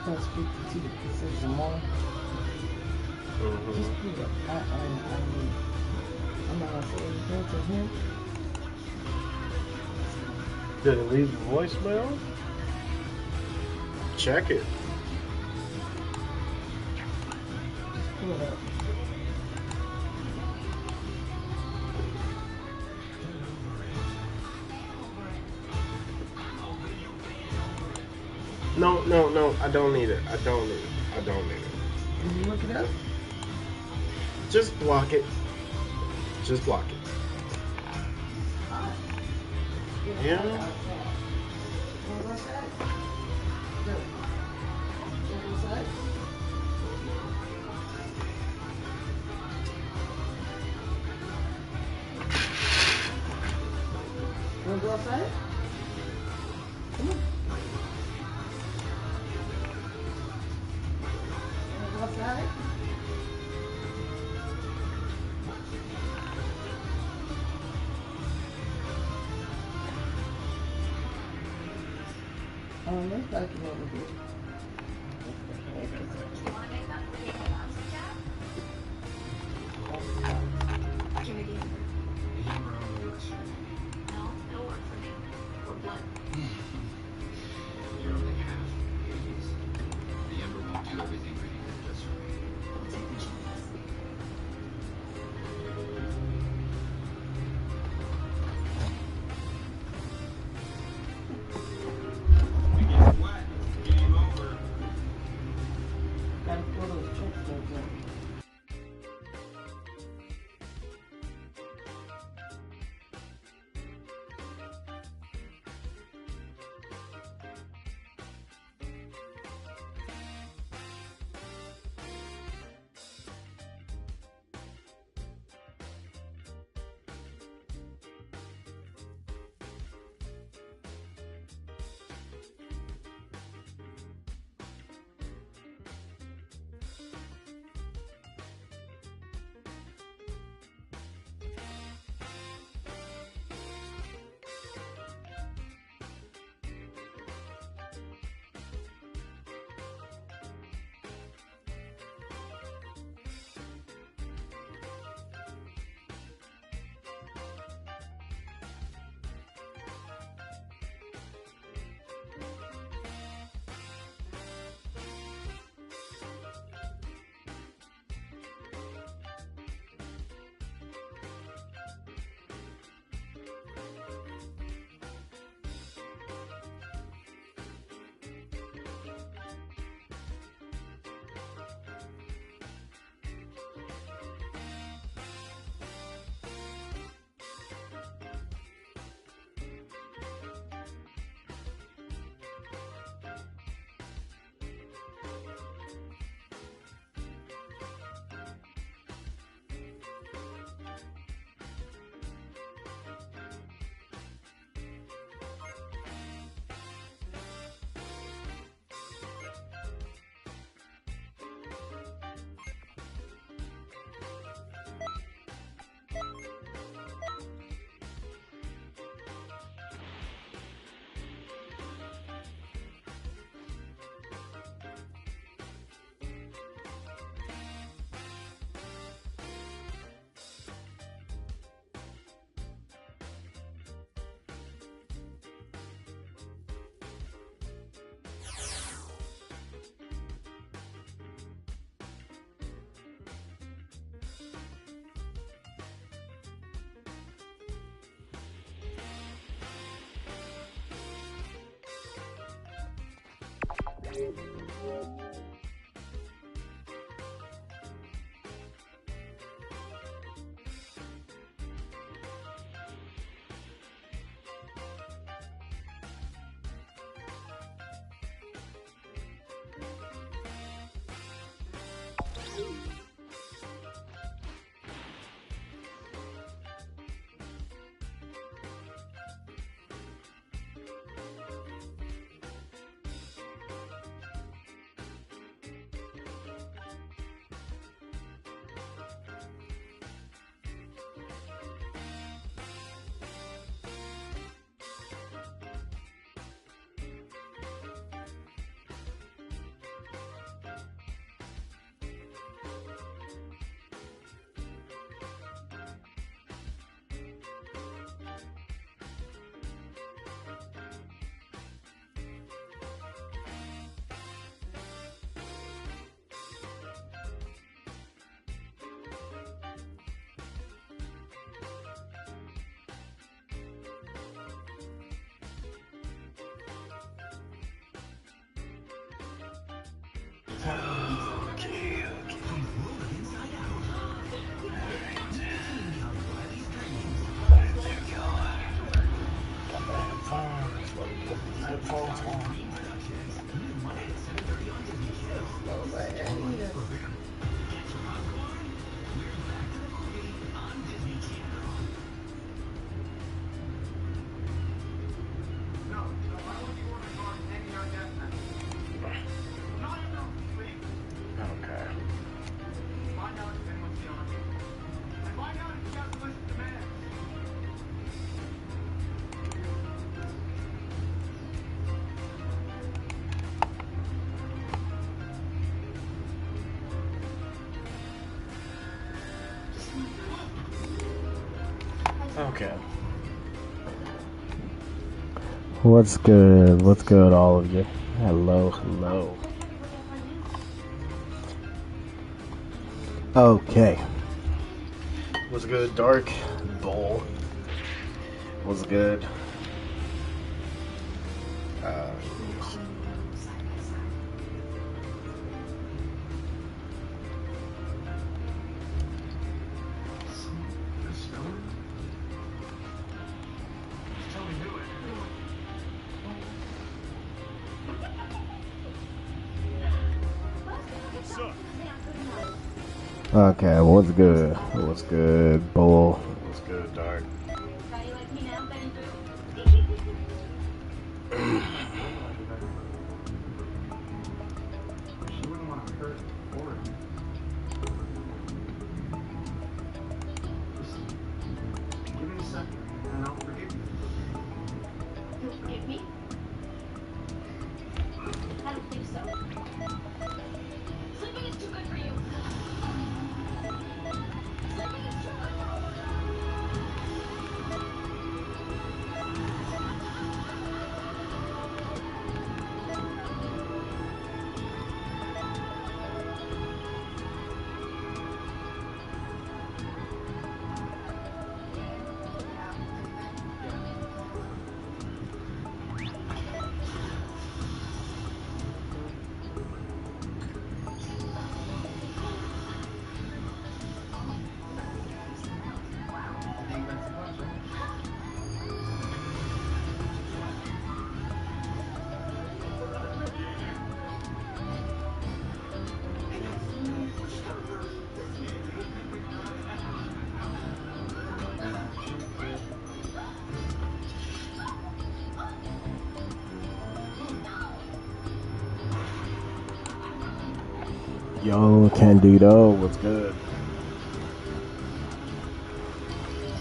can't speak to you. It says Zamora. Just do it. I'm not gonna say anything to him. Did it leave a voicemail? Check it. Just pull it up. No, I don't need it. I don't need it. Did you look it up? Just block it. Just block it. Yeah. Wanna go outside? Come on. Wanna go outside? Looks like you want to do. Gotta pull those check stubs up. Okay. What's good? What's good, all of you? Hello, hello. Okay. What's good, Dark Bull? What's good? Okay, what's good? What's good, Bull? What's good, Dark? Yo, Candido, what's good?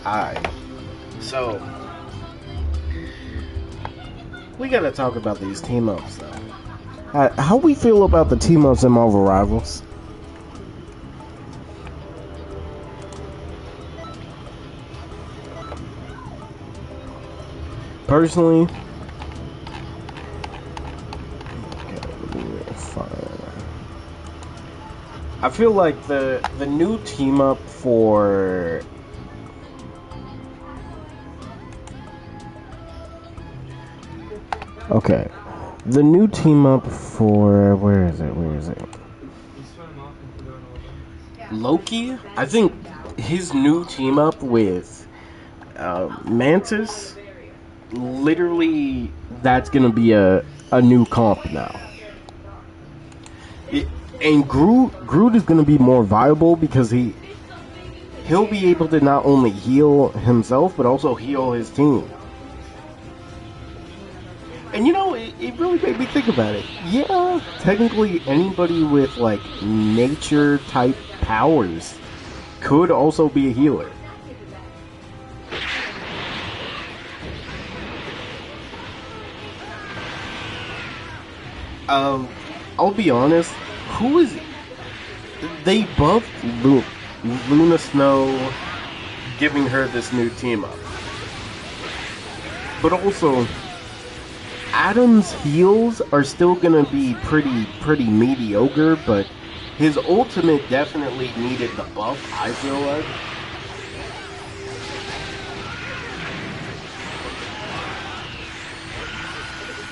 Alright, so we gotta talk about these team ups though. How we feel about the team ups in Marvel Rivals? Personally, I feel like the new team up for the new team up for where is it? Loki. I think his new team up with Mantis, literally, that's gonna be a new comp now. And Groot is going to be more viable because he'll be able to not only heal himself but also heal his team. And you know, it really made me think about it. Yeah, technically anybody with like nature type powers could also be a healer. I'll be honest. Who is... They buffed Luna Snow, giving her this new team up. But also, Adam's heals are still gonna be pretty mediocre, but his ultimate definitely needed the buff, I feel like.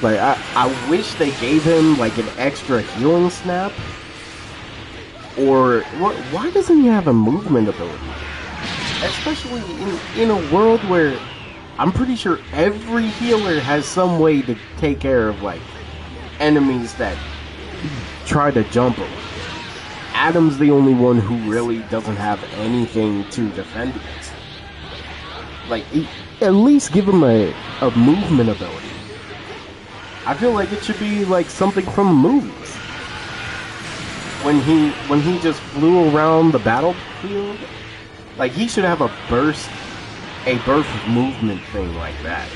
Like, I wish they gave him, like, an extra healing snap. Or, why doesn't he have a movement ability? Especially in a world where I'm pretty sure every healer has some way to take care of, like, enemies that try to jump him. Adam's the only one who really doesn't have anything to defend against. Like, at least give him a movement ability. I feel like it should be like something from the movies. When he just flew around the battlefield, like he should have a burst movement thing like that.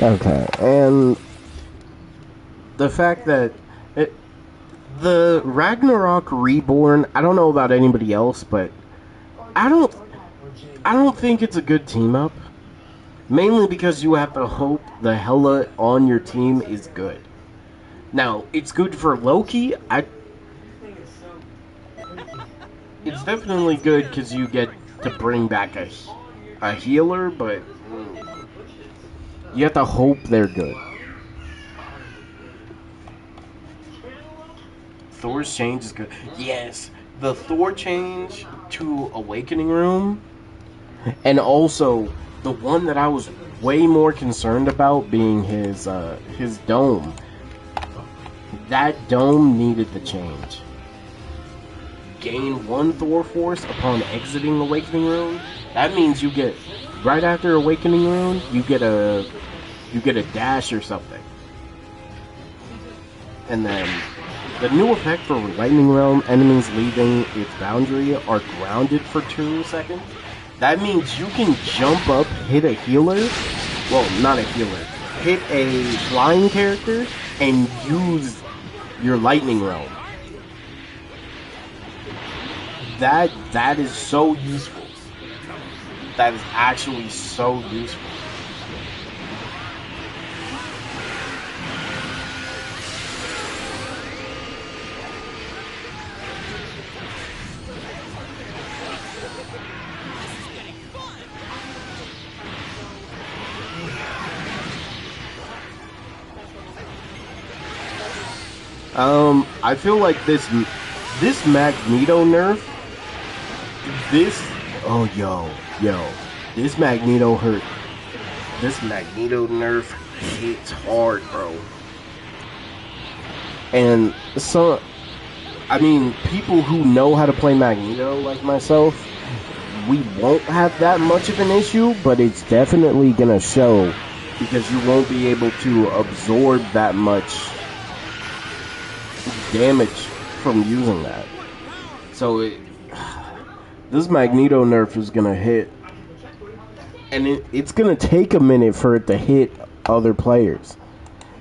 Okay, and the fact that it, the Ragnarok Reborn, I don't know about anybody else, but I don't I don't think it's a good team up. Mainly because you have to hope the Hela on your team is good. Now, it's good for Loki. It's definitely good because you get to bring back a healer, but you have to hope they're good. Thor's change is good. Yes, the Thor change to Awakening Room, and also the one that I was way more concerned about being his dome. That dome needed the change. Gain 1 Thor Force upon exiting Awakening Room. That means you get right after Awakening Room, you get a dash or something. And then the new effect for Lightning Realm, enemies leaving its boundary are grounded for 2 seconds. That means you can jump up, hit a healer. Well, not a healer. Hit a flying character and use your Lightning Realm. That is so useful. That is actually so useful. I feel like this Magneto nerf, this Magneto hurt. This Magneto nerf hits hard, bro. And so, I mean, people who know how to play Magneto, like myself, we won't have that much of an issue, but it's definitely gonna show because you won't be able to absorb that much damage from using that. So this Magneto nerf is gonna hit, and it's gonna take a minute for it to hit other players.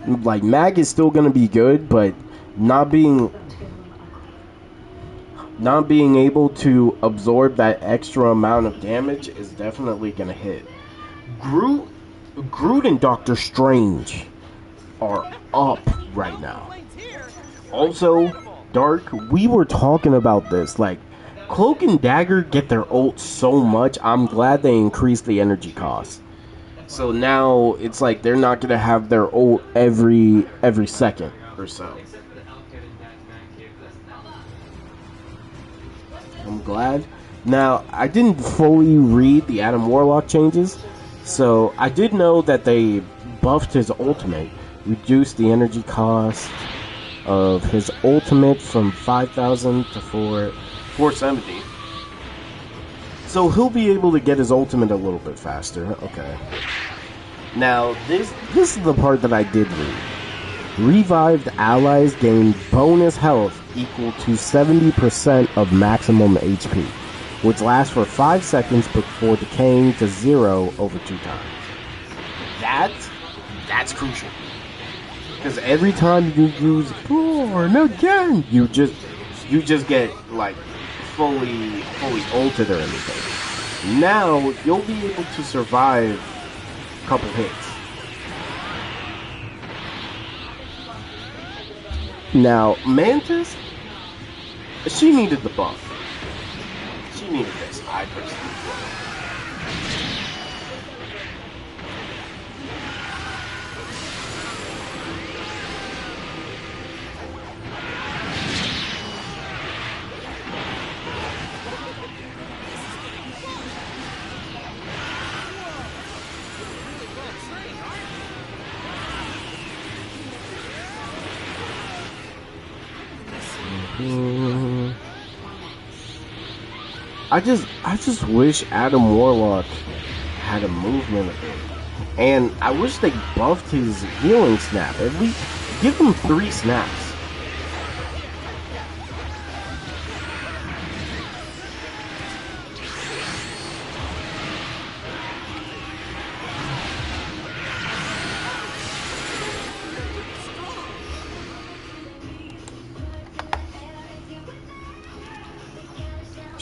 Like, Mag is still gonna be good, but not being able to absorb that extra amount of damage is definitely gonna hit. Groot and Doctor Strange are up right now. Also, Dark, we were talking about this. Like, Cloak and Dagger get their ult so much. I'm glad they increased the energy cost. So now it's like they're not gonna have their ult every second or so. I'm glad. Now, I didn't fully read the Adam Warlock changes, so I did know that they buffed his ultimate, reduced the energy cost of his ultimate from 5,000 to 470. So he'll be able to get his ultimate a little bit faster. Okay. Now, this is the part that I did read. Revived allies gain bonus health equal to 70% of maximum HP, which lasts for 5 seconds before decaying to 0 over 2 times. That's crucial. Because every time you use Born again, you just get like fully ulted or anything. Now you'll be able to survive a couple hits. Now Mantis, she needed the buff. She needed this. I personally feel. I just wish Adam Warlock had a movement ability. And I wish they buffed his healing snap. At least give him 3 snaps.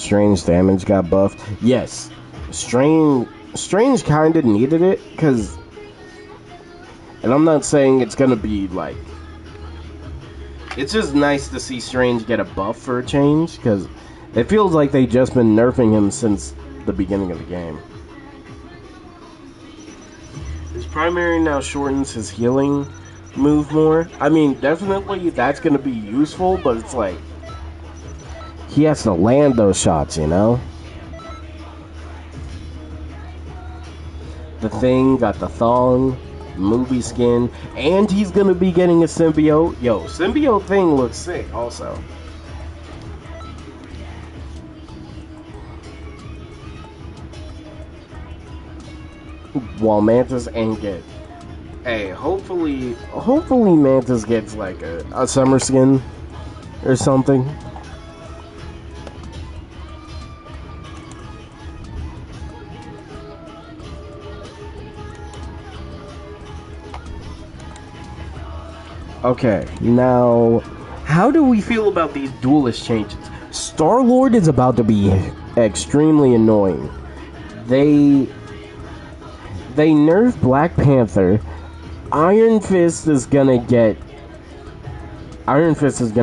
Strange damage got buffed. Yes, Strange kind of needed it, because, and I'm not saying it's gonna be like, it's just nice to see Strange get a buff for a change, because it feels like they just been nerfing him since the beginning of the game. His primary now shortens his healing move more. I mean, definitely that's gonna be useful, but it's like, he has to land those shots, you know? The Thing got the Thong, movie skin, and he's gonna be getting a symbiote. Yo, symbiote Thing looks sick also. While Mantis ain't get... Hey, hopefully Mantis gets like a summer skin or something. Okay, now, how do we feel about these duelist changes? Star-Lord is about to be extremely annoying. They nerfed Black Panther. Iron Fist is gonna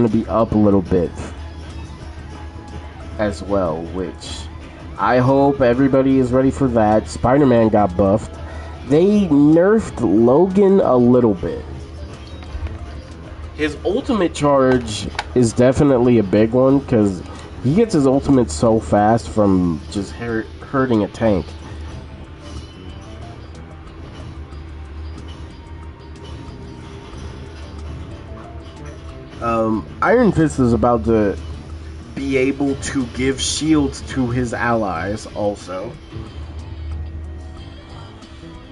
be up a little bit as well, which I hope everybody is ready for that. Spider-Man got buffed. They nerfed Logan a little bit. His ultimate charge is definitely a big one, because he gets his ultimate so fast from just hurting a tank. Iron Fist is about to be able to give shields to his allies also.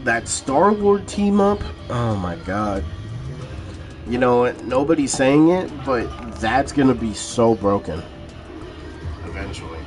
That Star-Lord team up, oh my god. You know, nobody's saying it, but that's gonna be so broken eventually.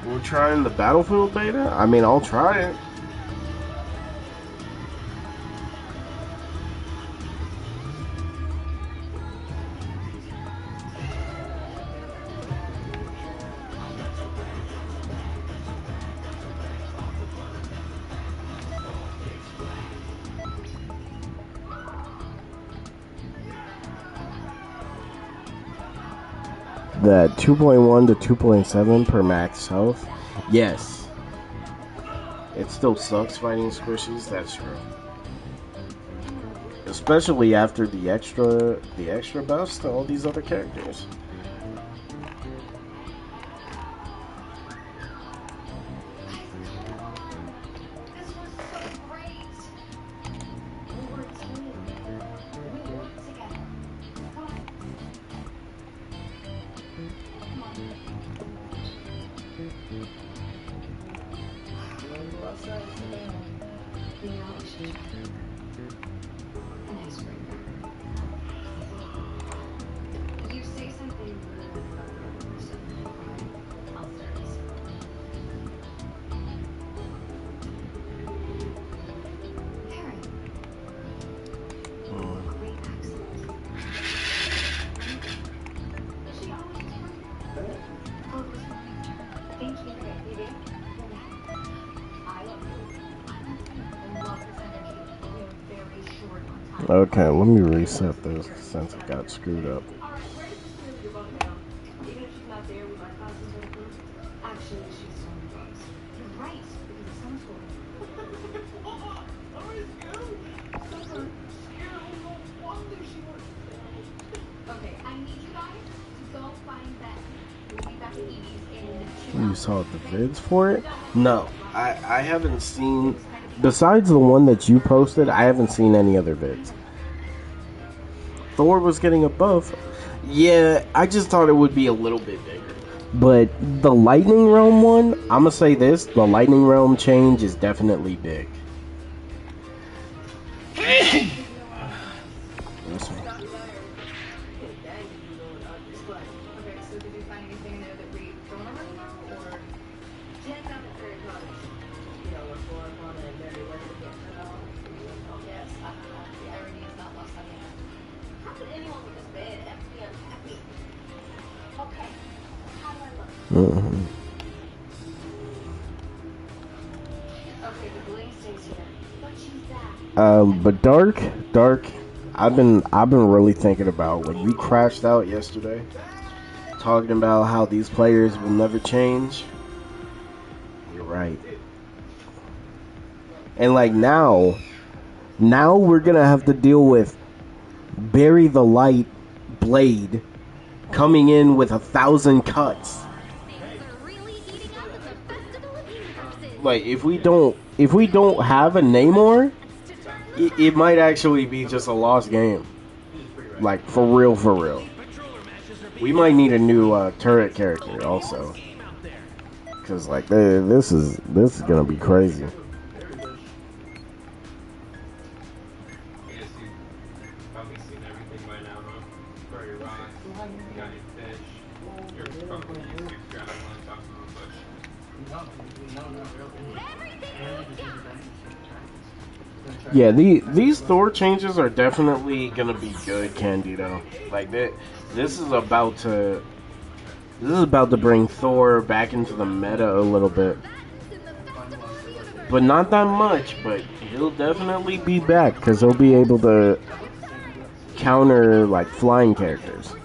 We're trying the Battlefield beta? I mean, I'll try it. That 2.1 to 2.7 per max health. Yes. It still sucks fighting squishies, that's true. Especially after the extra buffs to all these other characters. Okay, let me reset this since it got screwed up. You saw the vids for it? No, I haven't seen, besides the one that you posted, I haven't seen any other vids. Thor was getting a buff. Yeah, I just thought it would be a little bit bigger. But the Lightning Realm one, I'm gonna say this, the Lightning Realm change is definitely big. Mhm. But dark. I've been really thinking about when you crashed out yesterday, talking about how these players will never change. You're right. And like now we're gonna have to deal with Bury the Light Blade coming in with 1,000 cuts. Like if we don't have a Namor, it might actually be just a lost game. Like for real, for real. We might need a new turret character also, because like this is gonna be crazy. Yeah, these Thor changes are definitely gonna be good, Candido. Like that, this is about to this is about to bring Thor back into the meta a little bit, but not that much. But he'll definitely be back because he'll be able to counter like flying characters.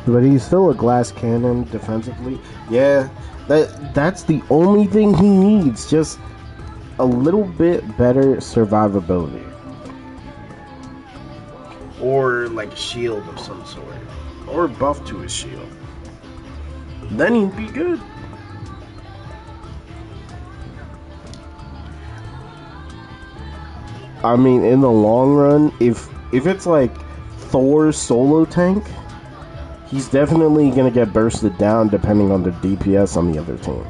But he's still a glass cannon defensively. Yeah, that's the only thing he needs. Just a little bit better survivability. Or like a shield of some sort. Or buff to his shield. Then he'd be good. I mean, in the long run, if it's like Thor's solo tank, he's definitely going to get bursted down depending on the DPS on the other team.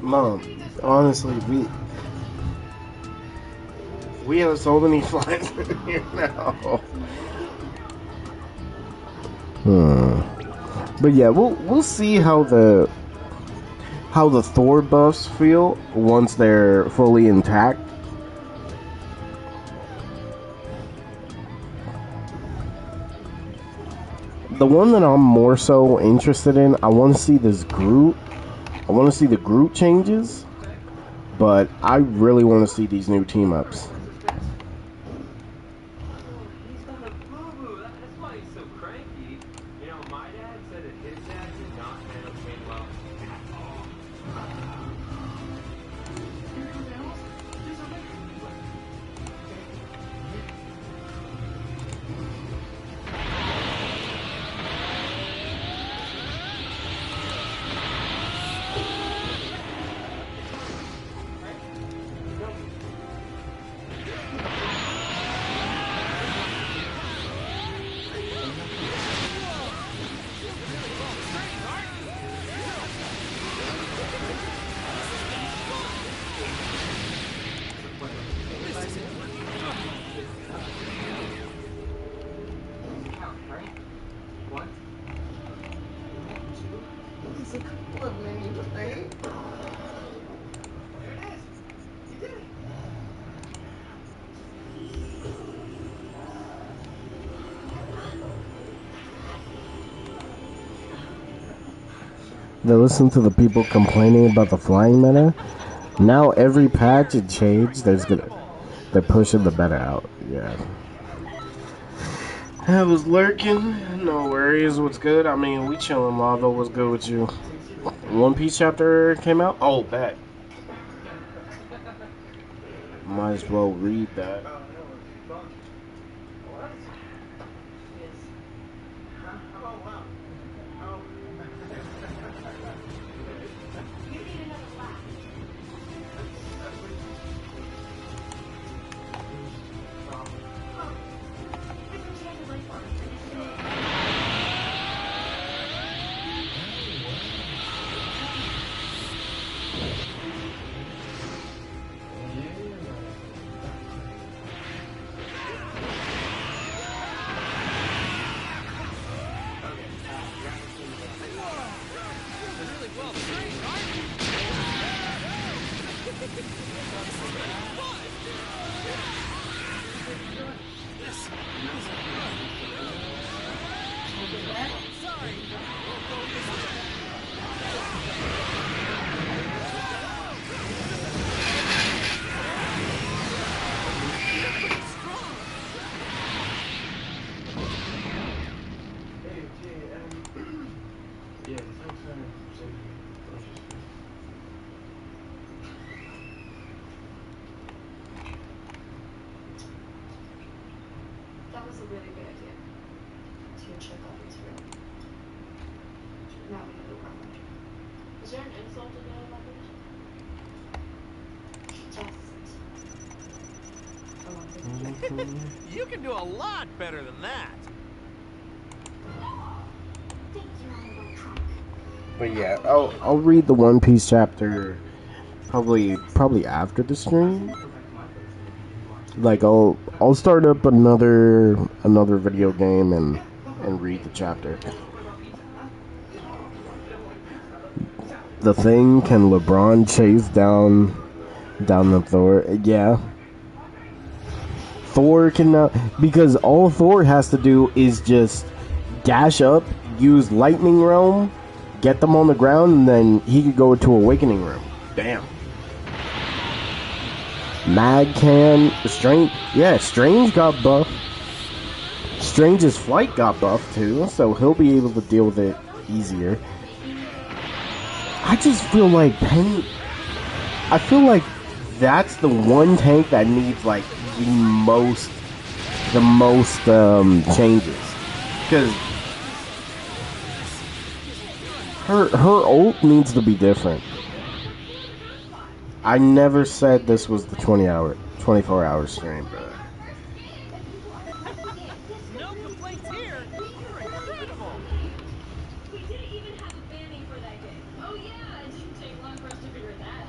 Mom, honestly, we have so many flies in here now. But yeah, we'll see how the Thor buffs feel once they're fully intact. The one that I'm more so interested in, I want to see this Groot. I want to see the Groot changes, but I really want to see these new team ups. He's got a boo-boo. That's why he's so cranky. You know, my dad said that his dad did not handle pain well at all. It's a couple of many, but they. They listen to the people complaining about the flying meta. Now every patch and change, they're pushing the meta out. Yeah. I was lurking. No worries. What's good? I mean, we chilling. Lava. What's good with you? One Piece chapter came out. Oh, bet. Might as well read that. That was a really good idea to check out his room. Now we know the problem. Is there an insult in the language? Just You can do a lot better than that. thank you, little trunk. But yeah, I'll read the One Piece chapter probably after the stream. Like I'll start up another video game and read the chapter. The Thing, can LeBron chase down the Thor? Yeah. Thor cannot, because all Thor has to do is just dash up, use Lightning Realm, get them on the ground, and then he could go to Awakening Room. Damn. Mag can, Strange got buffed. Strange's flight got buffed too, so he'll be able to deal with it easier. I just feel like I feel like that's the one tank that needs like the most changes, because her ult needs to be different. I never said this was the 24-hour stream, bro. No complaints here. You're incredible. We didn't even have a banning for that game. Oh yeah, it didn't take long for us to figure that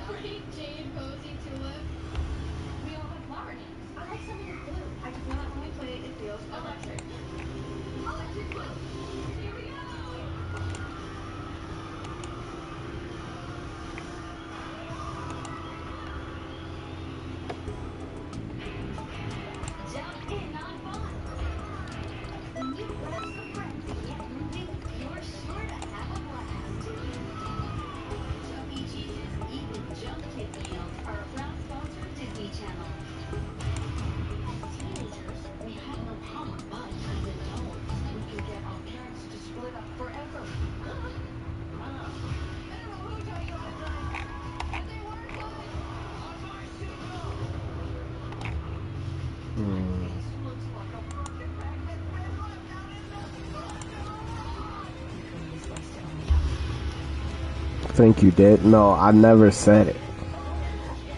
Think you did? No, I never said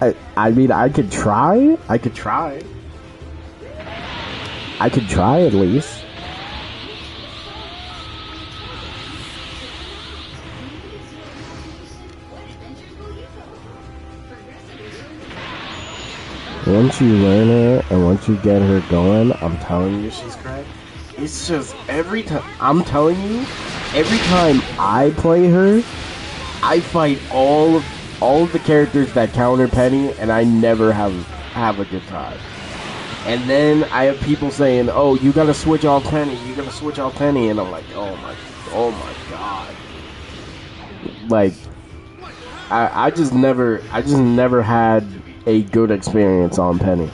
it. I mean, I could try. I could try. I could try at least. Once you learn her and once you get her going, I'm telling you, she's correct. It's just every time. I'm telling you, every time I play her, I fight all of the characters that counter Penny, and I never have a good time. And then I have people saying, "Oh, you gotta switch off Penny. You gotta switch off Penny," and I'm like, "Oh my god!" Like, I just never had a good experience on Penny.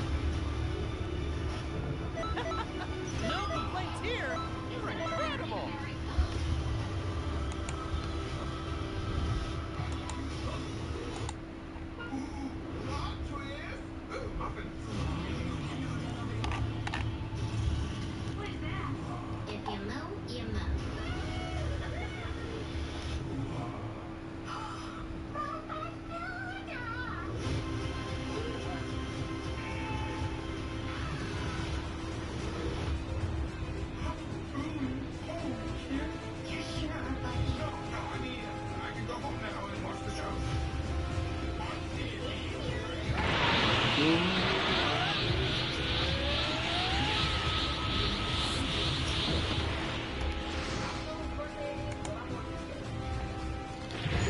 If you know, you know.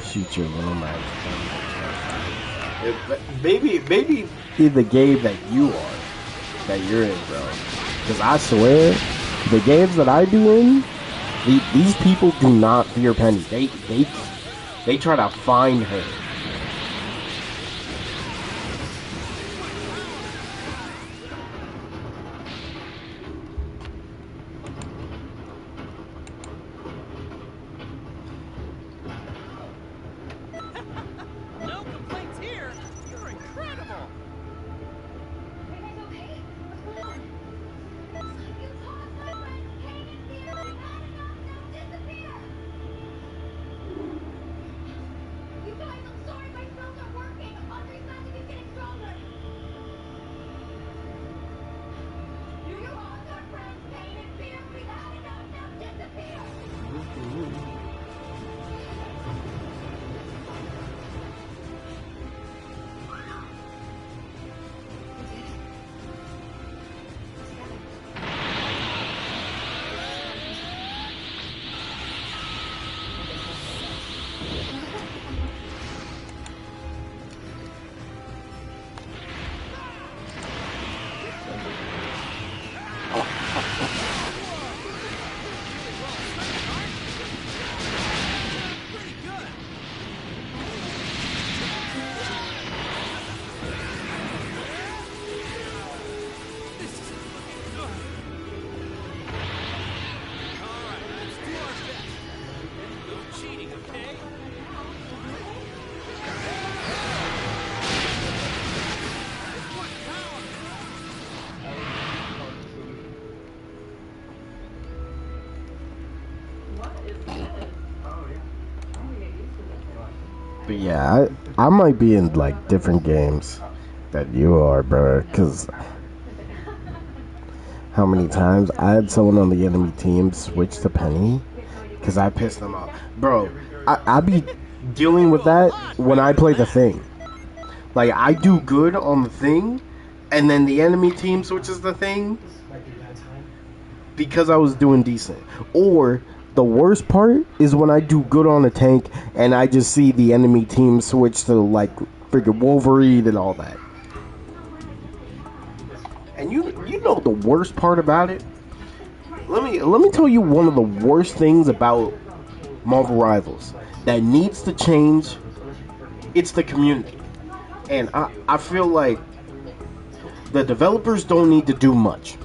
Shoot your little man. Maybe in the game that you're in, bro. Because I swear, the games that I do in, these people do not fear Penny. They try to find her. No complaints here. You're incredible. But yeah, I might be in like different games that you are, bro. Cause how many times I had someone on the enemy team switch to Penny because I pissed them off, bro. I be dealing with that when I play the thing. Like I do good on the thing, and then the enemy team switches the thing because I was doing decent. Or the worst part is when I do good on a tank and I just see the enemy team switch to like freaking Wolverine and all that. And you know the worst part about it? Let me tell you one of the worst things about Marvel Rivals that needs to change. It's the community. And I feel like the developers don't need to do much.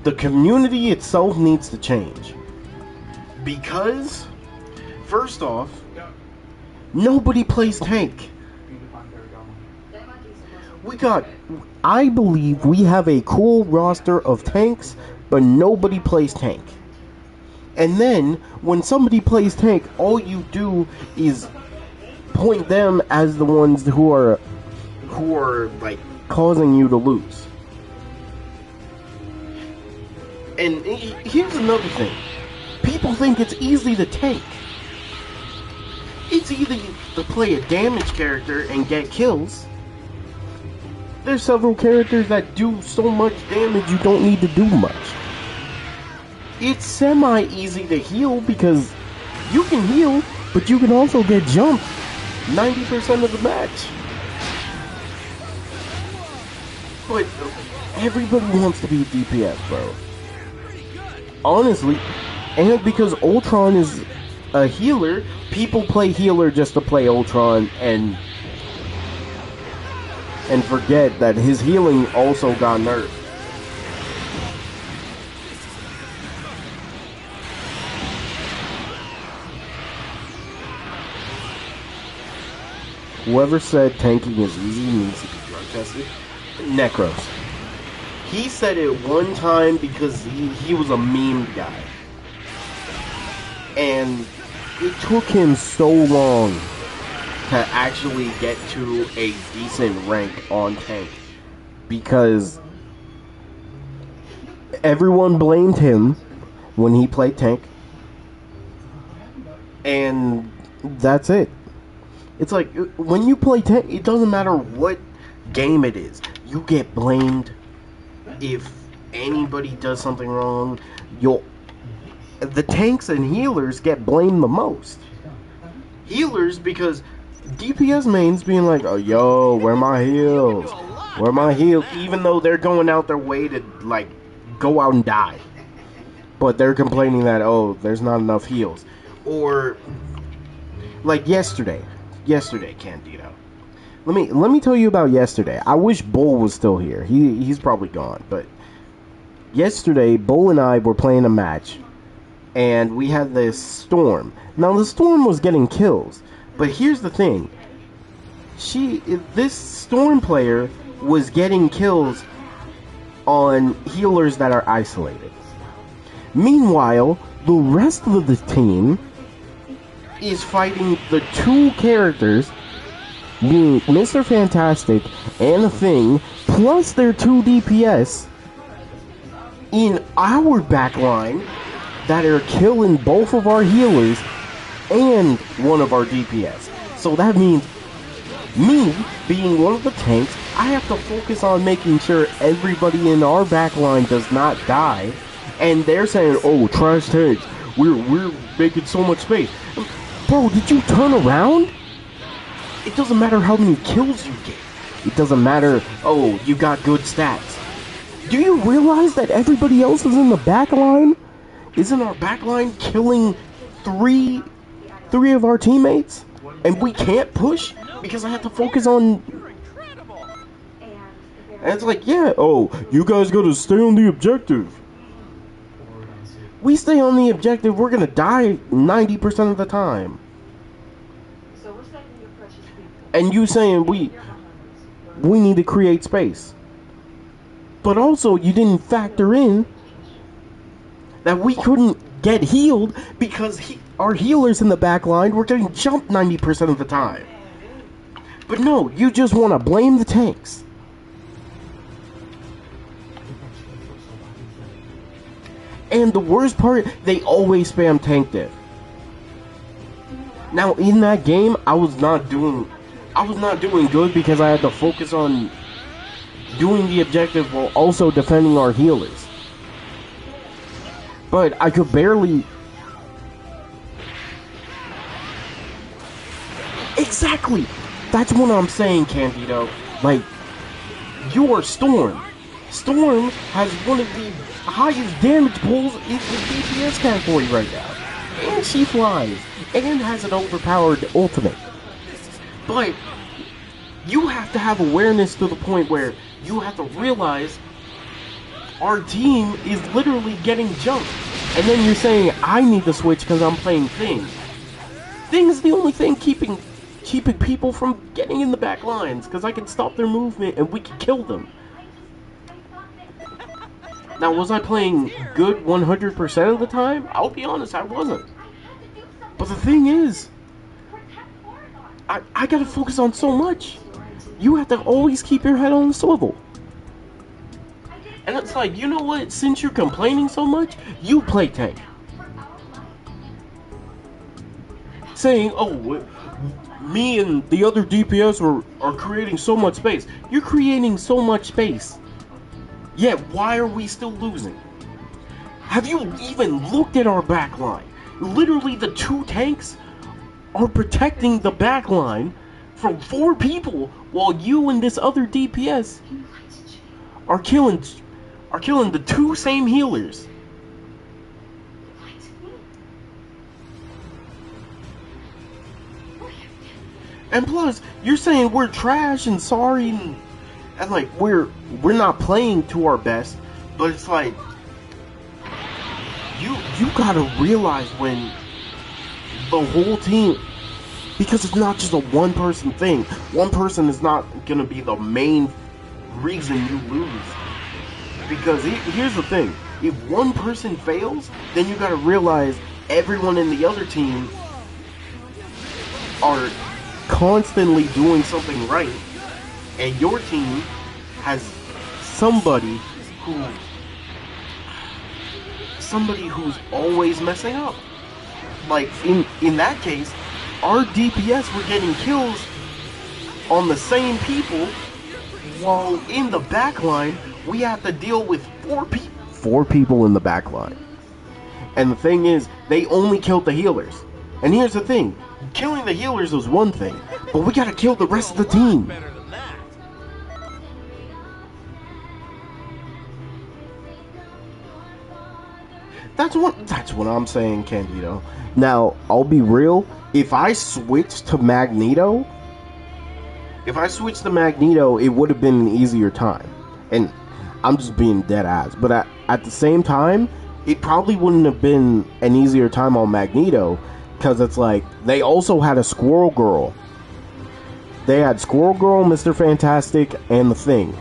The community itself needs to change. Because, first off, nobody plays tank. I believe we have a cool roster of tanks, but nobody plays tank. And then, when somebody plays tank, all you do is point them as the ones who are like causing you to lose. And here's another thing. People think it's easy to tank. It's easy to play a damage character and get kills. There's several characters that do so much damage you don't need to do much. It's semi-easy to heal because you can heal, but you can also get jumped 90% of the match. But everybody wants to be DPS, bro. Honestly, and because Ultron is a healer, people play healer just to play Ultron and forget that his healing also got nerfed. Whoever said tanking is easy needs to be drug tested. Necros. He said it one time because he was a meme guy. And it took him so long to actually get to a decent rank on tank. Because everyone blamed him when he played tank. And that's it. It's like, when you play tank, it doesn't matter what game it is. You get blamed. If anybody does something wrong, the tanks and healers get blamed the most. Healers, because DPS mains being like, oh, yo, where my heals? Where my heals? Even though they're going out their way to, like, go out and die. But they're complaining that, oh, there's not enough heals. Or, like yesterday, Candido. Let me tell you about yesterday. I wish Bull was still here. He's probably gone. But yesterday, Bull and I were playing a match, and we had this Storm. Now the Storm was getting kills, but here's the thing: this Storm player was getting kills on healers that are isolated. Meanwhile, the rest of the team is fighting the two characters, being Mr. Fantastic and The Thing, plus their 2 DPS in our backline that are killing both of our healers and one of our DPS. So that means me, being one of the tanks, I have to focus on making sure everybody in our backline does not die. And they're saying, oh, trash tanks, we're making so much space. Bro, did you turn around? It doesn't matter how many kills you get. It doesn't matter, oh, you got good stats. Do you realize that everybody else is in the back line? Isn't our back line killing three of our teammates? And we can't push because I have to focus on... And it's like, yeah, oh, you guys gotta stay on the objective. We stay on the objective, we're gonna die 90% of the time. And you saying we need to create space. But also, you didn't factor in that we couldn't get healed because our healers in the back line were getting jumped 90% of the time. But no, you just want to blame the tanks. And the worst part, they always spam tank diff. Now, in that game, I was not doing good because I had to focus on doing the objective while also defending our healers. But I could barely... Exactly! That's what I'm saying, Candido. Like, you're Storm. Storm has one of the highest damage pulls in the DPS category right now. And she flies. And has an overpowered ultimate. But you have to have awareness to the point where you have to realize our team is literally getting jumped. And then you're saying, I need to switch because I'm playing Thing. Thing's the only thing keeping people from getting in the back lines, because I can stop their movement and we can kill them. Now, was I playing good 100% of the time? I'll be honest, I wasn't. But the thing is, I gotta focus on so much. You have to always keep your head on the swivel. And it's like, you know what? Since you're complaining so much, you play tank. Saying, oh, me and the other DPS are creating so much space. You're creating so much space. Yet, why are we still losing? Have you even looked at our backline? Literally, the 2 tanks are protecting the backline from 4 people, while you and this other DPS are killing the 2 same healers. And plus, you're saying we're trash and sorry and like we're not playing to our best, but it's like you gotta realize when the whole team, because it's not just a one person thing. One person is not gonna be the main reason you lose. Because here's the thing, if one person fails, then you gotta realize everyone in the other team are constantly doing something right, and your team has somebody who's always messing up. Like in that case, our DPS were getting kills on the same people, while in the backline we have to deal with 4 people in the backline. And the thing is, they only killed the healers. And here's the thing, killing the healers was one thing, but we gotta kill the rest of the team. Better than that. That's what I'm saying, Candido. Now, I'll be real, if I switched to Magneto, it would have been an easier time. And I'm just being dead ass. But at the same time, it probably wouldn't have been an easier time on Magneto, because it's like, they also had a Squirrel Girl. They had Squirrel Girl, Mr. Fantastic, and the Thing.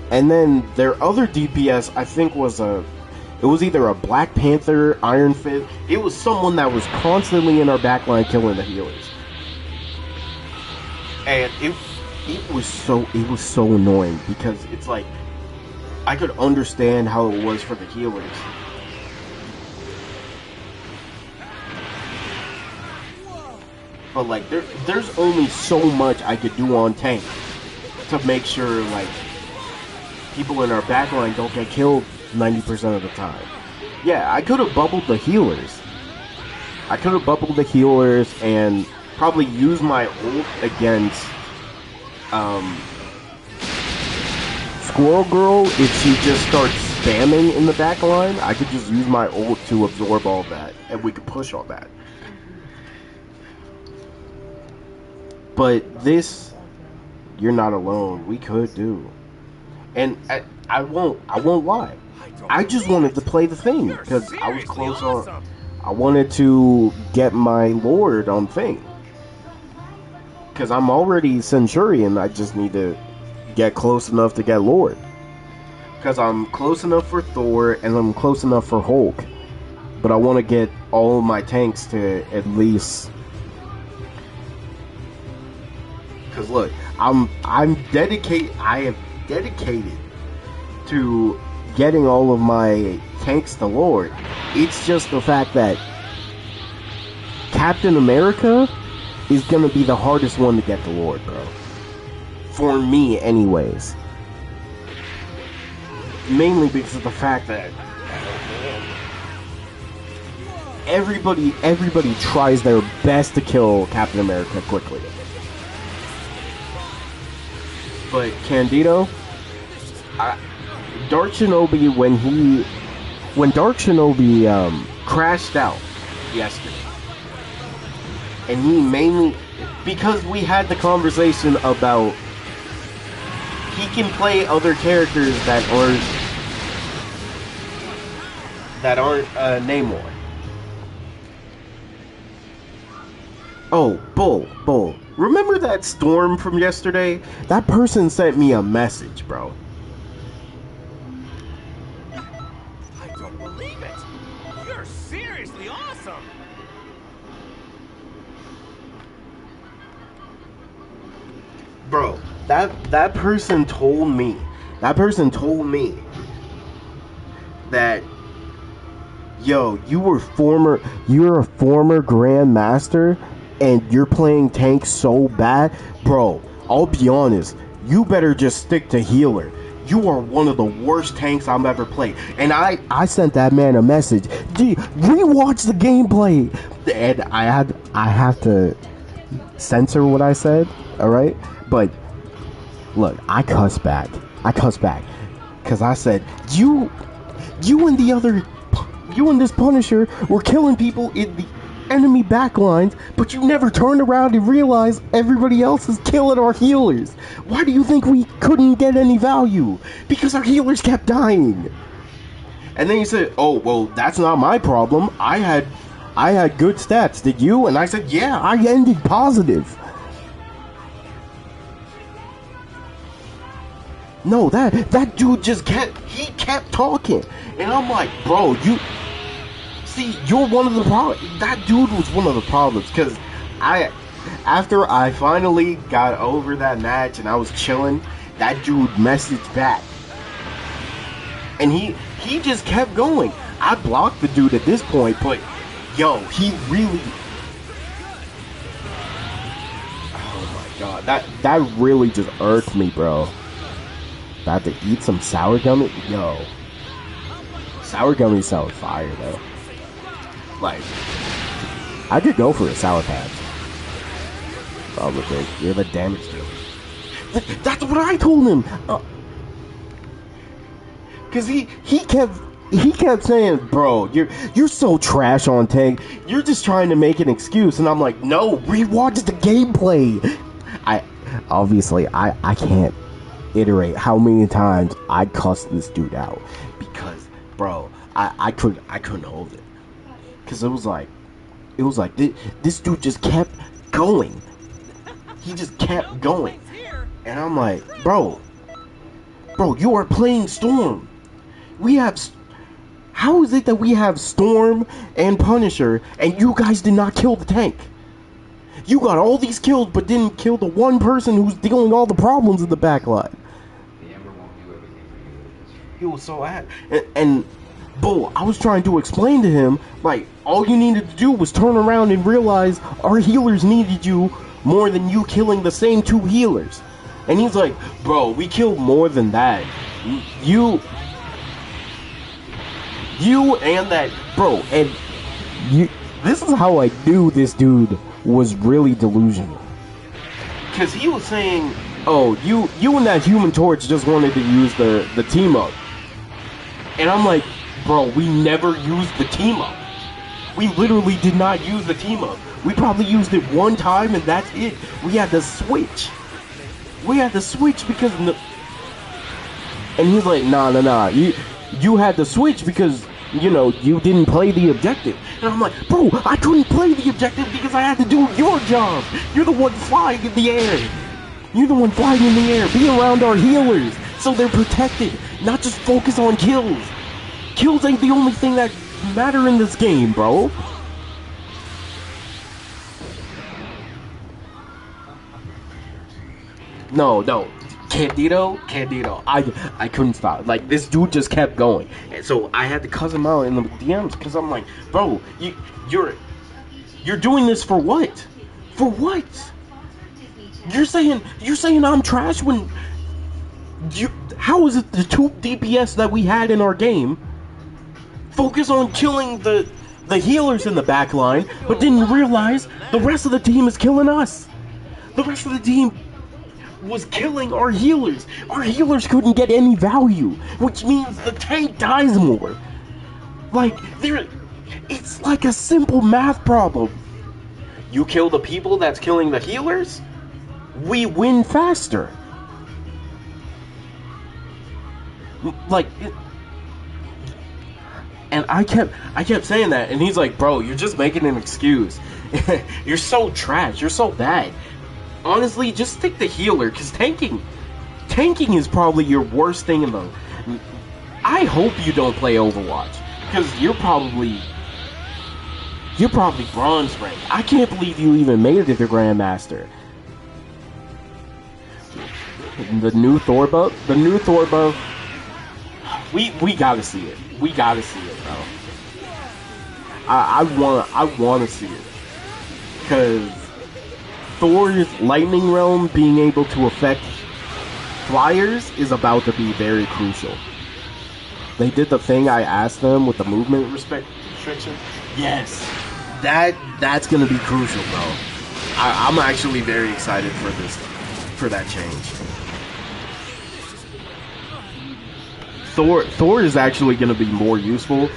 And then their other DPS, I think, was either a Black Panther, Iron Fist. It was someone that was constantly in our backline killing the healers. And it was so annoying, because it's like, I could understand how it was for the healers. But like, there's only so much I could do on tank to make sure like people in our backline don't get killed 90% of the time. Yeah, I could have bubbled the healers. And probably used my ult against Squirrel Girl. If she just starts spamming in the backline, I could just use my ult to absorb all that, and we could push all that. But this, you're not alone. We could do, and I won't lie. I just wanted to play the Thing because I was close on. I wanted to get my Lord on Thing because I'm already Centurion. I just need to get close enough to get Lord, because I'm close enough for Thor and I'm close enough for Hulk. But I want to get all of my tanks to at least. Because look, I'm dedicated. I have dedicated to getting all of my tanks to Lord. It's just the fact that Captain America is gonna be the hardest one to get to Lord, bro. For me, anyways. Mainly because of the fact that everybody tries their best to kill Captain America quickly. But Candido, Dark Shinobi, when Dark Shinobi crashed out yesterday, and he mainly, because we had the conversation about he can play other characters that aren't Namor. Oh, Bull. Remember that storm from yesterday? That person sent me a message, bro. I don't believe it. You're seriously awesome. bro, that person told me that, yo, you're a former grandmaster and you're playing tank so bad, bro. I'll be honest, you better just stick to healer. You are one of the worst tanks I've ever played. And I sent that man a message. Gee, rewatch the gameplay. And I have to censor what I said, alright? But look, I cussed back. Cause I said, you and this Punisher were killing people in the enemy backlines, but you never turned around and realized everybody else is killing our healers. Why do you think we couldn't get any value? Because our healers kept dying. And then you said, oh, well, that's not my problem. I had good stats. Did you? And I said, yeah, I ended positive. No, that dude just kept talking. And I'm like, bro, you're one of the problems. That dude was one of the problems, because after I finally got over that match and I was chilling, that dude messaged back. And he just kept going. I blocked the dude at this point, but yo, he really... Oh my god, that really just irked me, bro. About to eat some sour gummy? Yo. Sour gummy sound fire, though. Like, I could go for a Sour Patch. Probably. You're the damage dealer. That's what I told him! Cause he kept saying, bro, you're so trash on tank. You're just trying to make an excuse. And I'm like, no, rewatch the gameplay. I can't iterate how many times I cussed this dude out. Because, bro, I couldn't hold it. Because it was like this dude just kept going. He just kept going. And I'm like, bro, you are playing Storm. How is it that we have Storm and Punisher and you guys did not kill the tank? You got all these kills but didn't kill the one person who's dealing all the problems in the backline. The Ember won't do everything for you. He was so mad. And Bull, I was trying to explain to him, like, all you needed to do was turn around and realize our healers needed you more than you killing the same two healers. And he's like, bro, we killed more than that. You and that, bro, and this is how I knew this dude was really delusional. Because he was saying, oh, you and that Human Torch just wanted to use the team up. And I'm like, bro, we never used the team up. We literally did not use the team up. We probably used it one time and that's it. We had to switch. Because... And he's like, nah. You had to switch because, you know, you didn't play the objective. And I'm like, bro, I couldn't play the objective because I had to do your job. You're the one flying in the air. Be around our healers so they're protected. Not just focus on kills. Kills ain't the only thing that matter in this game, bro. No. Candido. I couldn't stop. Like, this dude just kept going. And so I had to cuss him out in the DMs because I'm like, bro, you're doing this for what? For what? You're saying I'm trash when how is it the 2 DPS that we had in our game focus on killing the healers in the back line, but didn't realize the rest of the team is killing us? The rest of the team was killing our healers. Our healers couldn't get any value, which means the tank dies more. Like, it's like a simple math problem. You kill the people that's killing the healers, we win faster. Like, and I kept saying that, and he's like, bro, you're just making an excuse. You're so trash. You're so bad. Honestly, just stick to healer, because tanking is probably your worst thing in the... I hope you don't play Overwatch, because you're probably bronze rank. I can't believe you even made it to Grandmaster. The new Thor buff. The new Thor buff. We gotta see it. We gotta see it, bro. I want to see it because Thor's lightning realm being able to affect flyers is about to be very crucial. They did the thing I asked them with the movement restriction. Yes, that's gonna be crucial, bro. I'm actually very excited for that change. Thor is actually gonna be more useful.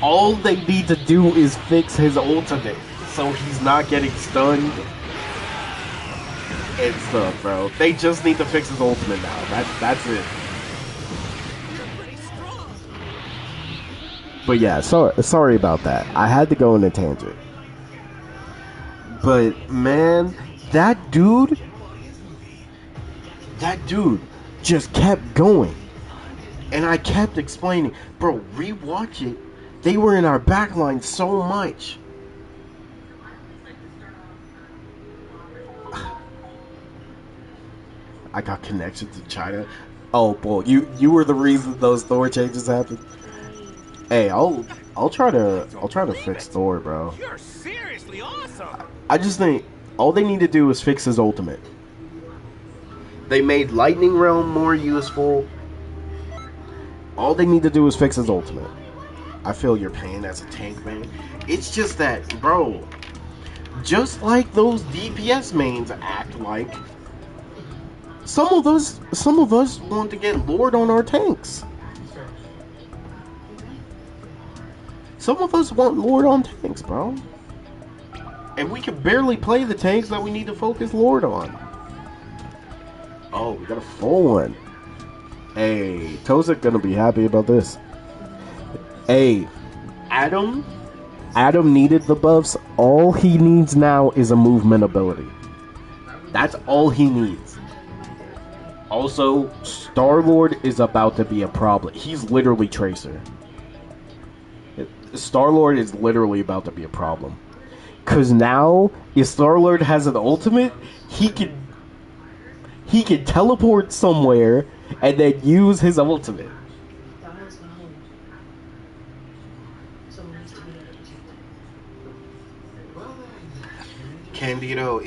All they need to do is fix his ultimate, so he's not getting stunned and stuff, bro. They just need to fix his ultimate now. That's it. But yeah, sorry about that. I had to go on a tangent. But man, that dude just kept going. And I kept explaining, bro, rewatch it. They were in our backline so much. I got connections to China. Oh boy, you were the reason those Thor changes happened. Hey, I'll try to fix Thor, bro. You're seriously awesome. I just think all they need to do is fix his ultimate. They made Lightning Realm more useful. All they need to do is fix his ultimate. I feel your pain as a tank man. It's just that, bro, just like those DPS mains act like, some of us want to get Lord on our tanks. Some of us want Lord on tanks, bro. And we can barely play the tanks that we need to focus Lord on. Oh, we got a full one. Hey, Kozak gonna be happy about this. Hey, Adam needed the buffs. All he needs now is a movement ability. That's all he needs. Also, Star-Lord is about to be a problem. He's literally Tracer. Star-Lord is literally about to be a problem. Cause now, if Star-Lord has an ultimate, he can teleport somewhere and then use his ultimate. That one's my home. Someone needs to be there to protect it. Candido,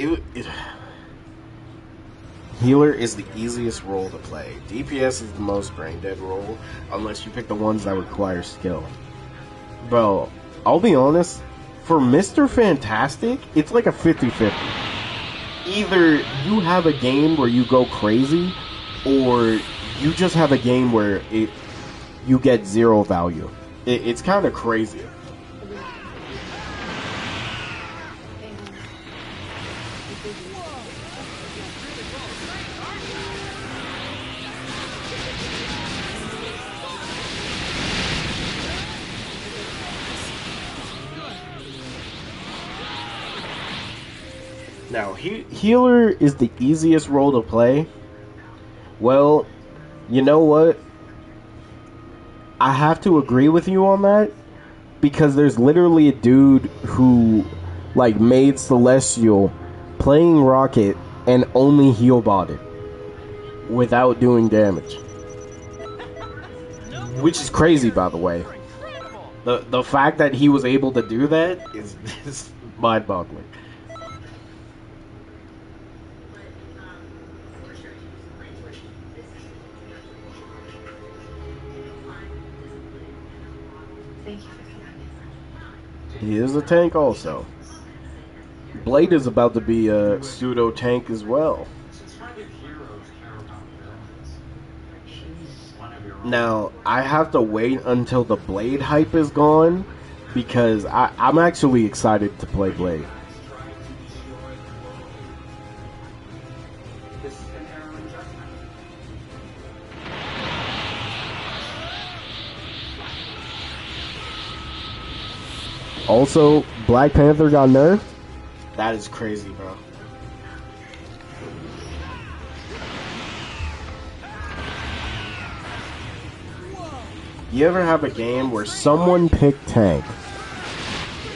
Healer is the easiest role to play. DPS is the most brain dead role, unless you pick the ones that require skill. Bro, I'll be honest, for Mr. Fantastic, it's like a 50-50. Either you have a game where you go crazy, or you just have a game where you get zero value. It's kind of crazy. Now, healer is the easiest role to play. Well, you know what? I have to agree with you on that, because there's literally a dude who like made Celestial playing Rocket and only heal botted without doing damage. Which is crazy, by the way. The fact that he was able to do that is mind-boggling. Thank you for coming. He is a tank also. Blade is about to be a pseudo tank as well. Now, I have to wait until the Blade hype is gone, because I'm actually excited to play Blade. Also, Black Panther got nerfed? That is crazy, bro. You ever have a game where someone picked tank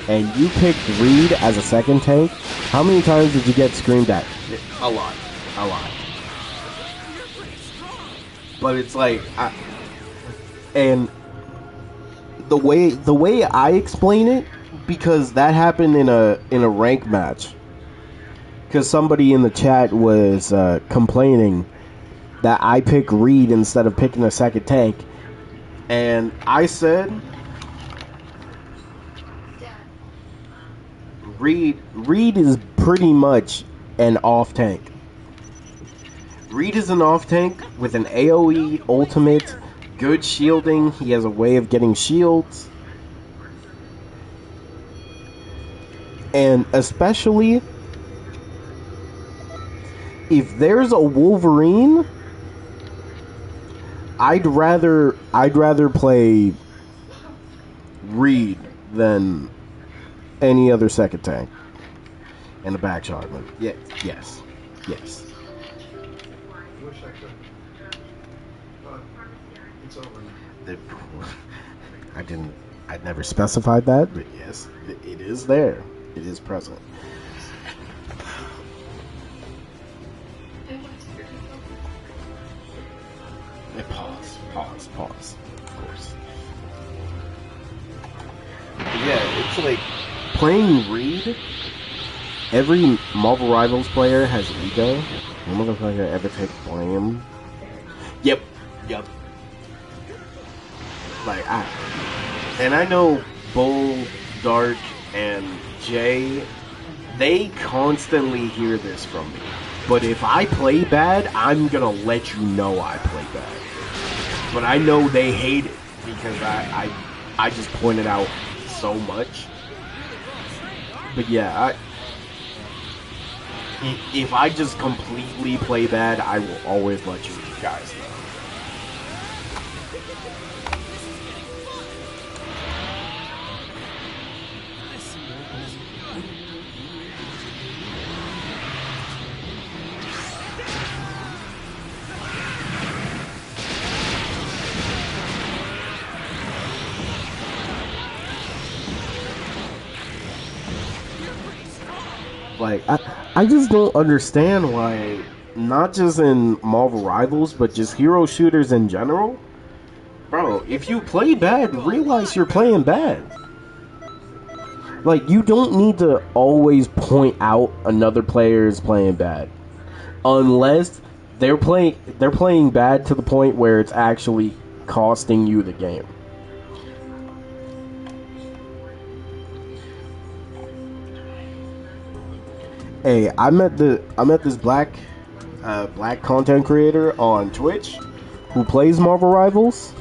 and you picked Reed as a second tank? How many times did you get screamed at? A lot. A lot. But it's like, and the way I explain it, because that happened in a rank match. Because somebody in the chat was complaining that I pick Reed instead of picking a second tank, and I said, Reed is pretty much an off tank. Reed is an off tank with an AoE ultimate, good shielding. He has a way of getting shields. And especially if there's a Wolverine, I'd rather play Reed than any other second tank. And a back shotgun. Yeah, yes. Wish I could. But it's over now. I never specified that, but yes, it is there. It is present. Pause. Of course. But yeah, it's like playing Reed. Every Marvel Rivals player has ego. No motherfucker ever take blame. Yep. Like I know Bull, Dark, and Jay, they constantly hear this from me. But if I play bad, I'm gonna let you know I play bad. But I know they hate it because I just point it out so much. But yeah, if I just completely play bad, I will always let you guys know. Like, I just don't understand why, not just in Marvel Rivals, but just hero shooters in general. Bro, if you play bad, realize you're playing bad. Like, you don't need to always point out another player is playing bad. Unless they're playing bad to the point where it's actually costing you the game. Hey, I met this black content creator on Twitch who plays Marvel Rivals.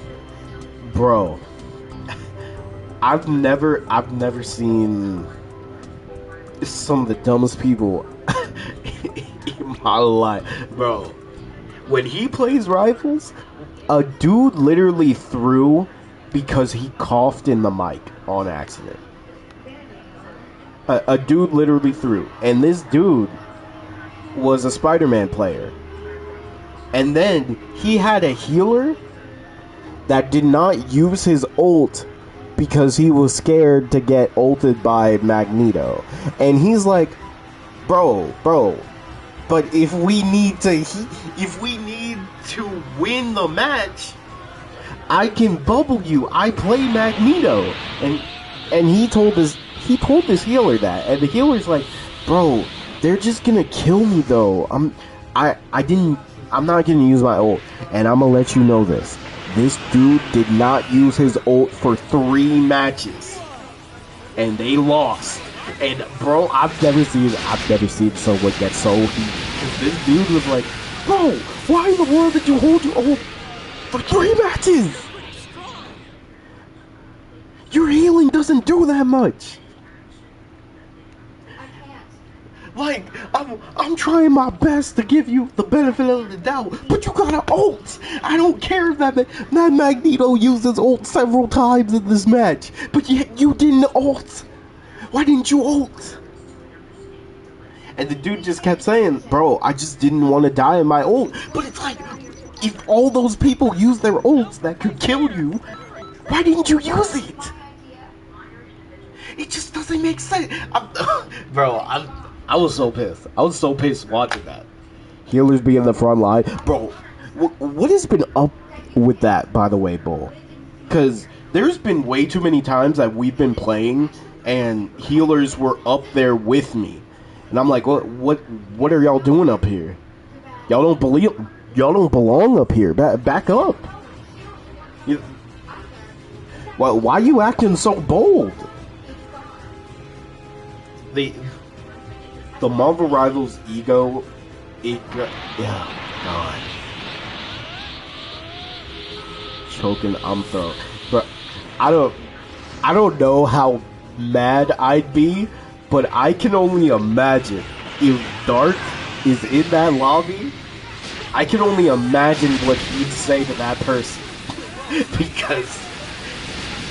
Bro, I've never seen some of the dumbest people in my life. Bro, when he plays Rivals, a dude literally threw because he coughed in the mic on accident. A dude literally threw. And this dude was a Spider-Man player. And then he had a healer that did not use his ult because he was scared to get ulted by Magneto. And he's like, bro, but if we need to win the match, I can bubble you. I play Magneto. And he told this healer that, and the healer's like, bro, they're just gonna kill me though. I'm not gonna use my ult, and I'm gonna let you know this. This dude did not use his ult for 3 matches, and they lost. And bro, I've never seen someone get so heated. Because this dude was like, bro, why in the world did you hold your ult for 3 matches? Your healing doesn't do that much. Like, I'm trying my best to give you the benefit of the doubt, but you got an ult. I don't care if that Magneto used his ult several times in this match, but yet you didn't ult. Why didn't you ult? And the dude just kept saying, bro, I just didn't want to die in my ult. But it's like, if all those people use their ults that could kill you, why didn't you use it? It just doesn't make sense. I was so pissed. I was so pissed watching that. Healers be in the front line. Bro, What has been up with that, by the way, Bull? Because there's been way too many times that we've been playing and healers were up there with me, and I'm like, what are y'all doing up here? Y'all don't belong up here. Back up. Why are you acting so bold? The Marvel Rivals ego, God. Choking, I'm throwing. But I don't know how mad I'd be, but I can only imagine if Dark is in that lobby. I can only imagine what he'd say to that person. Because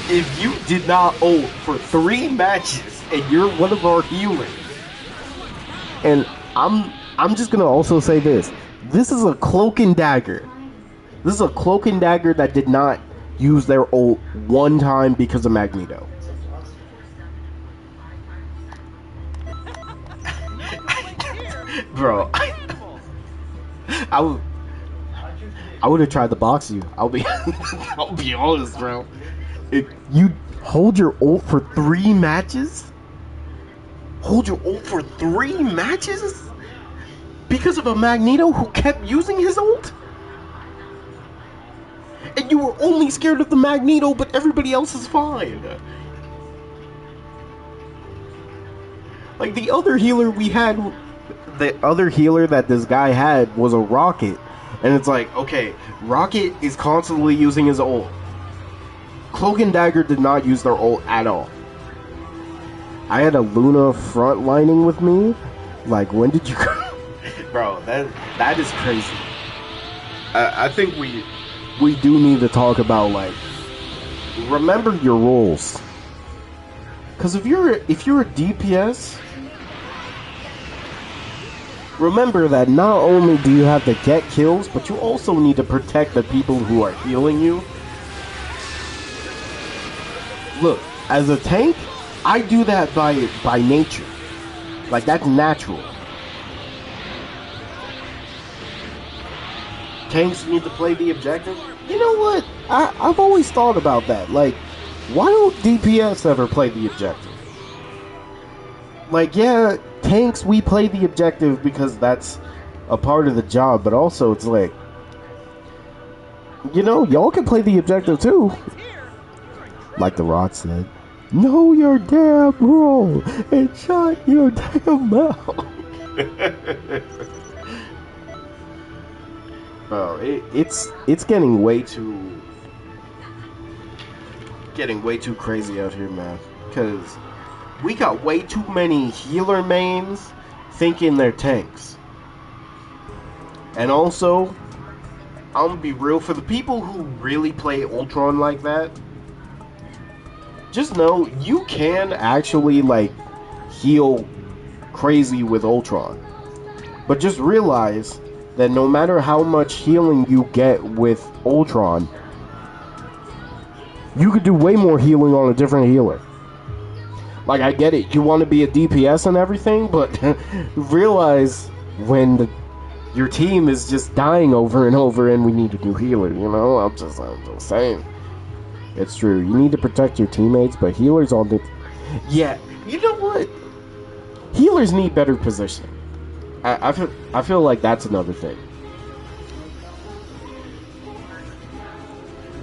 if you did not ult for 3 matches and you're one of our healers, and I'm just gonna also say this. This is a cloak and dagger. This is a cloak and dagger that did not use their ult one time because of Magneto. Bro, I would have tried to box you. I'll be honest, bro. If you hold your ult for 3 matches? Hold your ult for 3 matches? Because of a Magneto who kept using his ult? And you were only scared of the Magneto, but everybody else is fine. Like, the other healer we had, the other healer that this guy had was a Rocket. And it's like, okay, Rocket is constantly using his ult. Cloak and Dagger did not use their ult at all. I had a Luna frontlining with me. Like, when did you go? Bro, that is crazy. I think we do need to talk about, like, remember your roles. Because if you're a DPS, remember that not only do you have to get kills, but you also need to protect the people who are healing you. Look, as a tank, I do that by nature. Like, that's natural. Tanks need to play the objective. You know what? I've always thought about that. Like, why don't DPS ever play the objective? Like, yeah, tanks, we play the objective because that's a part of the job, but also it's like, you know, y'all can play the objective too. Like the Rod said, know your damn role and shut your damn mouth. Bro, it's getting way too crazy out here, man. Because we got way too many healer mains thinking they're tanks. And also, I'm gonna be real, for the people who really play Ultron like that, just know you can actually, like, heal crazy with Ultron. But just realize that no matter how much healing you get with Ultron, you could do way more healing on a different healer. Like, I get it, you want to be a DPS and everything, but realize when your team is just dying over and over and we need a new healer, you know? I'm just saying. It's true, you need to protect your teammates, but healers all the... Yeah, you know what? Healers need better positioning. I feel like that's another thing.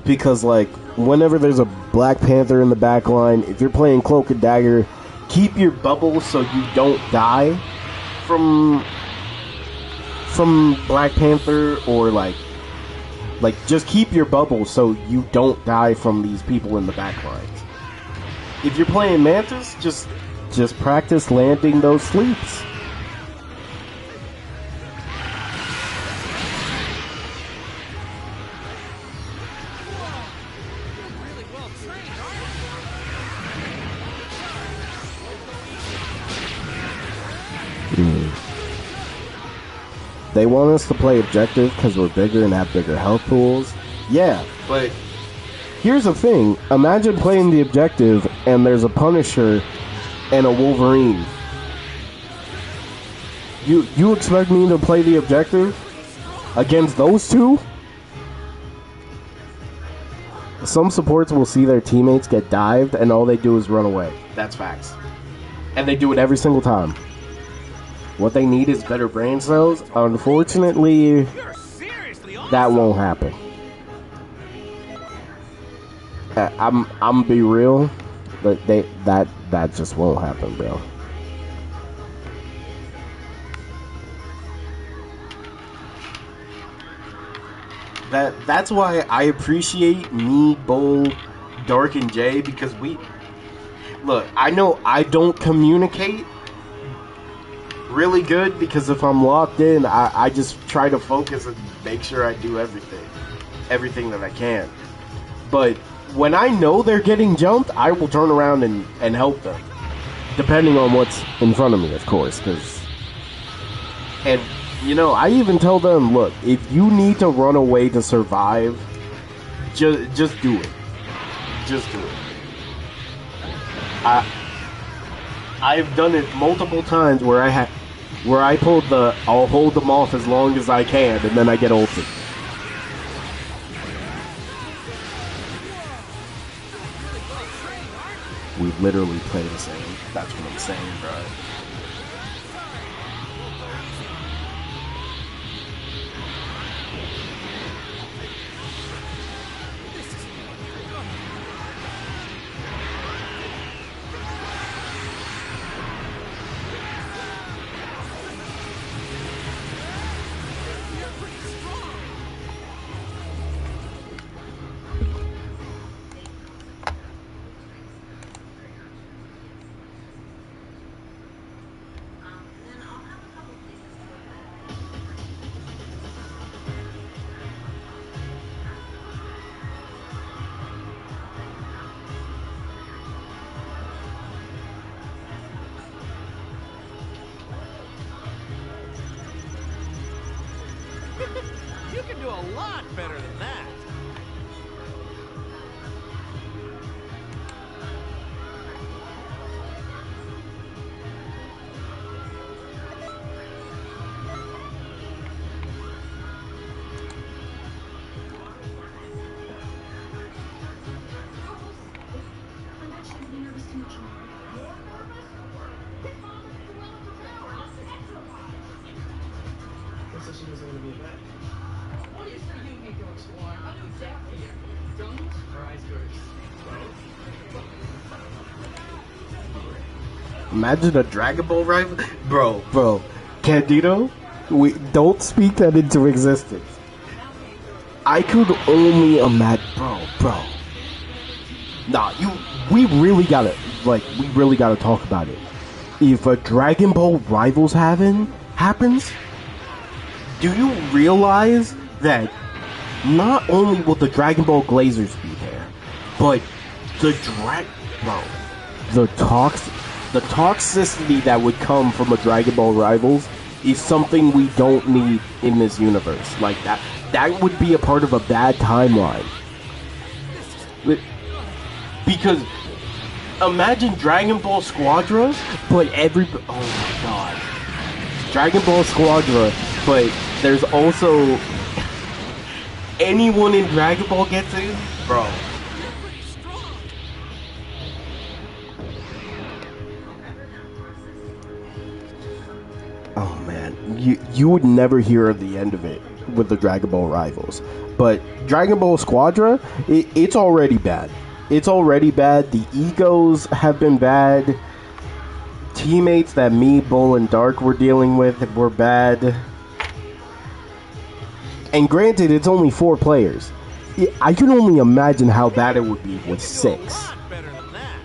Because, like, whenever there's a Black Panther in the back line, if you're playing Cloak and Dagger, keep your bubble so you don't die from Black Panther, or like just keep your bubble so you don't die from these people in the back lines. If you're playing Mantis, just practice landing those sleeps. They want us to play objective because we're bigger and have bigger health pools. Yeah, but here's the thing. Imagine playing the objective and there's a Punisher and a Wolverine. You expect me to play the objective against those two? Some supports will see their teammates get dived, and all they do is run away. That's facts. And they do it every single time. What they need is better brain cells. Unfortunately, You're seriously awesome. that won't happen. I'm be real, but that just won't happen, bro. That's why I appreciate me, Bull, Dark, and Jay, because look, I know I don't communicate really good, because if I'm locked in, I just try to focus and make sure I do everything that I can. But when I know they're getting jumped, I will turn around and help them, depending on what's in front of me, of course. And you know, I even tell them, look, if you need to run away to survive, just do it. Just do it. I've done it multiple times where I pulled I'll hold them off as long as I can, and then I get ulted. We literally play the same. That's what I'm saying, bro. You can do a lot better than that. Guess she doesn't want to be a vet. What do you say you need to explore? A new depth here. Jungles or icebergs? Imagine a Dragon Ball rival, bro. Candido, we don't speak that into existence. I could only imagine, bro. Nah, we really gotta talk about it. If a Dragon Ball Rivals happens, do you realize that not only will the Dragon Ball Glazers be there, but the toxicity that would come from a Dragon Ball Rivals is something we don't need in this universe. Like that would be a part of a bad timeline. Because imagine Dragon Ball Squadra, but oh my god. Dragon Ball Squadra, but there's also anyone in Dragon Ball gets in? Bro. Oh man, you would never hear of the end of it with the Dragon Ball Rivals. But Dragon Ball Squadra, it's already bad. It's already bad. The egos have been bad. Teammates that me, Bull, and Dark were dealing with were bad. And granted, it's only 4 players. I can only imagine how bad it would be with 6. Better than that.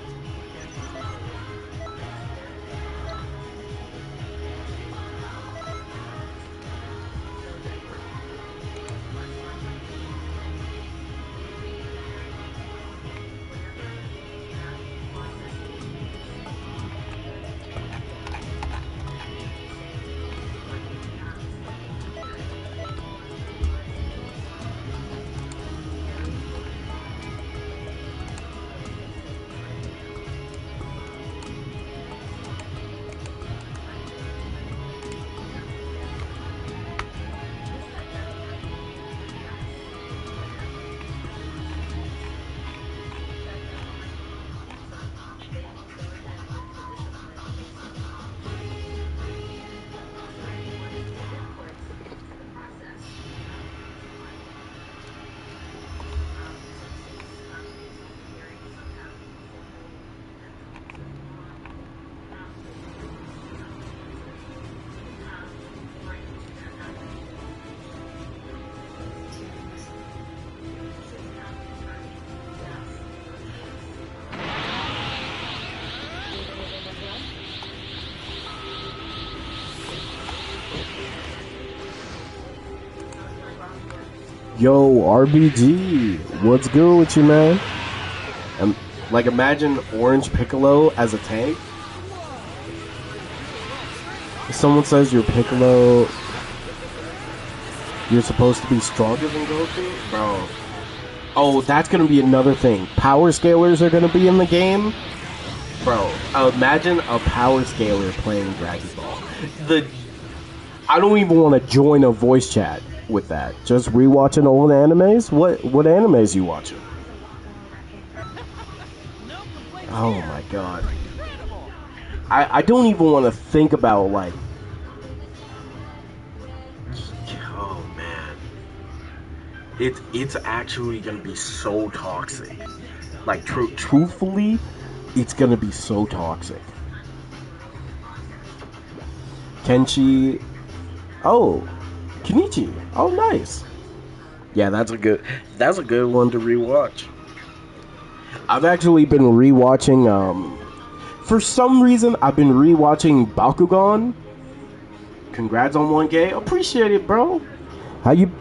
Yo, RBG, what's good with you, man? Like, imagine Orange Piccolo as a tank. If someone says you're Piccolo, you're supposed to be stronger than Goku? Bro. Oh, that's gonna be another thing. Power scalers are gonna be in the game? Bro, imagine a power scaler playing Dragon Ball. I don't even want to join a voice chat with that. Just rewatching old animes? What animes you watching? Oh my god. I don't even want to think about, like... Oh man. It's actually gonna be so toxic. Like, truthfully, it's gonna be so toxic. Kenshi... Oh, Kenichi. Oh, nice. Yeah, that's a good one to rewatch. I've actually been rewatching, for some reason, I've been rewatching Bakugan. Congrats on 1K. Appreciate it, bro. How you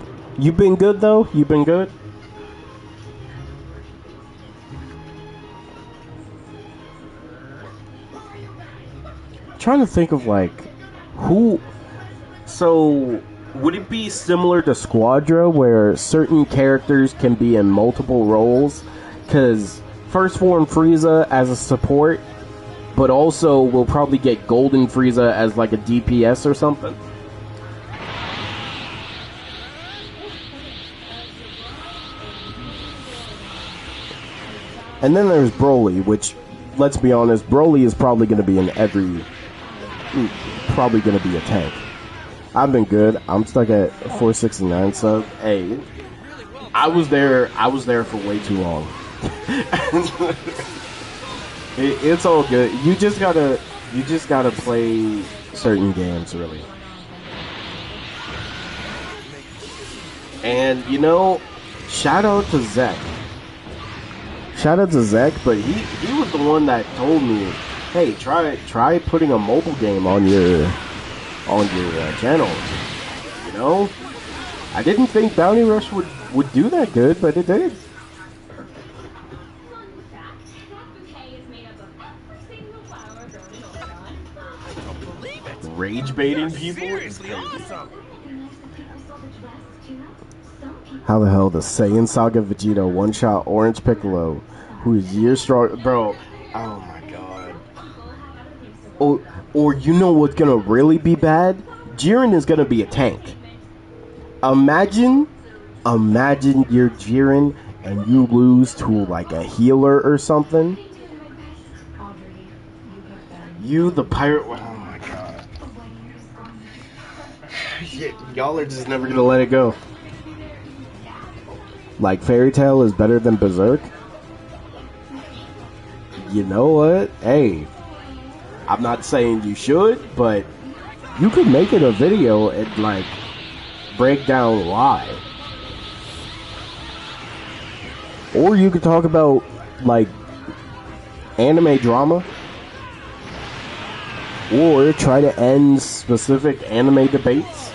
been good, though? You been good? Trying to think of, like, who... So, would it be similar to Squadra, where certain characters can be in multiple roles? Because First Form Frieza as a support, but also we'll probably get Golden Frieza as like a DPS or something. And then there's Broly, which, let's be honest, Broly is probably going to be in every... Probably going to be a tank. I've been good. I'm stuck at 469 sub. Hey, I was there for way too long. It's all good. You just gotta play certain games, really. And you know, shout out to Zek. But he was the one that told me, hey, try putting a mobile game on your channel. You know, I didn't think Bounty Rush would do that good, but it did. Rage baiting people? Seriously awesome. How the hell does Saiyan Saga Vegeta one-shot Orange Piccolo, who is years strong? Bro, oh my god. Or you know what's gonna really be bad? Jiren is gonna be a tank. Imagine you're Jiren and you lose to like a healer or something. You, the pirate. Oh my god. Y'all are just never gonna let it go. Like, Fairy Tail is better than Berserk? You know what? Hey, I'm not saying you should, but you could make it a video and, like, break down why. Or you could talk about, like, anime drama. Or try to end specific anime debates.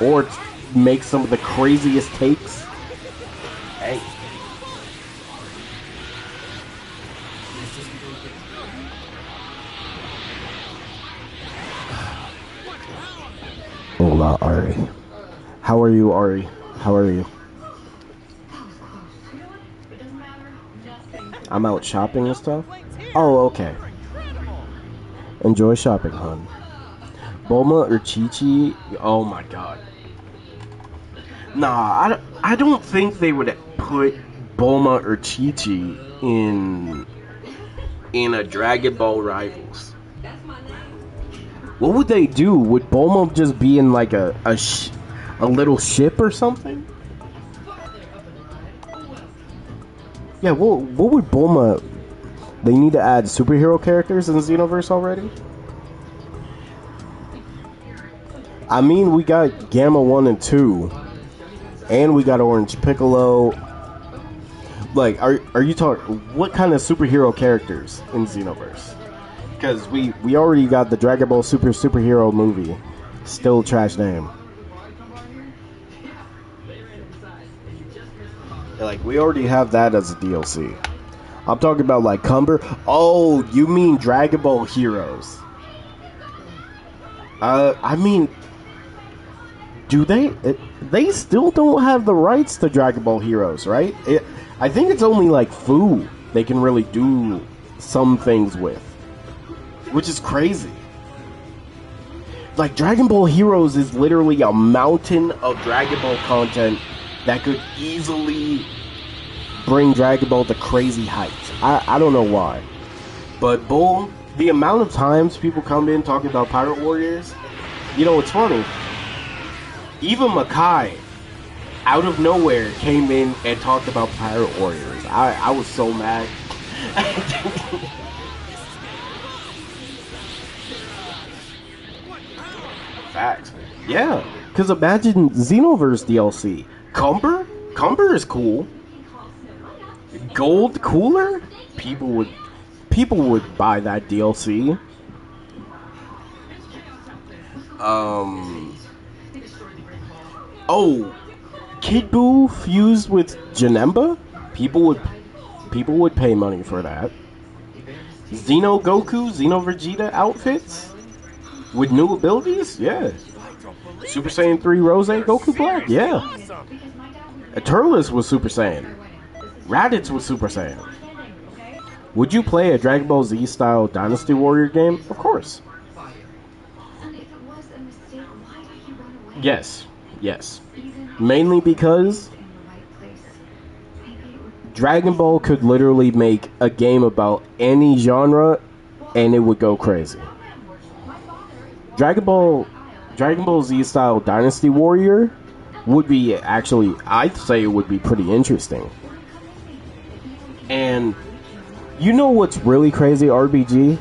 Or make some of the craziest takes. Hey. Hola, Ari. How are you, Ari? How are you? I'm out shopping and stuff? Oh, okay. Enjoy shopping, hon. Bulma or Chi-Chi? Oh my god. Nah, I don't think they would put Bulma or Chi-Chi in a Dragon Ball Rivals. What would they do? Would Bulma just be in like a little ship or something? Yeah, what would Bulma... They need to add superhero characters in Xenoverse already? I mean, we got Gamma 1 and 2. And we got Orange Piccolo. Like, are you talking... What kind of superhero characters in Xenoverse? Because we already got the Dragon Ball superhero movie. Still trash name. Like, we already have that as a DLC. I'm talking about, like, Cumber. Oh, you mean Dragon Ball Heroes. I mean, do they still don't have the rights to Dragon Ball Heroes, right? I think it's only, like, Fu they can really do some things with. Which is crazy. Like, Dragon Ball Heroes is literally a mountain of Dragon Ball content that could easily bring Dragon Ball to crazy heights. I don't know why. But, Bull, the amount of times people come in talking about Pirate Warriors, you know, it's funny. Even Makai, out of nowhere, came in and talked about Pirate Warriors. I was so mad. Facts. Yeah, because imagine Xenoverse DLC. Cumber? Cumber is cool. Gold Cooler? People would buy that DLC. Oh, Kid Buu fused with Janemba? People would pay money for that. Xeno Goku, Xeno Vegeta outfits with new abilities? Yeah. Super Saiyan 3 Rose Goku Black? Yeah. Turles was Super Saiyan. Raditz was Super Saiyan. Would you play a Dragon Ball Z style Dynasty Warrior game? Of course. Yes. Yes. Mainly because Dragon Ball could literally make a game about any genre and it would go crazy. Dragon Ball Z style Dynasty Warrior would be actually, I'd say it would be pretty interesting. And you know what's really crazy, RBG?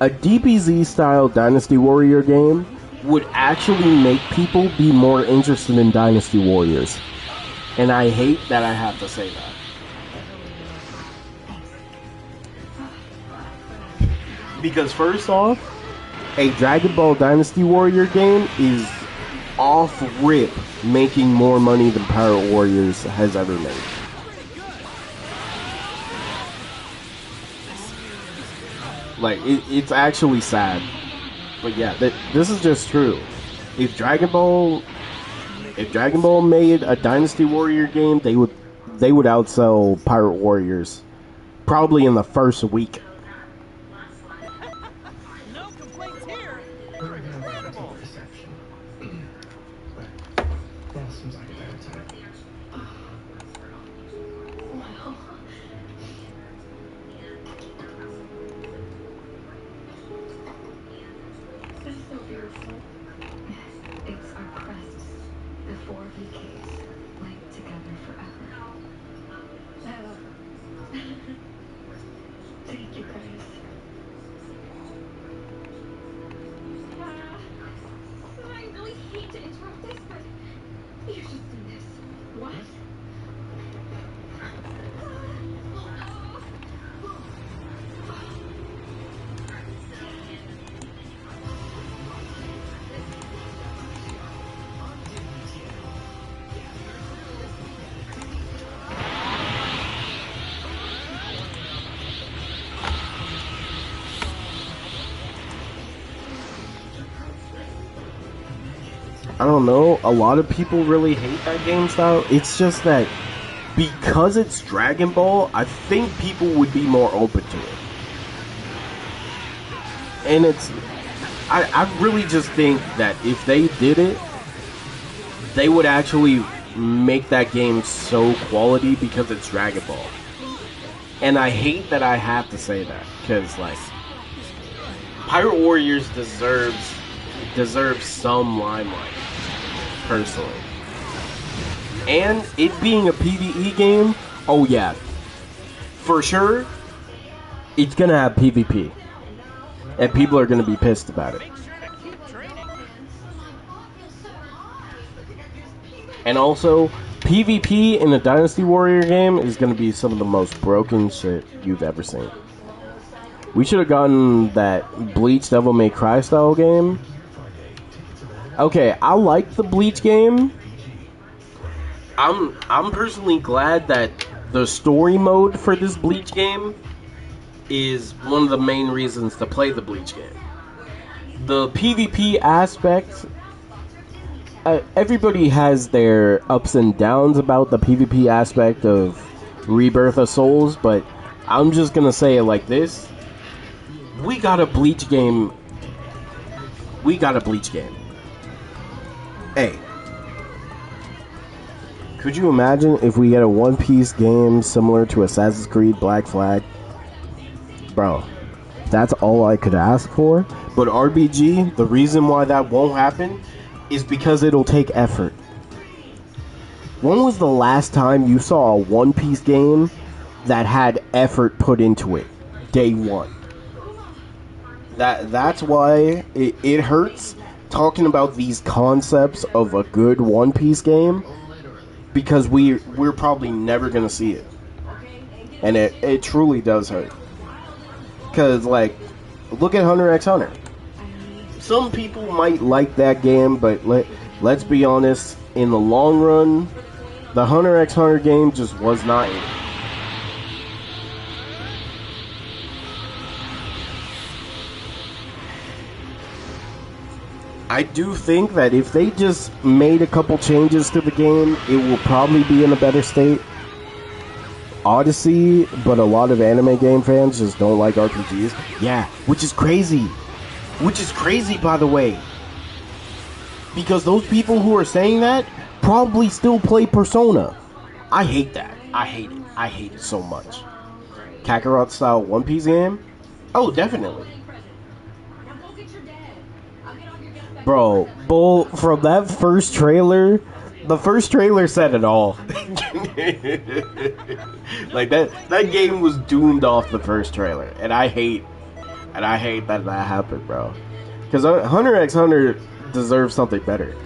A DBZ style Dynasty Warrior game would actually make people be more interested in Dynasty Warriors. And I hate that I have to say that. Because first off, a Dragon Ball Dynasty Warrior game is off rip making more money than Pirate Warriors has ever made. Like, it's actually sad. But yeah, this is just true. If Dragon Ball made a Dynasty Warrior game, they would outsell Pirate Warriors probably in the first week. No complaints here. Incredible. That seems like a bad time. It's so beautiful. It's our crests, the 4 VKs, linked together forever. I love them. Thank you, guys. I really hate to interrupt this, but you should see this. What? I don't know, a lot of people really hate that game style. It's just that because it's Dragon Ball, I think people would be more open to it. And I really just think that if they did it, they would actually make that game so quality because it's Dragon Ball. And I hate that I have to say that, because, like, Pirate Warriors deserves some limelight, personally. And it being a PvE game, oh yeah, for sure, it's gonna have PvP. And people are gonna be pissed about it. Make sure to keep training. And also, PvP in a Dynasty Warrior game is gonna be some of the most broken shit you've ever seen. We should have gotten that Bleach Devil May Cry style game. Okay, I like the Bleach game, I'm personally glad that the story mode for this Bleach game is one of the main reasons to play the Bleach game. The PvP aspect, everybody has their ups and downs about the PvP aspect of Rebirth of Souls, but I'm just gonna say it like this. We got a Bleach game. Hey, could you imagine if we get a One Piece game similar to Assassin's Creed Black Flag? Bro, that's all I could ask for. But RBG, the reason why that won't happen is because it'll take effort. When was the last time you saw a One Piece game that had effort put into it? Day one. That's why it hurts talking about these concepts of a good One Piece game, because we're probably never gonna see it. And it truly does hurt. Because, like, look at Hunter x Hunter. Some people might like that game, but let's be honest, in the long run, the Hunter x Hunter game just was not it. I do think that if they just made a couple changes to the game, it will probably be in a better state. Odyssey, but a lot of anime game fans just don't like RPGs. Yeah, which is crazy. Which is crazy, by the way. Because those people who are saying that probably still play Persona. I hate that. I hate it. I hate it so much. Kakarot style One Piece game? Oh, definitely. Bro, Bull, from that first trailer, the first trailer said it all. Like that game was doomed off the first trailer, and I hate that happened, bro. Because Hunter x Hunter deserves something better.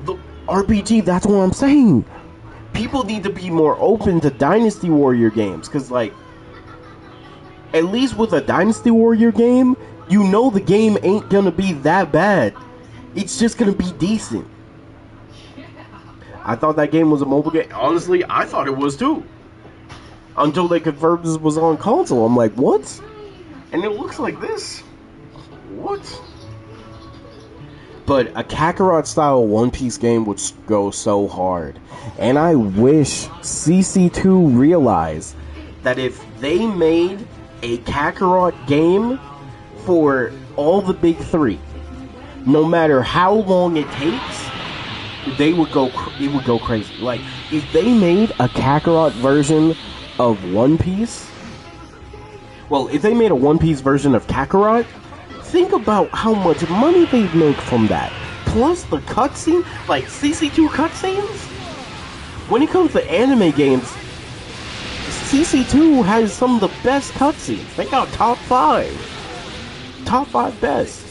The RPG, that's what I'm saying. People need to be more open to Dynasty Warrior games, because like, at least with a Dynasty Warrior game, you know the game ain't gonna be that bad. It's just gonna be decent. I thought that game was a mobile game. Honestly, I thought it was too. Until they confirmed this was on console. I'm like, what? And it looks like this. What? But a Kakarot style One Piece game would go so hard. And I wish CC2 realized that if they made a Kakarot game for all the big three, no matter how long it takes, it would go crazy. Like, if they made a Kakarot version of One Piece, well, if they made a One Piece version of Kakarot, think about how much money they'd make from that. Plus the cutscene, like CC2 cutscenes. When it comes to anime games, CC2 has some of the best cutscenes. They got top 5 best.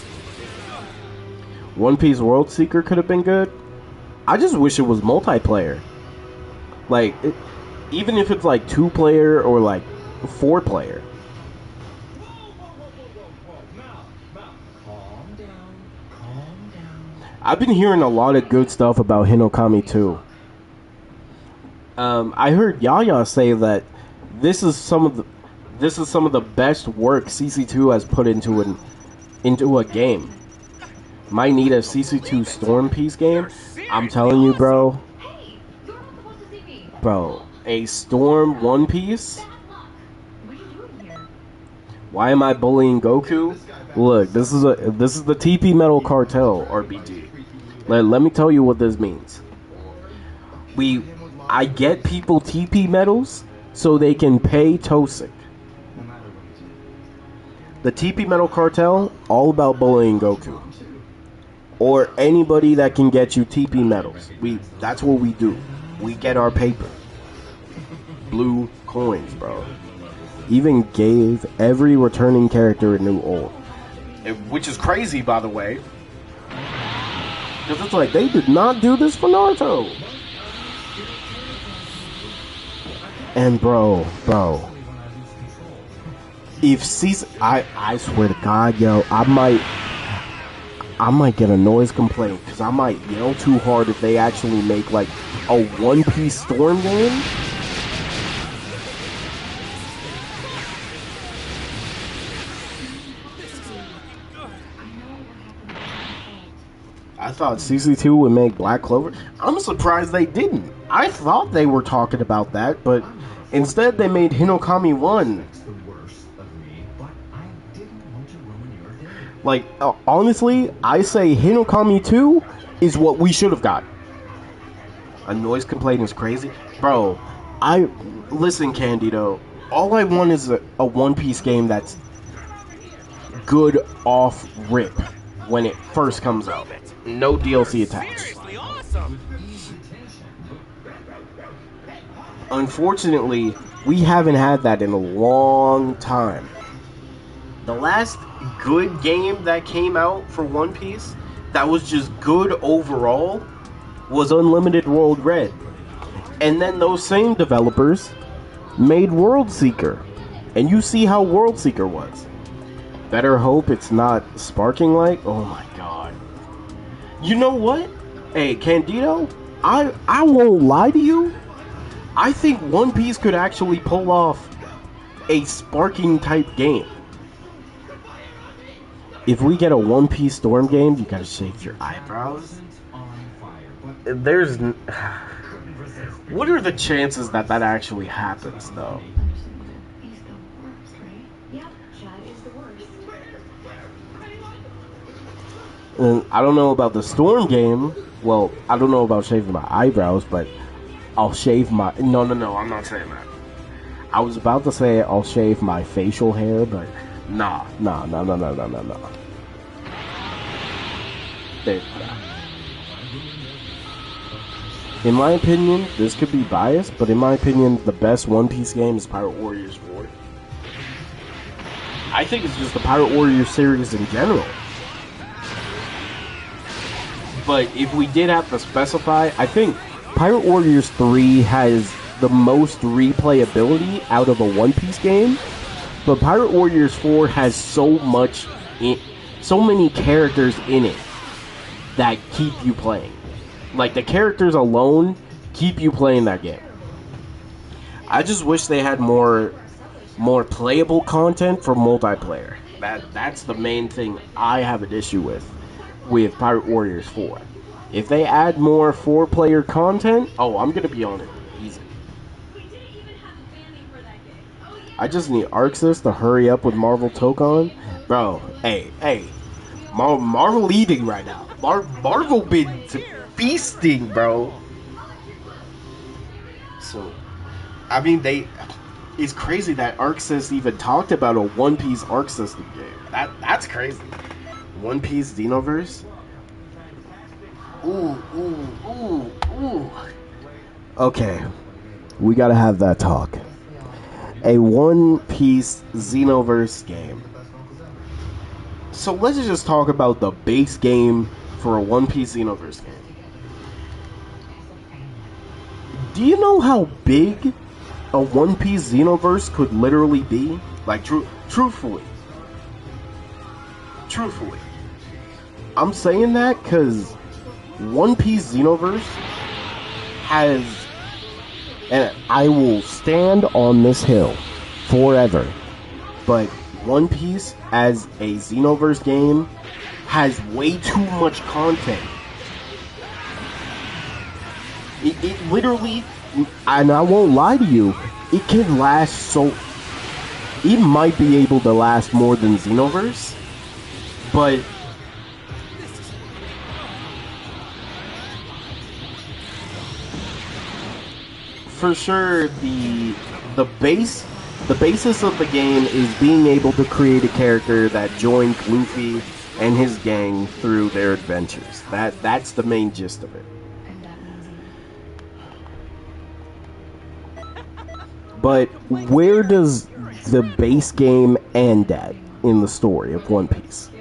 One Piece World Seeker could have been good. I just wish it was multiplayer. Like, even if it's like 2-player or like 4-player. I've been hearing a lot of good stuff about Hinokami 2. I heard Yaya say that this is some of the best work CC2 has put into a game. Might need a CC2 Storm Piece game. I'm telling you, bro. Bro, a Storm One Piece? Why am I bullying Goku? Look, this is the TP Metal Cartel RPG. Let me tell you what this means. I get people TP medals so they can pay Tosik. The TP Metal Cartel, all about bullying Goku. Or anybody that can get you TP medals. That's what we do. We get our paper. Blue coins, bro. Even gave every returning character a new ult. Which is crazy, by the way. Because it's like, they did not do this for Naruto. And bro. If I swear to God, yo, I might get a noise complaint because I might yell too hard if they actually make like a One Piece Storm game. I thought CC2 would make Black Clover. I'm surprised they didn't. I thought they were talking about that, but instead they made Hinokami 1. Like, honestly, I say Hinokami 2 is what we should have got. A noise complaint is crazy. Bro, listen, Candido. All I want is a One Piece game that's good off rip when it first comes out. No DLC attached. Seriously awesome. Unfortunately, we haven't had that in a long time. The last good game that came out for One Piece that was just good overall was Unlimited World Red. And then those same developers made World Seeker. And you see how World Seeker was. Better hope it's not sparking like. Oh my god. You know what? Hey, Candido, I won't lie to you. I think One Piece could actually pull off a sparking type game. If we get a One Piece Storm game, you gotta shave your eyebrows. There's... What are the chances that that actually happens, though? He's the worst, right? Yep, Chad is the worst. And I don't know about the Storm game. Well, I don't know about shaving my eyebrows, but I'll shave my... No, I'm not saying that. I was about to say I'll shave my facial hair, but nah. In my opinion, this could be biased, but in my opinion, the best One Piece game is Pirate Warriors 4. I think it's just the Pirate Warriors series in general. But if we did have to specify, I think Pirate Warriors 3 has the most replayability out of a One Piece game. But Pirate Warriors 4 has so many characters in it that keep you playing. Like, the characters alone keep you playing that game. I just wish they had more playable content for multiplayer. That's the main thing I have an issue with Pirate Warriors 4. If they add more 4-player content, I'm gonna be on it easy. I just need Arxis to hurry up with Marvel Tokon. Bro, hey. Marvel eating right now. Marvel been feasting, bro. So, I mean, it's crazy that Arxis even talked about a One Piece Arc System game. That's crazy. One Piece Xenoverse? Ooh. Okay, we gotta have that talk. A One Piece Xenoverse game. So let's just talk about the base game for a One Piece Xenoverse game. Do you know how big a One Piece Xenoverse could literally be? Like, truthfully. I'm saying that because One Piece Xenoverse has, and I will stand on this hill forever, but One Piece as a Xenoverse game has way too much content. It literally, and I won't lie to you, it can last so... It might be able to last more than Xenoverse, but... For sure, the basis of the game is being able to create a character that joins Luffy and his gang through their adventures. That's the main gist of it. But where does the base game end at in the story of One Piece?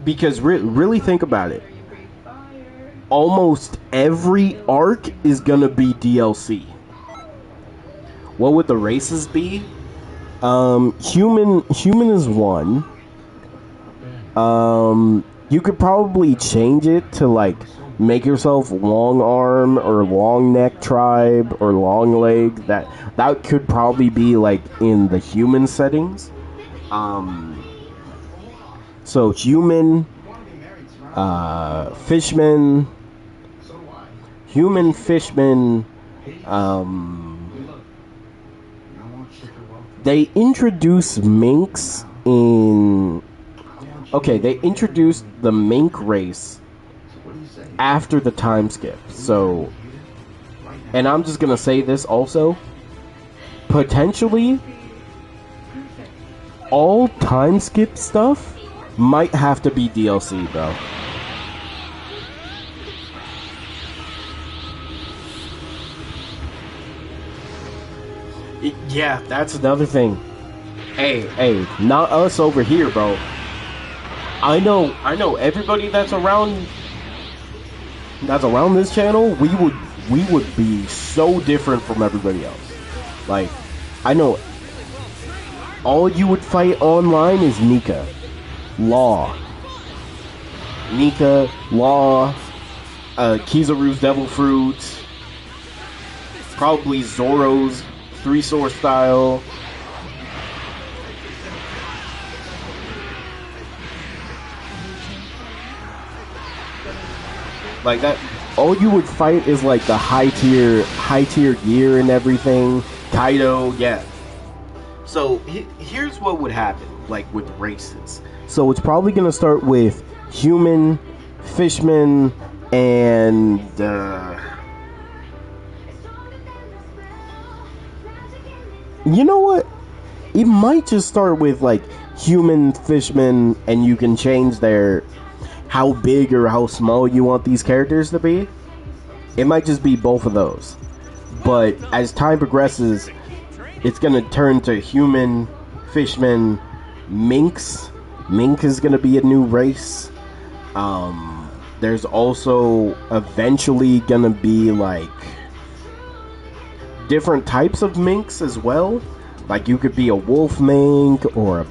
Because really think about it. Almost every arc is gonna be DLC. What would the races be? Human is one. You could probably change it to like make yourself long arm or long neck tribe or long leg. That could probably be like in the human settings. So human, fishman, human fishman. They introduce minks in. Okay, they introduced the mink race after the time skip. So, and I'm just gonna say this also. Potentially, all time skip stuff might have to be DLC, bro. Yeah, that's another thing. Hey, not us over here, bro. I know everybody that's around this channel, we would be so different from everybody else. Like, I know all you would fight online is Nika, Law, Kizaru's Devil Fruit, probably Zoro's 3-sword style. Like that, all you would fight is like the high tier gear and everything. Kaido, yeah. So here's what would happen, like with races. So it's probably gonna start with human, fishman, and you know what? It might just start with like human, fishman, and you can change their how big or how small you want these characters to be. It might just be both of those. But as time progresses, it's gonna turn to human, fishman, minks. Mink is gonna be a new race. There's also eventually gonna be like different types of minks as well. Like you could be a wolf mink or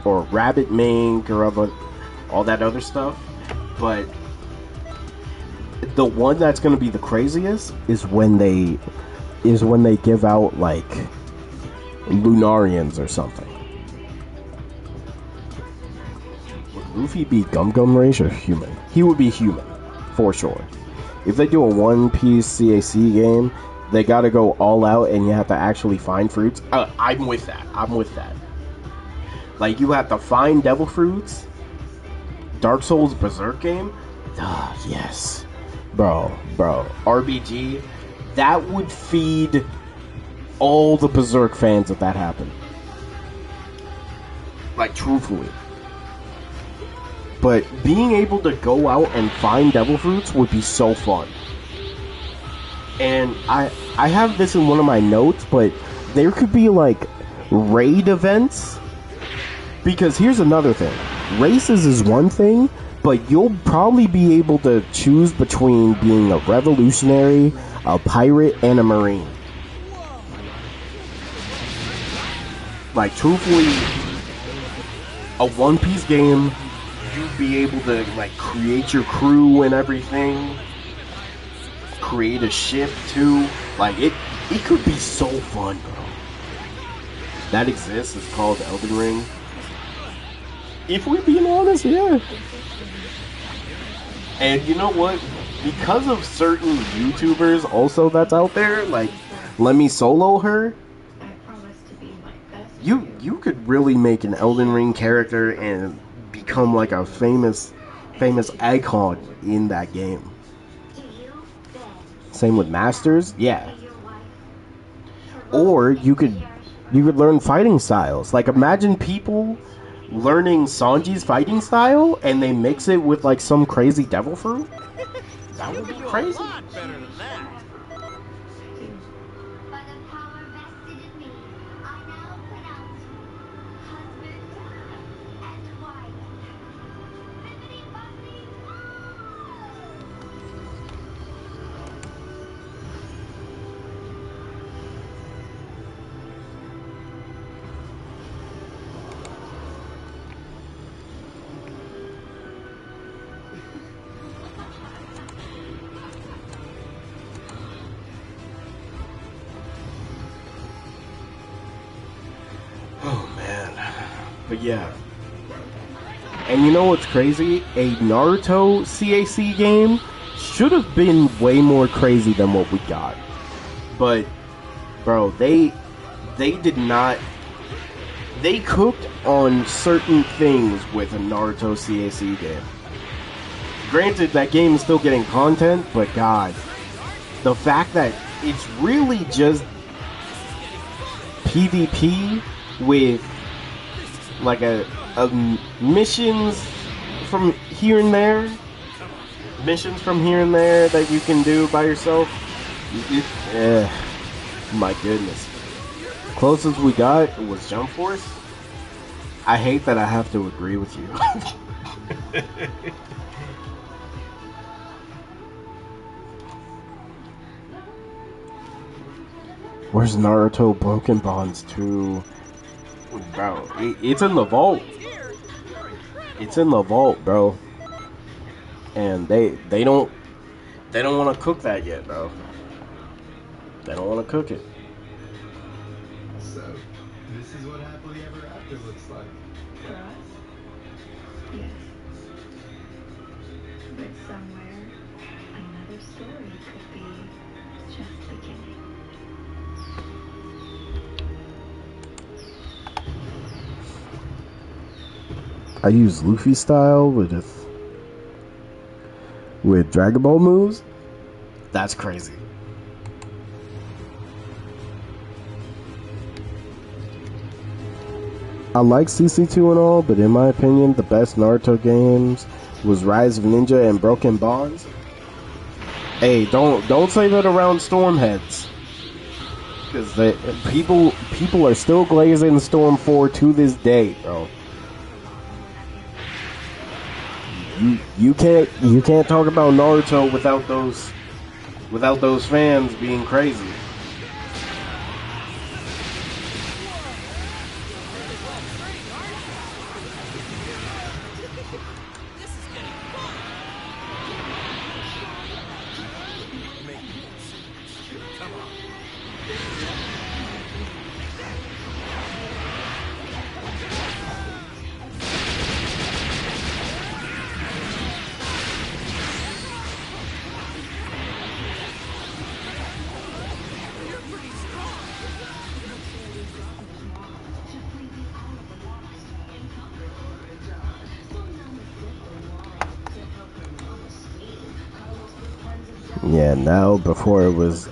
a rabbit mink or all that other stuff. But the one that's gonna be the craziest is when they give out like Lunarians or something. Would Luffy be Gum Gum race or human? He would be human, for sure. If they do a One Piece CAC game, they gotta go all out and you have to actually find fruits. I'm with that. Like, you have to find devil fruits. Dark Souls Berserk game? Yes. Bro. RBG, that would feed all the Berserk fans if that happened. Like, truthfully. But being able to go out and find devil fruits would be so fun. And I have this in one of my notes, but there could be like raid events. Because here's another thing. Races is one thing, but you'll probably be able to choose between being a revolutionary, a pirate, and a marine. Like, truthfully, a One Piece game, you'd be able to like create your crew and everything. Create a ship too. Like, it could be so fun, bro. That exists. It's called Elden Ring. If we're being honest, yeah. And you know what? Because of certain YouTubers also that's out there, like Let Me Solo Her, you could really make an Elden Ring character and become like a famous icon in that game. Same with Masters, yeah. Or you could learn fighting styles. Like, imagine people learning Sanji's fighting style and they mix it with like some crazy devil fruit. That would be crazy. Better than that. By the power vested in me, I now pronounce husband and wife. Bippity boppity But yeah. And you know what's crazy? A Naruto CAC game should have been way more crazy than what we got. But, bro, they did not... They cooked on certain things with a Naruto CAC game. Granted, that game is still getting content, but God, the fact that it's really just PvP with like a missions from here and there, that you can do by yourself. My goodness. Closest we got was Jump Force. I hate that I have to agree with you. Where's Naruto Broken Bonds 2? Bro, it's in the vault. It's in the vault, bro. And they don't want to cook that yet, bro. They don't want to cook it. So, this is what happily ever after looks like. For us? Yes. But somewhere, another story could be just beginning. I use Luffy style with Dragon Ball moves. That's crazy. I like CC2 and all, but in my opinion, the best Naruto games was Rise of Ninja and Broken Bonds. Hey, don't say that around Stormheads, because people are still glazing Storm 4 to this day, bro. You can't talk about Naruto without those fans being crazy. Yeah, now before it was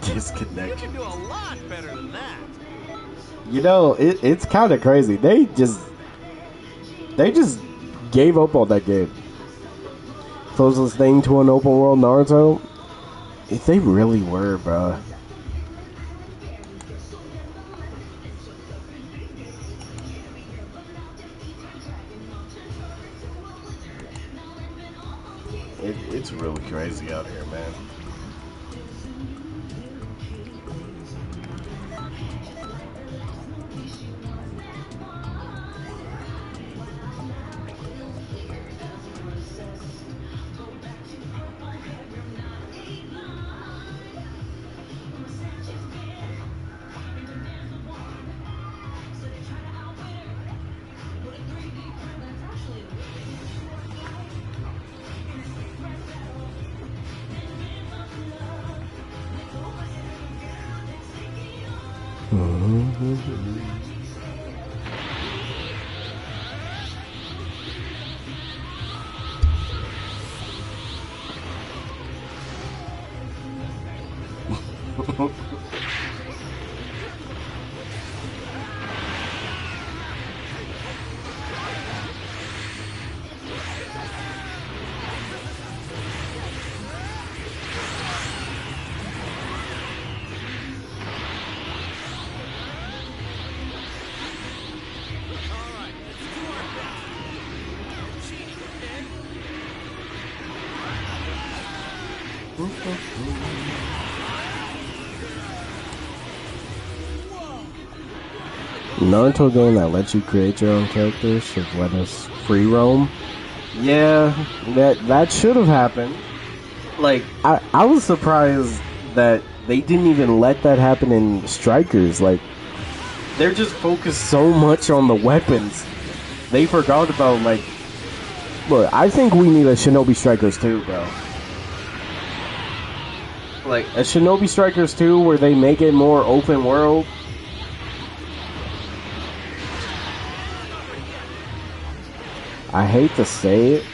disconnected. You can do a lot better than that. You know, it's kind of crazy. They just gave up on that game. Closest thing to an open world Naruto, if they really were, bro. It's really crazy out here, man. Naruto game that lets you create your own character should let us free roam. Yeah, that should have happened. Like, I was surprised that they didn't even let that happen in Strikers. Like, they're just focused so much on the weapons. They forgot about, like, look, I think we need a Shinobi Strikers 2, bro. Like, a Shinobi Strikers 2 where they make it more open world. I hate to say it,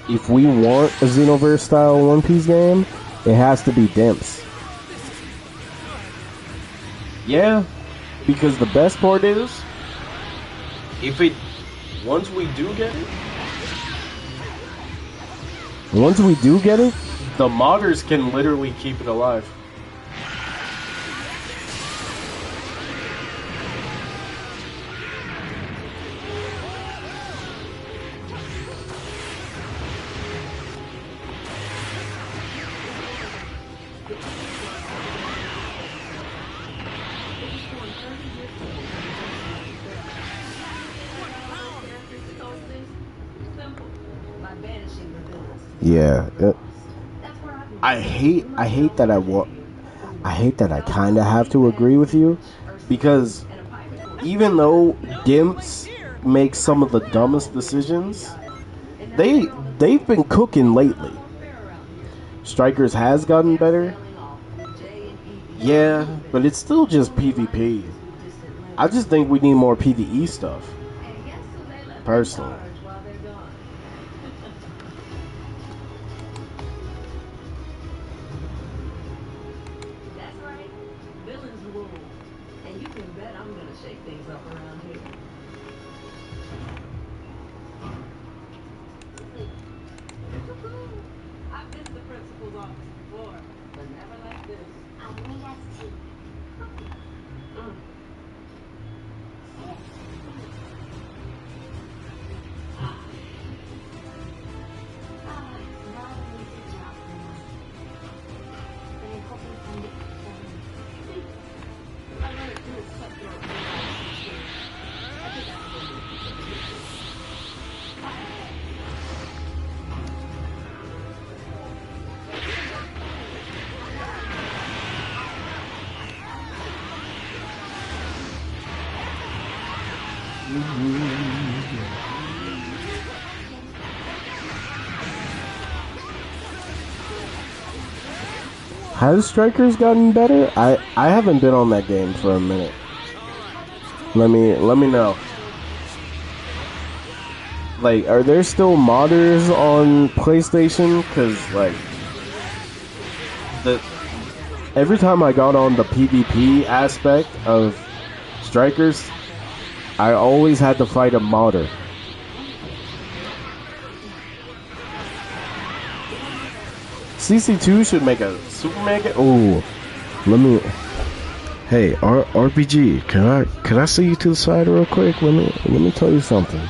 if we want a Xenoverse style One Piece game, it has to be Dimps. Yeah, because the best part is, once we do get it, the modders can literally keep it alive. Yeah, I hate that I hate that I kind of have to agree with you, because even though Dimps makes some of the dumbest decisions, they've been cooking lately. Strikers has gotten better, yeah, but it's still just PvP. I just think we need more PvE stuff, personally. Has Strikers gotten better? I haven't been on that game for a minute. Let me know. Like, are there still modders on PlayStation? Cause like, every time I got on the PvP aspect of Strikers, I always had to fight a modder. CC2 should make a Superman game. Oh, let me. Hey, RPG, can I see you to the side real quick? Let me tell you something.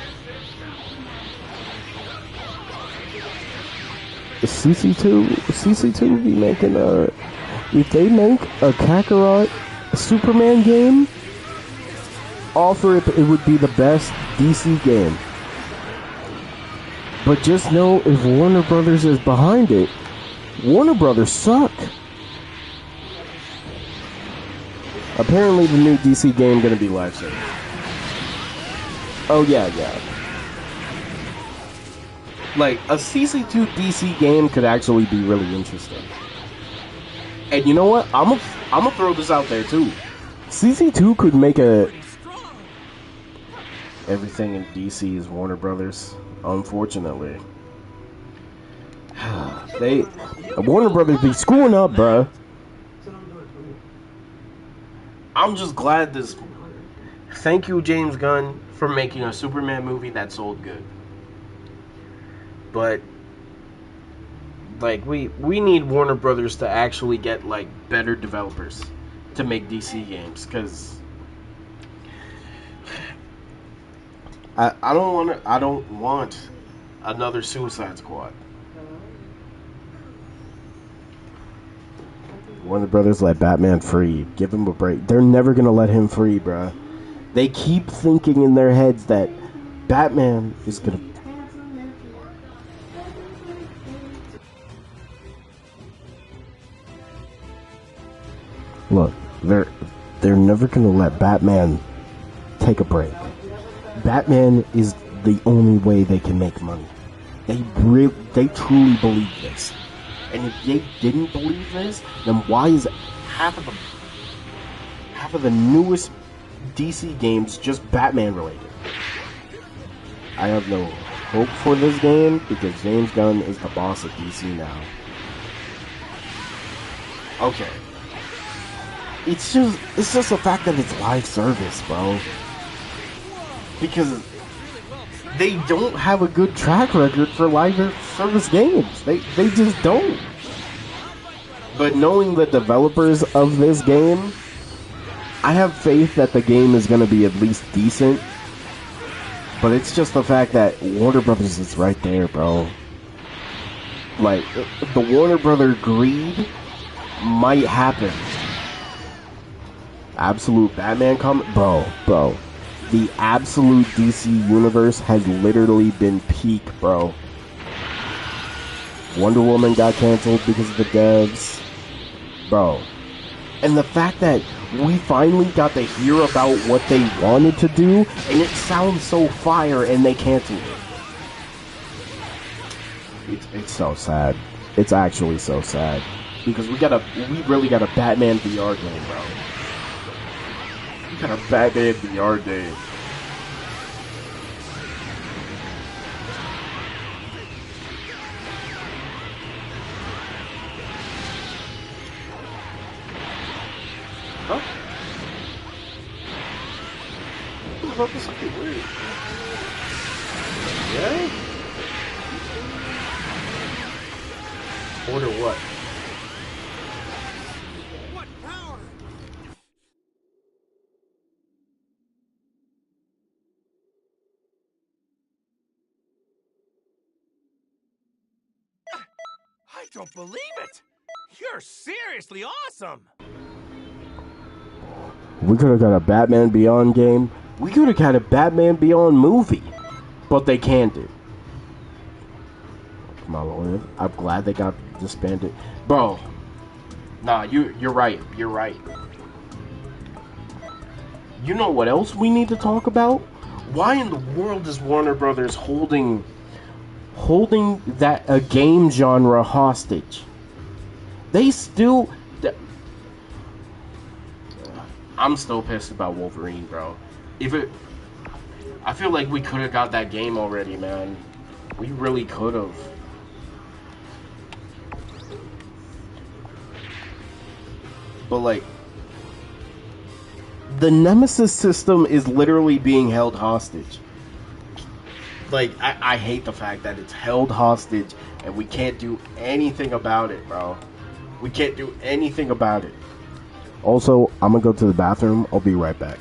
CC2 be making if they make a Kakarot Superman game, offer it would be the best DC game. But just know, if Warner Brothers is behind it, Warner Brothers suck. Apparently the new DC game gonna be live service. Oh yeah. Like, a CC2 DC game could actually be really interesting. And you know what? I'm gonna throw this out there too. CC2 could make a... Everything in DC is Warner Brothers, unfortunately. Warner Brothers be screwing up, bruh. I'm just glad this... Thank you, James Gunn, for making a Superman movie that sold good. But, like, we need Warner Brothers to actually get, like, better developers to make DC games, because I don't want another Suicide Squad. Warner Brothers let Batman free. Give him a break. They're never gonna let him free, bruh. They keep thinking in their heads that Batman is gonna... Look, they're never gonna let Batman take a break. Batman is the only way they can make money. They truly believe this. And if they didn't believe this, then why is half of the newest DC games just Batman related? I have no hope for this game because James Gunn is the boss of DC now. Okay. It's just the fact that it's live service, bro. Because they don't have a good track record for live service games. They just don't. But knowing the developers of this game, I have faith that the game is going to be at least decent. But it's just the fact that Warner Brothers is right there, bro. Like, the Warner Brother greed might happen. Absolute Batman comic, bro. The absolute DC universe has literally been peak, bro. Wonder Woman got canceled because of the devs, bro. And the fact that we finally got to hear about what they wanted to do, and it sounds so fire, and they canceled it. It's so sad. It's actually so sad because we really got a Batman VR game, bro. We got a Batman VR game. Huh? What the fuck is weird? Yeah? Order what? What power? I don't believe it! You're seriously awesome! We could have got a Batman Beyond game. We could have got a Batman Beyond movie. But they can't do. My lord. I'm glad they got disbanded. Bro. Nah, you're right. You're right. You know what else we need to talk about? Why in the world is Warner Brothers holding that a game genre hostage? They still... I'm still pissed about Wolverine, bro. I feel like we could have got that game already, man. We really could have. But like, the Nemesis system is literally being held hostage. Like, I hate the fact that it's held hostage and we can't do anything about it, bro. We can't do anything about it. Also, I'm gonna go to the bathroom. I'll be right back.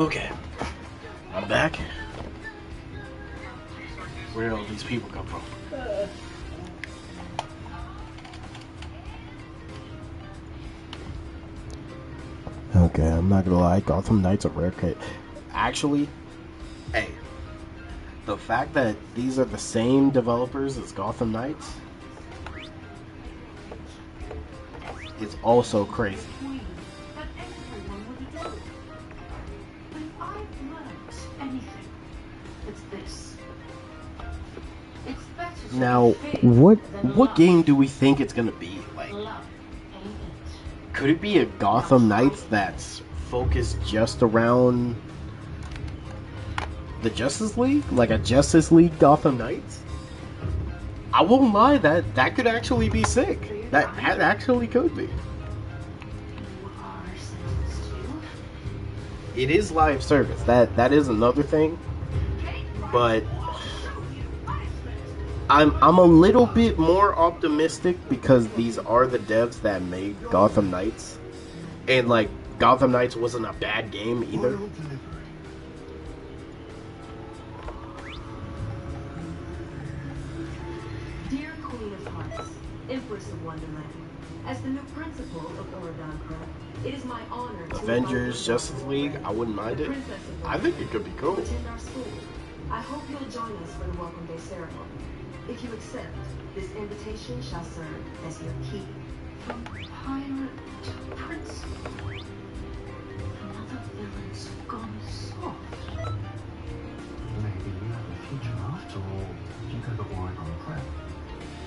Okay, I'm back. Where did all these people come from? Okay, I'm not gonna lie, Gotham Knights are rare kit. Actually, hey, the fact that these are the same developers as Gotham Knights is also crazy. Now, what game do we think it's gonna be? Like, could it be a Gotham Knights that's focused just around the Justice League? Like a Justice League Gotham Knights? I won't lie, that could actually be sick. That actually could be. It is live service. That is another thing. But I'm a little bit more optimistic because these are the devs that made Gotham Knights. And like Gotham Knights wasn't a bad game either. Dear Queen of Hearts, Empress of Wonderland, as the new principal of Oregon Club, it is my honor to Avengers, Justice League, I wouldn't mind it. I think it could be cool. Attend our school. I hope you'll join us for the Welcome Day ceremony. If you accept, this invitation shall serve as your key. From pirate to principal. Another villain's gone soft. Maybe you have a future after all. You go to Oregon Prep.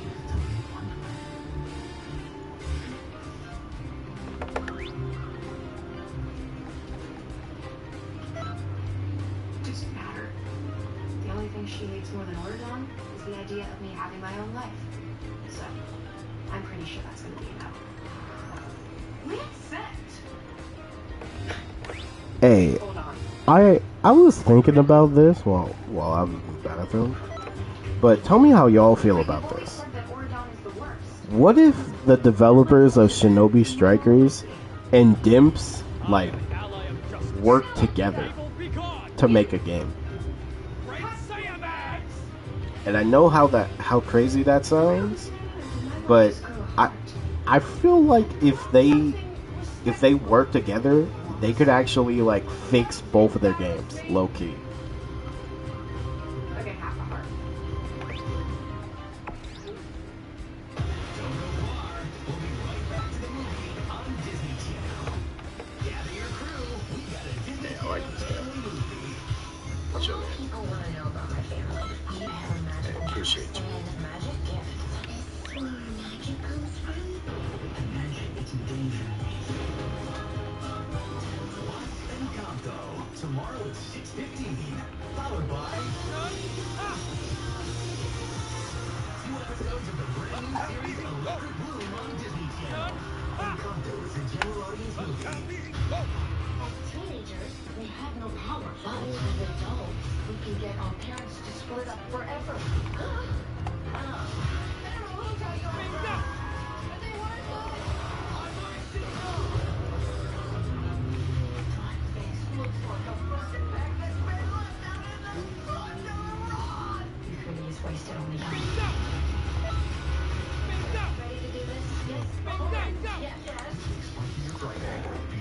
You could tell me Wonderland. Doesn't matter. The only thing she hates more than Oregon is the idea of me having my own life. So, I'm pretty sure that's gonna be enough. We accept. Hey, Hold on. I was thinking about this while I was in the bathroom. But tell me how y'all feel about this. What if the developers of Shinobi Strikers and Dimps like work together to make a game? And I know how crazy that sounds, but I feel like if they work together, they could actually like fix both of their games, low key. Okay, half a heart. Yeah, I like this guy. I'll show you. People want to know about my family. You have a magical I appreciate you. and magic gift. Is where magic comes from? Magic, it's dangerous. Encanto, tomorrow at 6:15, followed by 2 episodes of the brand new series Electric Bloom on Disney Channel. Encanto is a general audience movie. As teenagers, we have no power. But as adults, we can get our parents to split up forever. Wasted on me. Ready to do this? Yes.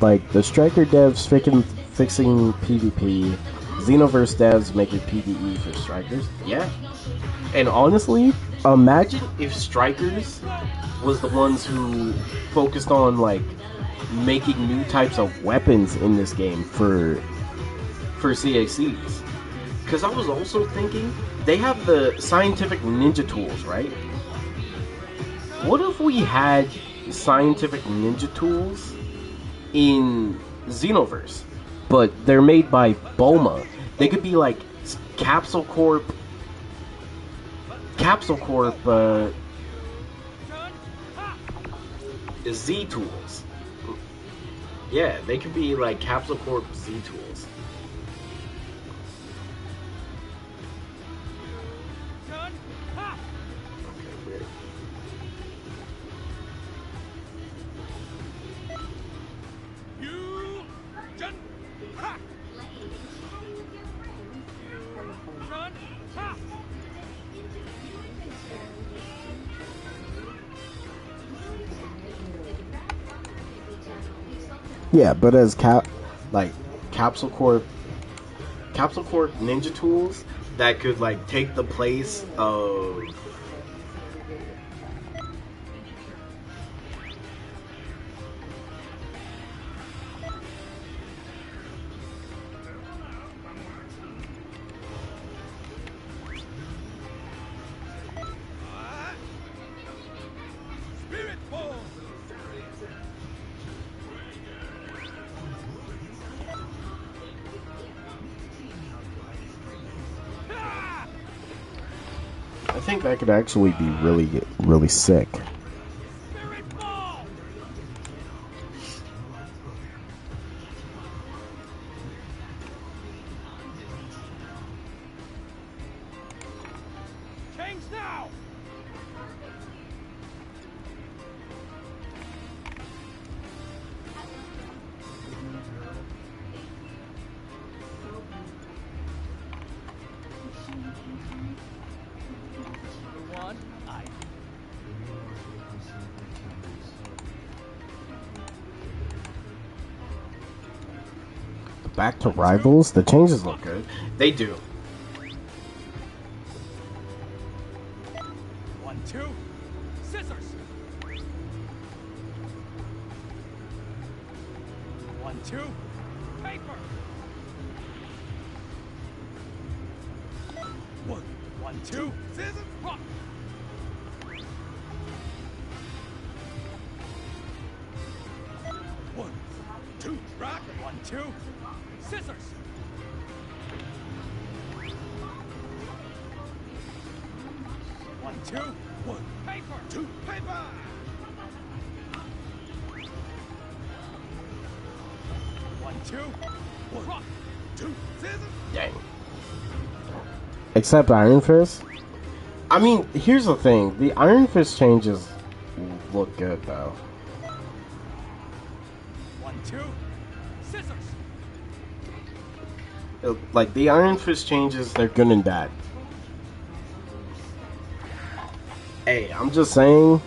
Like the Striker devs fixing PvP, Xenoverse devs making PvE for Strikers. Yeah. And honestly, imagine if Strikers was the ones who focused on like making new types of weapons in this game for CACs. Because I was also thinking, they have the scientific ninja tools, right? What if we had scientific ninja tools in Xenoverse, but they're made by Boma? They could be like Capsule Corp, Z tools. Yeah, they could be like Capsule Corp Z tools. Yeah, but as like Capsule Corp ninja tools that could like take the place of Spirit ball. I think that could actually be really sick. Spirit ball. Change now. One, I. Back to Rivals, the changes look good. They do. 1, 2. Scissors. 1, 2. Paper. 1, 2. Scissors. Rock. 1, 2. Rock. 1, 2. Scissors. 1, 2. 1. Paper. 2. Paper. 1, 2. 1. Rock. 2. Scissors. Dang. Except Iron Fist. I mean, here's the thing. The Iron Fist changes look good, though. 1, 2. Scissors. Like, the Iron Fist changes, they're good and bad. Hey, I'm just saying,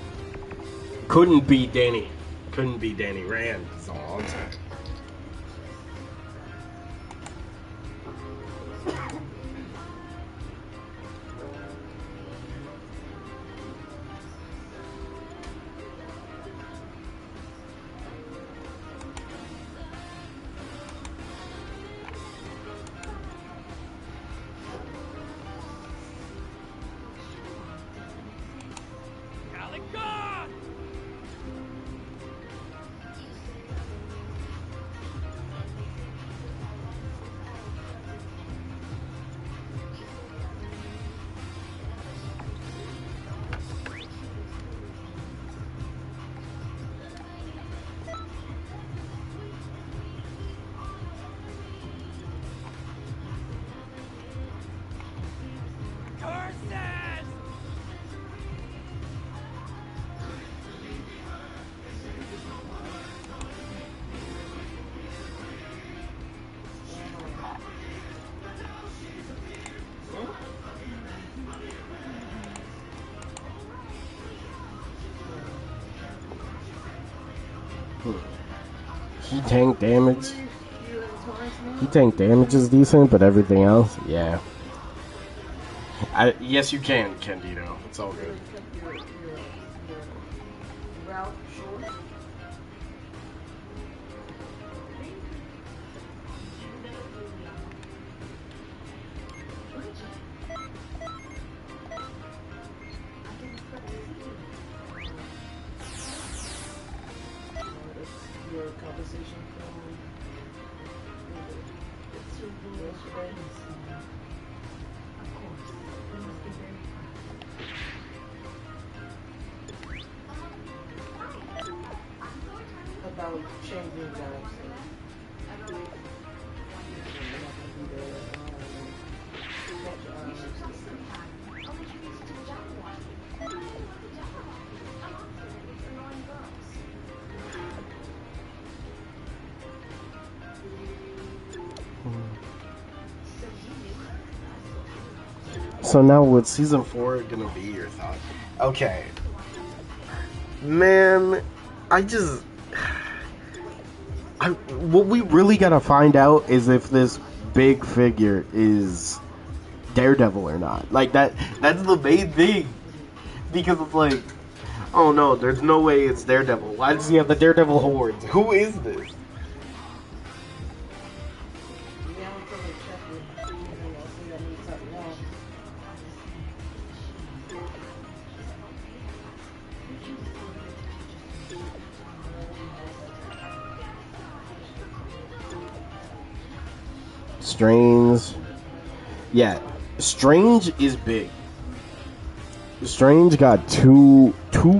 couldn't be Danny Rand, that's all I'm saying. Calico! Curses! He tank damage. He tank damage is decent, but everything else, yeah. Yes, you can, Candido. It's all good. Route short. Your compensation from yesterday. Of course, we must be very About changing jobs. So now, what's season 4 gonna be? Your thought? Okay, man, What we really gotta find out is if this big figure is Daredevil or not. Like that's the main thing. Because it's like, oh no, there's no way it's Daredevil. Why does he have the Daredevil horns? Who is this? Strange. Yeah, Strange is big. Strange got two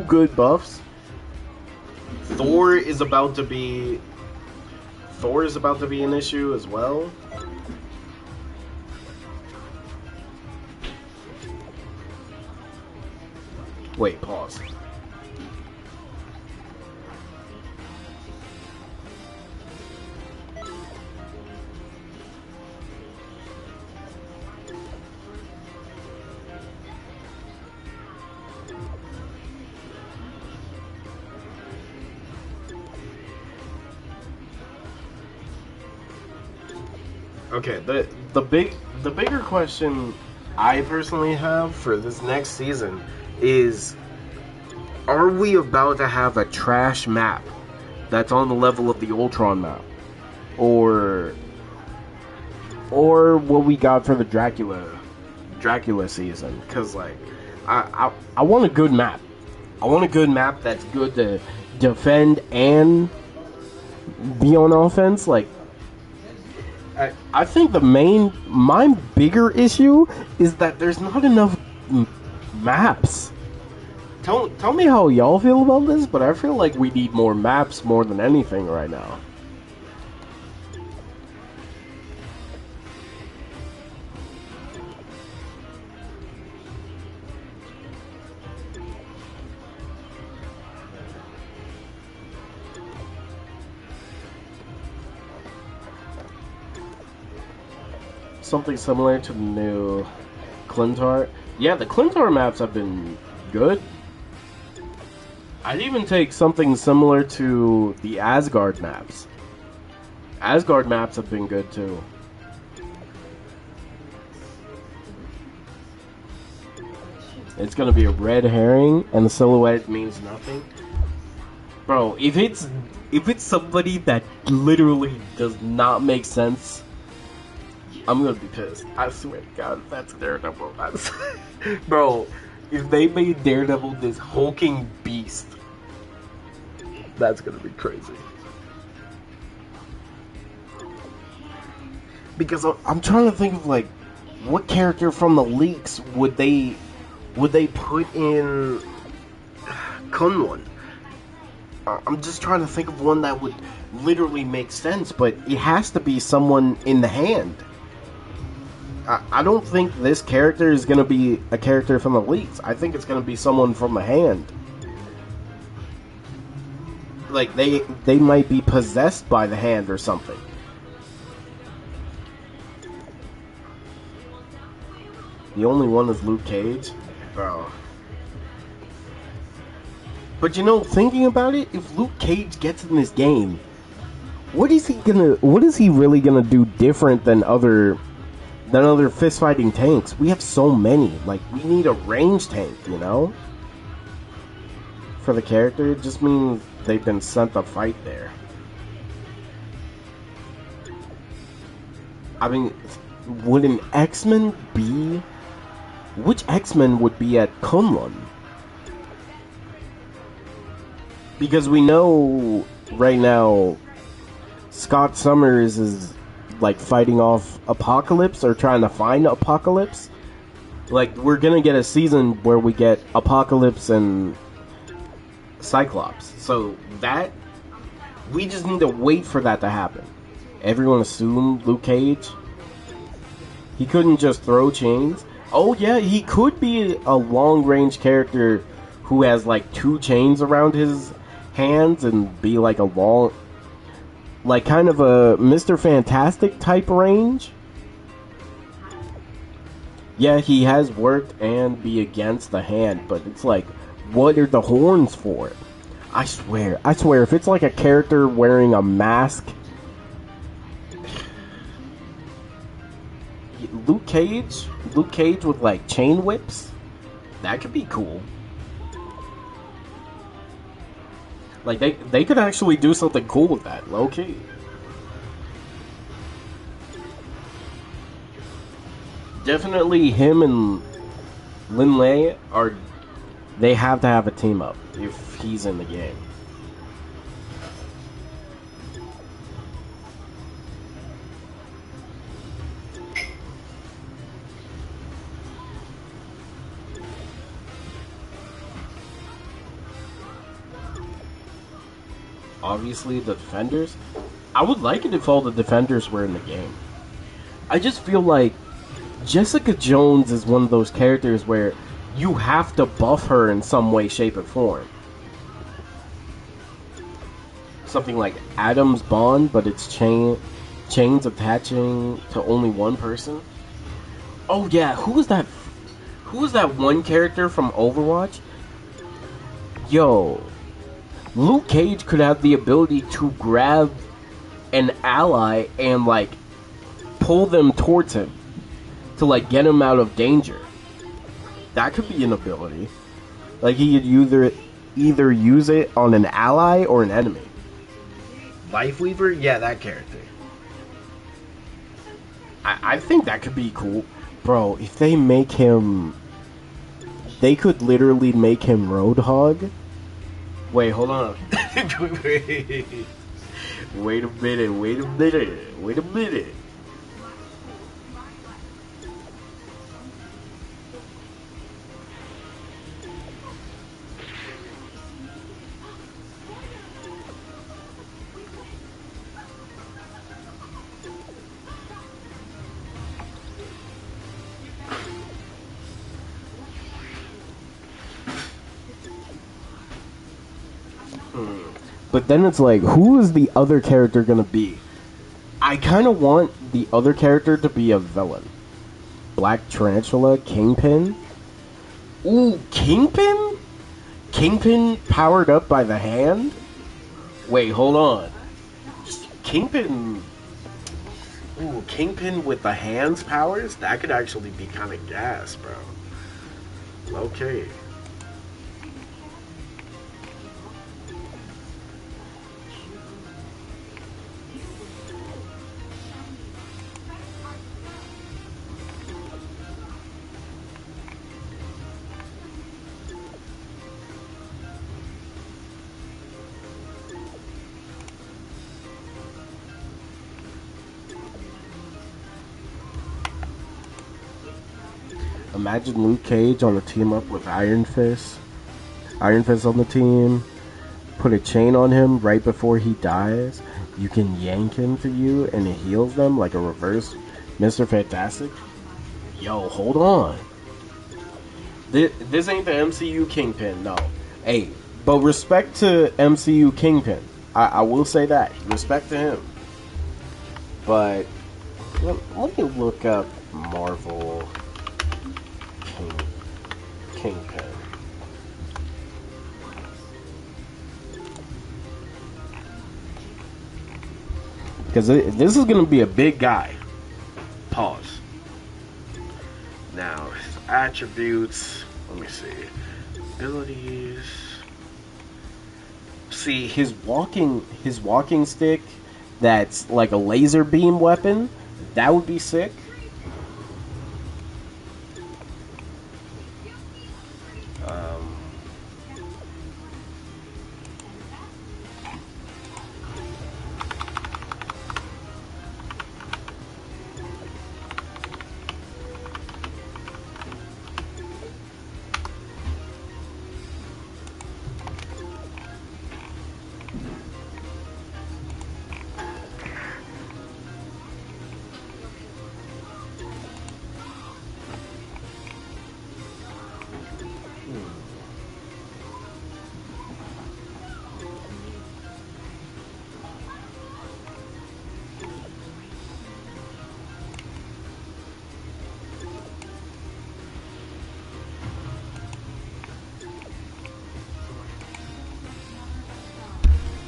good buffs. Thor is about to be an issue as well. Wait, pause. Okay, the bigger question I personally have for this next season is, are we about to have a trash map that's on the level of the Ultron map, or what we got for the Dracula season? Because like I want a good map. I want a good map that's good to defend and be on offense. Like, I think my bigger issue is that there's not enough maps. Tell me how y'all feel about this, but I feel like we need more maps more than anything right now. Something similar to the new Clintar. Yeah, the Clintar maps have been good. I'd even take something similar to the Asgard maps. Asgard maps have been good too. It's gonna be a red herring, and the silhouette means nothing. Bro, if it's somebody that literally does not make sense, I'm gonna be pissed. I swear to God, that's Daredevil. Bro, if they made Daredevil this hulking beast, that's gonna be crazy. Because I'm trying to think of like, what character from the leaks would they put in Kunlun? I'm just trying to think of one that would literally make sense, but it has to be someone in the hand. I don't think this character is going to be a character from the leaks. I think it's going to be someone from the hand. Like, they might be possessed by the hand or something. The only one is Luke Cage? Bro. But you know, thinking about it, if Luke Cage gets in this game, what is he really gonna do different than other fist fighting tanks? We have so many. Like, we need a range tank, you know? For the character, it just means they've been sent to fight there. I mean, would an X-Men be... Which X-Men would be at Kunlun? Because we know right now Scott Summers is like fighting off Apocalypse or trying to find Apocalypse. Like, we're gonna get a season where we get Apocalypse and Cyclops. So that, we just need to wait for that to happen. Everyone assumed Luke Cage. He couldn't just throw chains. Oh yeah, he could be a long-range character who has like 2 chains around his hands and be like a long, like kind of a Mr. Fantastic type range. Yeah, he has worked and be against the hand, but it's like, what are the horns for? I swear, if it's like a character wearing a mask, Luke Cage with like chain whips, that could be cool. Like they could actually do something cool with that, low key. Definitely him and Lin Lei they have to have a team up if he's in the game. Obviously the Defenders. I would like it if all the Defenders were in the game. I just feel like Jessica Jones is one of those characters where you have to buff her in some way, shape, or form. Something like Adam's Bond, but it's chains attaching to only one person. Oh yeah, who was that? Who was that one character from Overwatch? Yo, Luke Cage could have the ability to grab an ally and like pull them towards him to like get him out of danger. That could be an ability. Like he could either use it on an ally or an enemy. Lifeweaver? Yeah, that character. I think that could be cool. Bro, if they make him... They could literally make him Roadhog. Wait, hold on. Wait a minute. But then it's like, who is the other character gonna be? I kind of want the other character to be a villain. Black Tarantula, Kingpin. Ooh, Kingpin? Kingpin powered up by the hand? Wait, hold on. Kingpin... Ooh, Kingpin with the hands powers? That could actually be kind of gas, bro. Okay. Imagine Luke Cage on a team up with Iron Fist. Iron Fist on the team. Put a chain on him right before he dies. You can yank him to you and it heals them like a reverse Mr. Fantastic. Yo, hold on. This ain't the MCU Kingpin, no. Hey, but respect to MCU Kingpin. I will say that. Respect to him. But let me look up Marvel Kingpin. Because this is going to be a big guy. Pause. Now, his attributes. Let me see. Abilities. See, his walking stick that's like a laser beam weapon. That would be sick.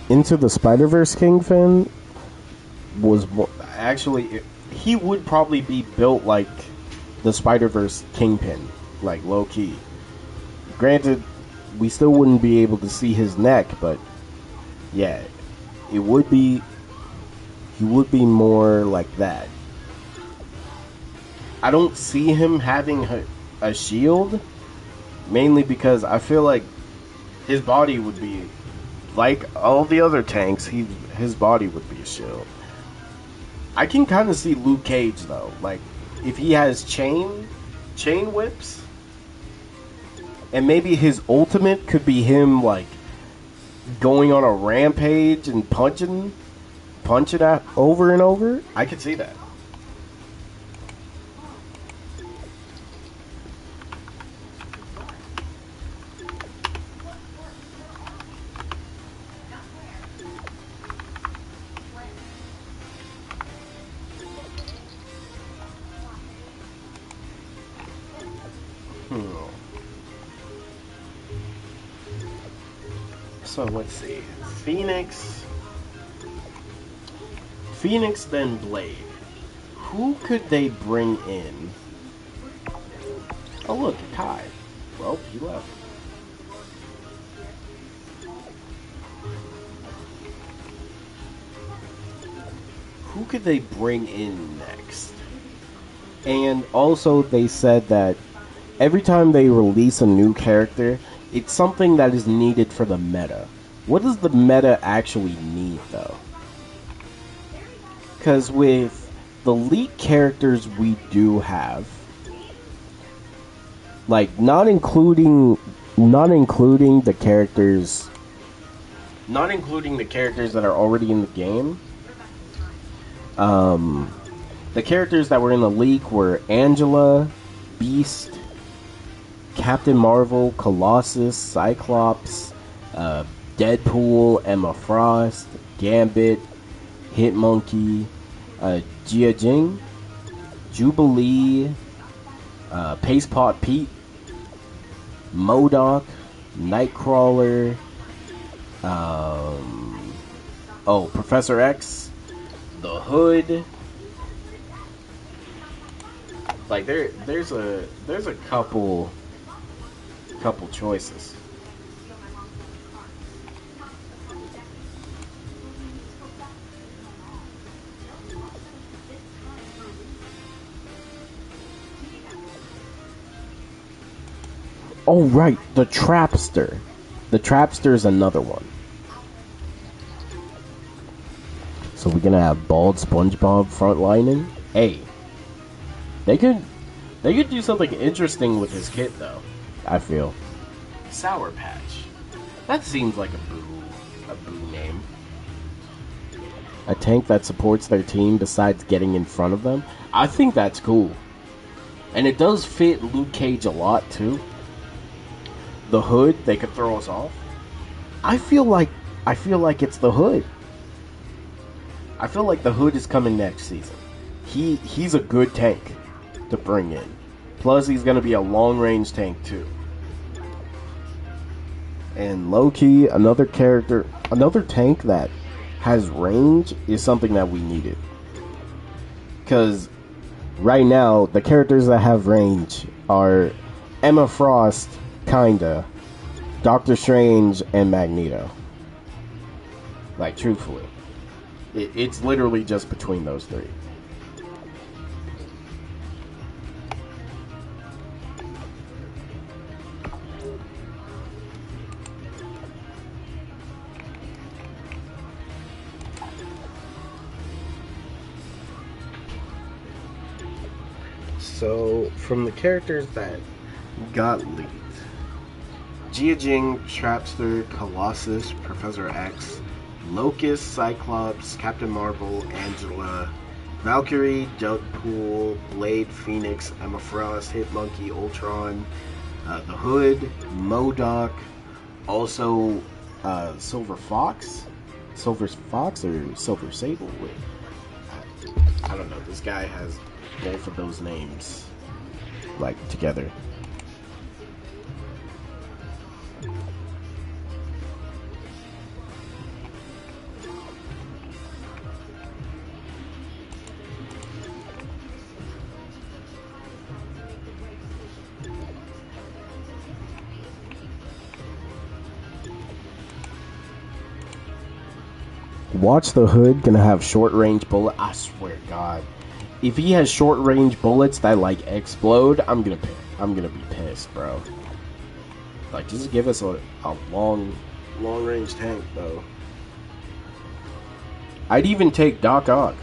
Into the Spider-Verse Kingpin was actually, he would probably be built like the Spider-Verse Kingpin, like low key. Granted, we still wouldn't be able to see his neck, but yeah, it would be. He would be more like that. I don't see him having a shield, mainly because I feel like his body would be like all the other tanks. His body would be a shield. I can kind of see Luke Cage though, like if he has chain whips, and maybe his ultimate could be him like going on a rampage and punching it over and over. I could see that. So let's see. Phoenix, then Blade. Who could they bring in? Oh look, Kai. Well, he left. Who could they bring in next? And also they said that every time they release a new character, it's something that is needed for the meta. What does the meta actually need though? Because with the leaked characters we do have, like not including the characters that are already in the game. The characters that were in the leak were Angela, Beast, Captain Marvel, Colossus, Cyclops, Deadpool, Emma Frost, Gambit, Hitmonkey, Jia Jing, Jubilee, Pacepot Pete, MODOK, Nightcrawler, Professor X, the Hood. Like there's a couple choices. Oh right, the Trapster. The Trapster is another one. So we're gonna have bald SpongeBob frontlining. Hey, they could do something interesting with his kit though. I feel. Sour Patch. That seems like a boo name. A tank that supports their team besides getting in front of them. I think that's cool. And it does fit Luke Cage a lot too. The Hood, they could throw us off. I feel like it's the Hood. I feel like the Hood is coming next season. He's a good tank to bring in. Plus he's gonna be a long range tank too. And low-key, another tank that has range is something that we needed. Because right now, the characters that have range are Emma Frost, kinda, Doctor Strange, and Magneto. Like, truthfully. It's literally just between those three. So, from the characters that got leaked, Jia Jing, Trapster, Colossus, Professor X, Locust, Cyclops, Captain Marvel, Angela, Valkyrie, Deadpool, Blade, Phoenix, Emma Frost, Hitmonkey, Ultron, the Hood, MODOK, also Silver Fox or Silver Sable. I don't know. This guy has both of those names like together. Watch the Hood gonna have short range bullet. I swear to God, if he has short range bullets that like explode, I'm gonna be pissed, bro. Like, just give us a long range tank, though. I'd even take Doc Ock.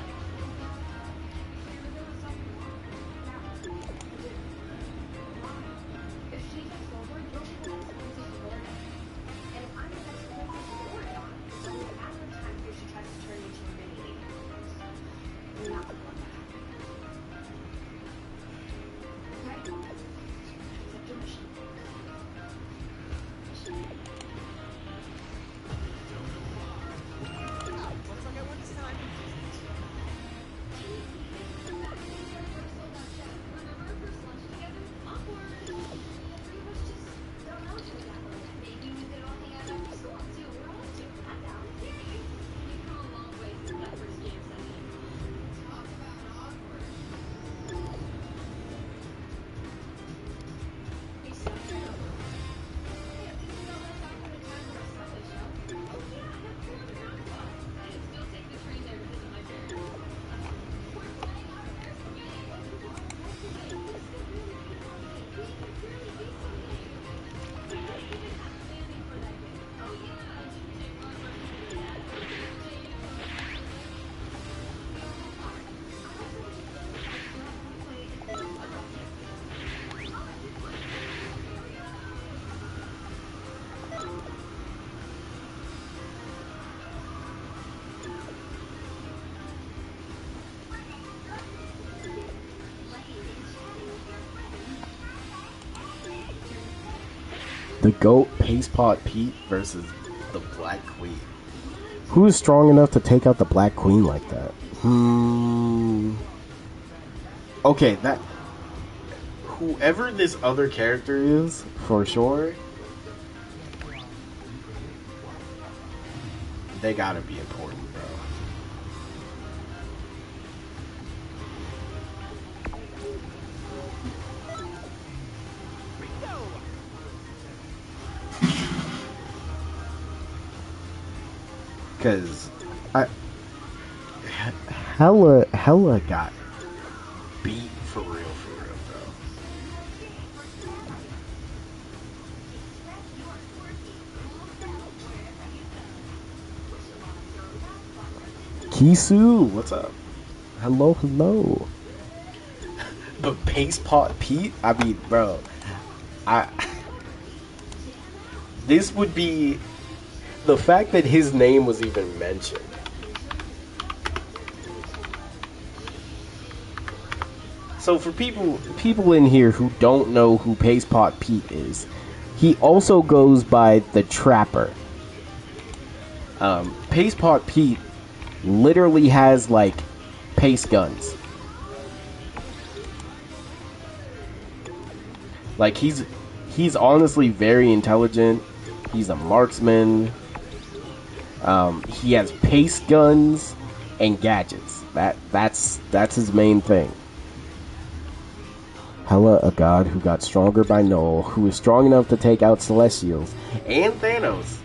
The GOAT Pace Pot Pete versus the Black Queen. Who is strong enough to take out the Black Queen like that? Okay, that... Whoever this other character is, for sure, they gotta be important, bro. Because hella got beat for real, bro. Kisu, what's up? Hello. But Pace Pot Pete, I mean, bro, this would be the fact that his name was even mentioned. So for people in here who don't know who Pace Pot Pete is, he also goes by the Trapper. Pace Pot Pete literally has like pace guns. Like he's honestly very intelligent. He's a marksman. He has pace guns and gadgets. That's his main thing. Hella a god who got stronger by Noel, who is strong enough to take out Celestials and Thanos.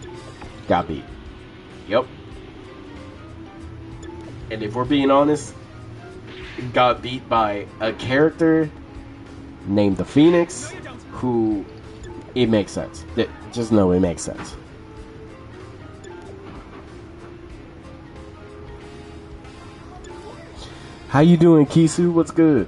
Got beat. Yep. And if we're being honest, got beat by a character named the Phoenix, who it makes sense. Just know it makes sense. How you doing, Kisu? What's good?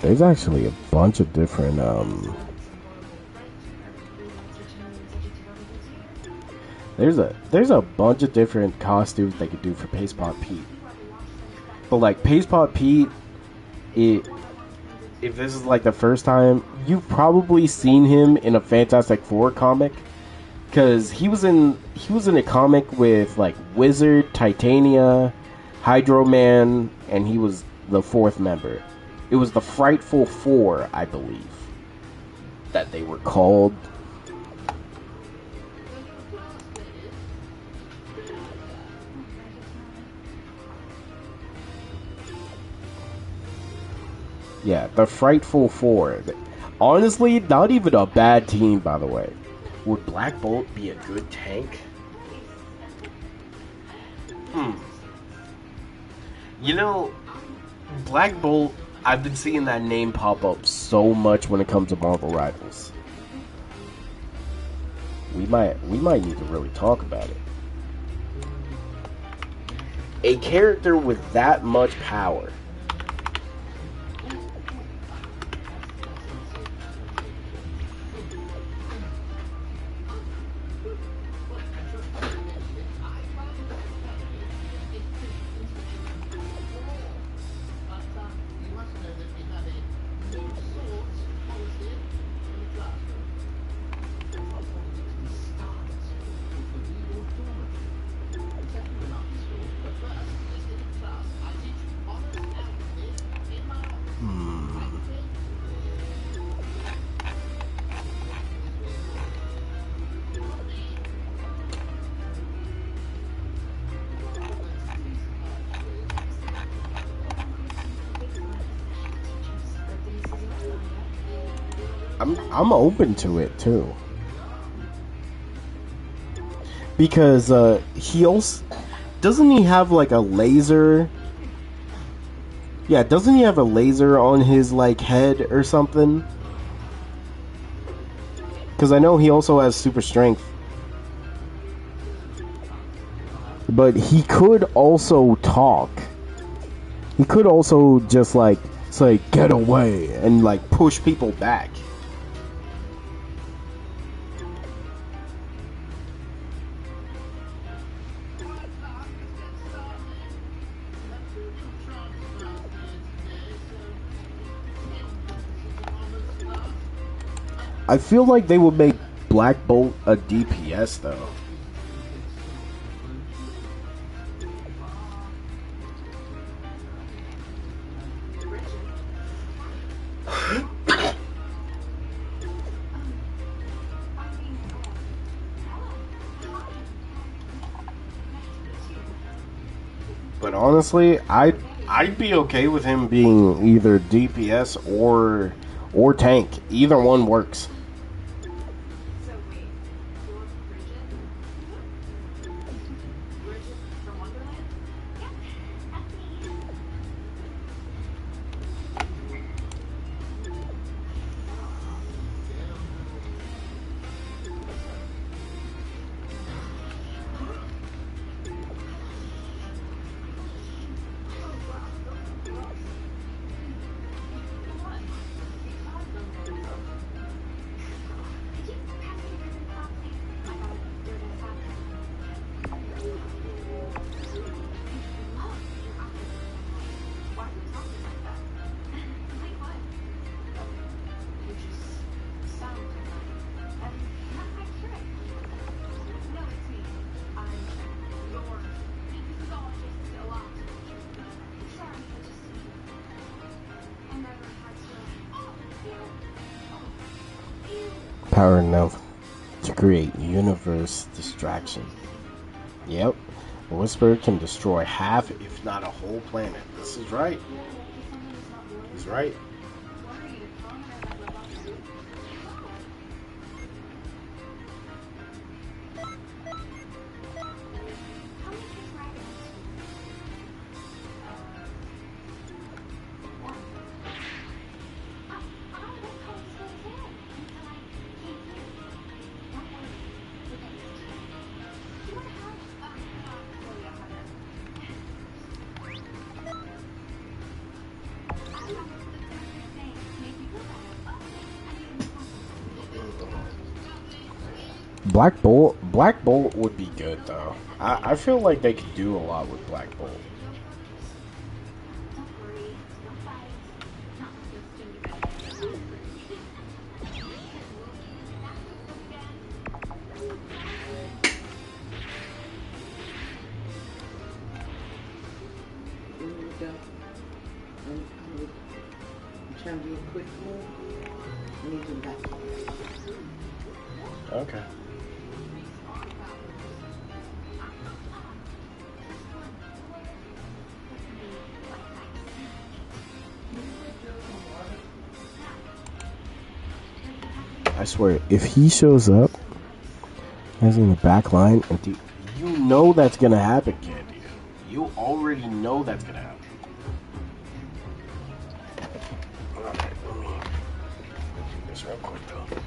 There's actually a bunch of different there's a bunch of different costumes they could do for Pace Pot Pete. But like Pace Pot Pete, if this is like the first time, you've probably seen him in a Fantastic Four comic, because he was in a comic with like Wizard, Titania, Hydro Man, and he was the fourth member. It was the Frightful Four, I believe, that they were called. Yeah, the Frightful Four. Honestly, not even a bad team, by the way. Would Black Bolt be a good tank? You know, Black Bolt, I've been seeing that name pop up so much when it comes to Marvel Rivals. We might need to really talk about it. A character with that much power. I'm open to it too, because he also doesn't he have like a laser? Yeah, doesn't he have a laser on his like head or something? Because I know he also has super strength, but he could also talk. He could also just like say "get away" and like push people back. I feel like they would make Black Bolt a DPS though. But honestly, I'd be okay with him being either DPS or tank. Either one works. So wait, you're Bridget? Bridget from Wonderland? Yep, that's me. Power enough to create universe distraction. Yep. A Whisper can destroy half, if not a whole planet. This is right. He's right. Black Bolt would be good though. I feel like they could do a lot with Black Bolt. go. I'm trying to do a quick move. I need to back. Okay. I swear, if he shows up as in the back line, and dude, you know that's gonna happen, Candy. You already know that's gonna happen. Alright, let me do this real quick though.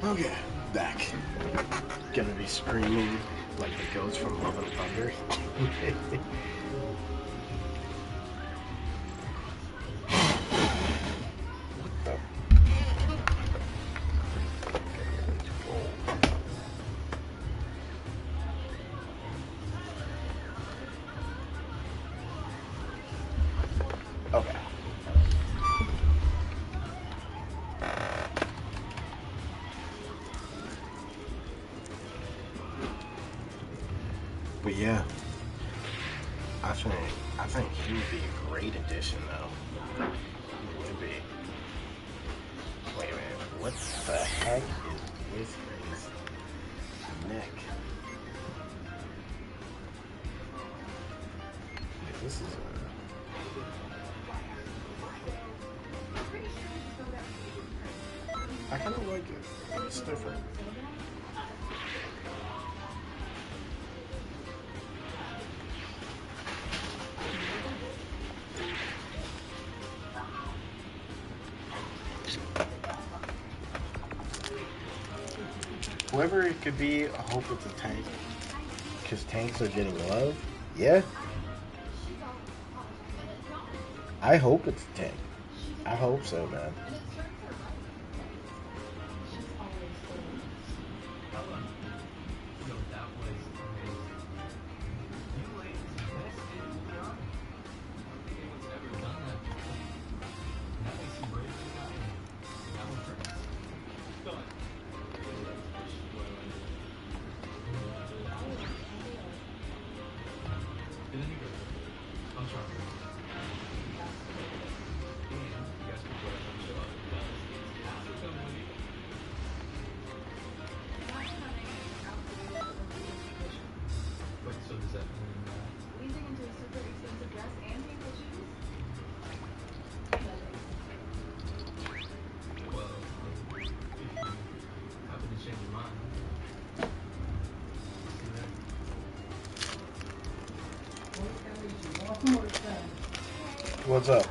Okay, back. Gonna be screaming like the ghost from Love and Thunder. Okay. But yeah, I think he would be a great addition though. He would be. Wait a minute, what the heck is with his neck? Yeah, this is I kind of like it. It's different. Whoever it could be, I hope it's a tank. Because tanks are getting love. Yeah. I hope it's a tank. I hope so, man. What's up?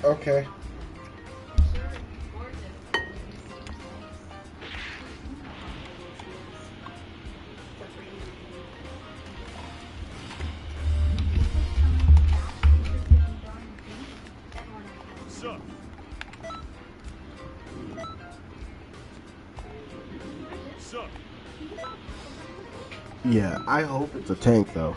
Okay. So, Yeah, I hope it's a tank though.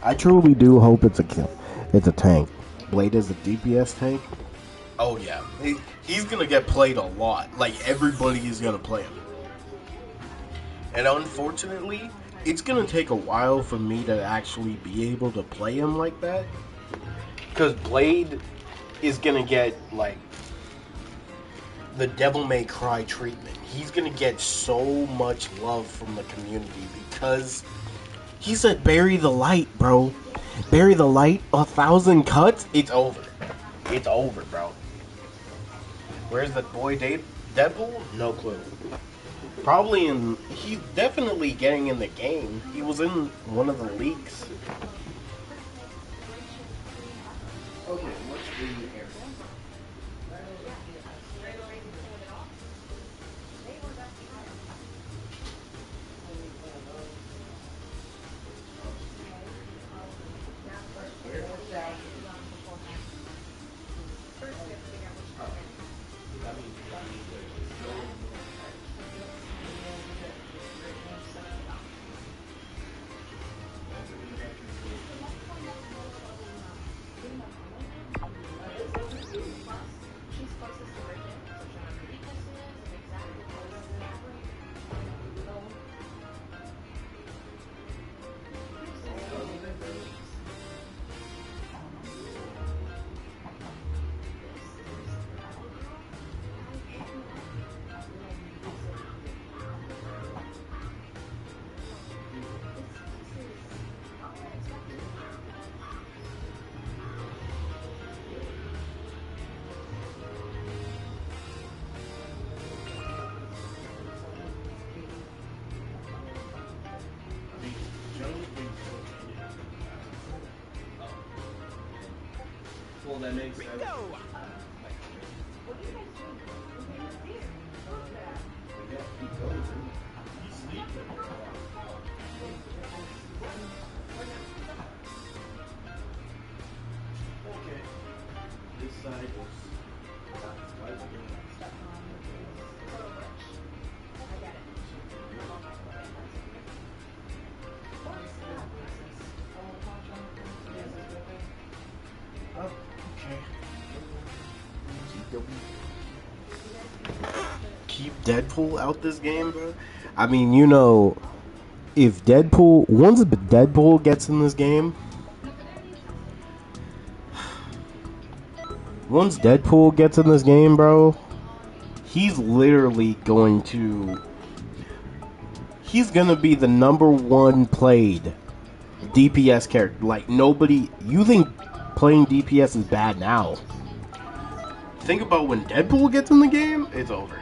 I truly do hope it's a kill. It's a tank. Blade is a DPS tank. Oh yeah, he's gonna get played a lot. Like everybody is gonna play him. And unfortunately, it's gonna take a while for me to actually be able to play him like that. Because Blade is gonna get like the Devil May Cry treatment. He's gonna get so much love from the community because he said bury the light, bro. Bury the light, 1,000 cuts, it's over. It's over, bro. Where's that boy Deadpool? No clue. Probably he's definitely getting in the game. He was in one of the leaks. Okay, what's the area? that makes sense. He's sleeping. Okay. This side is. Oh, okay. Keep Deadpool out this game, bro. I mean, you know, if Deadpool once Deadpool gets in this game, bro, he's literally he's gonna be the #1 played DPS character. Like nobody, you think playing DPS is bad now? Think about when Deadpool gets in the game, it's over.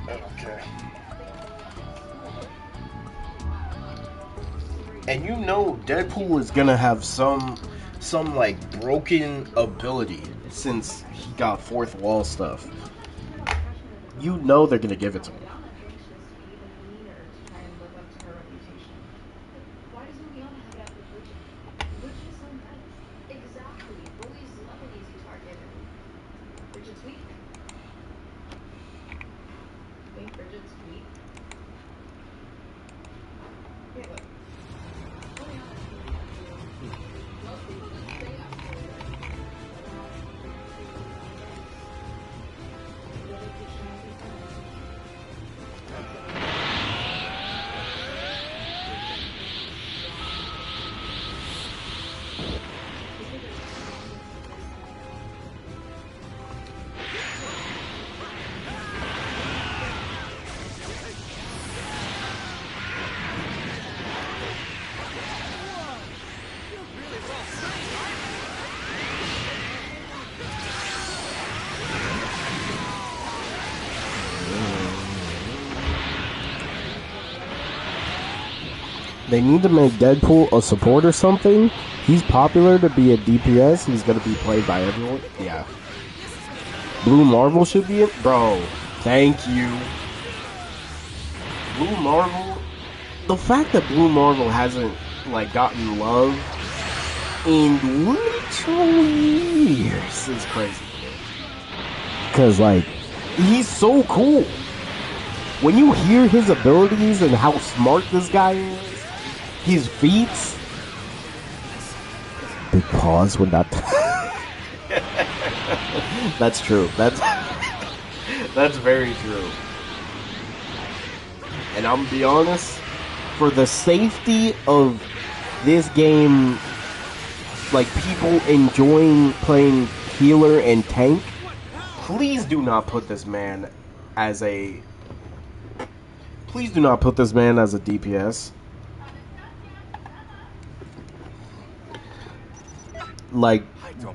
Okay. And you know Deadpool is gonna have some like broken ability since he got fourth wall stuff. You know they're gonna give it to him. They need to make Deadpool a support or something. He's popular to be a DPS. He's gonna be played by everyone. Yeah. Blue Marvel should be it, bro. Thank you. Blue Marvel. The fact that Blue Marvel hasn't like gotten love in literally years is crazy. Cause like he's so cool. When you hear his abilities and how smart this guy is. His feats. Big pause when not. That's true. That's very true. And I'm gonna be honest, for the safety of this game, like people enjoying playing healer and tank, please do not put this man as a. Please do not put this man as a DPS. Like,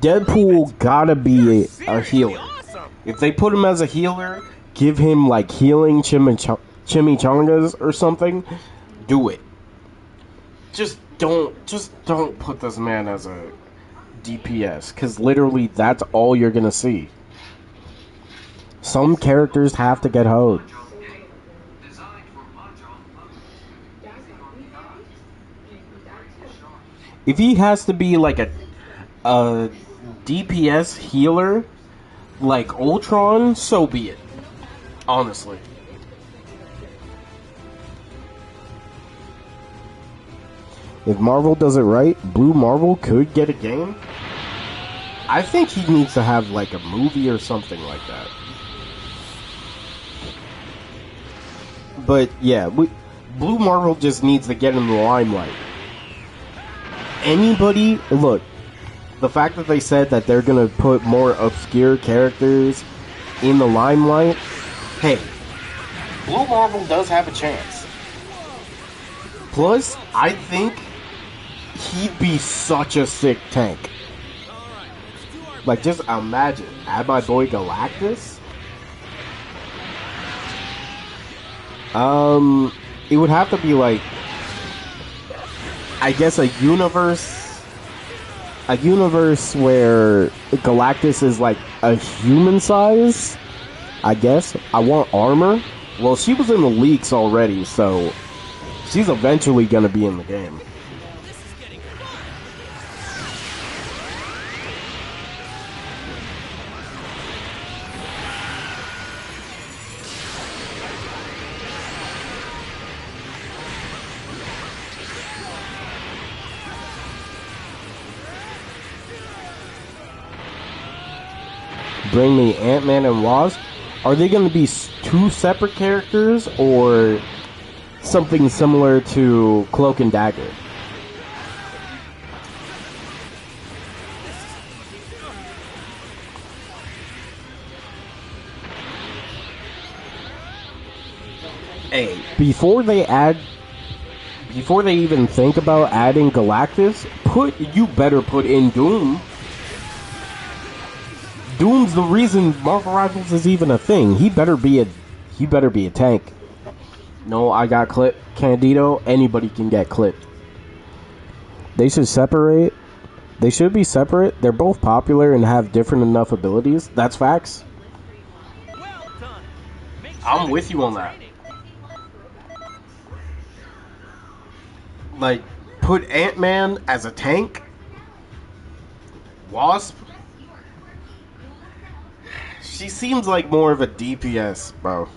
Deadpool gotta be a healer. If they put him as a healer, give him like healing chimichangas or something. Do it. Just don't put this man as a DPS, because literally that's all you're gonna see. Some characters have to get hoed. If he has to be like a DPS healer like Ultron, so be it. Honestly. If Marvel does it right, Blue Marvel could get a game. I think he needs to have like a movie or something like that. But yeah, Blue Marvel just needs to get in the limelight. Anybody, look, the fact that they said that they're gonna put more obscure characters in the limelight, hey, Blue Marvel does have a chance. Plus, I think he'd be such a sick tank. Like, just imagine, add my boy Galactus. It would have to be like, I guess a universe where Galactus is like a human size. I guess I want armor. Well, she was in the leaks already, so she's eventually gonna be in the game. Bring me Ant-Man and Wasp. Are they going to be two separate characters or something similar to Cloak and Dagger? Hey, before they even think about adding Galactus, you better put in Doom. Doom's the reason Marvel Rivals is even a thing. He better be a tank. No, I got clipped. Candido, anybody can get clipped. They should separate. They should be separate. They're both popular and have different enough abilities. That's facts. I'm with you on that. Like, put Ant-Man as a tank. Wasp. She seems like more of a DPS, bro.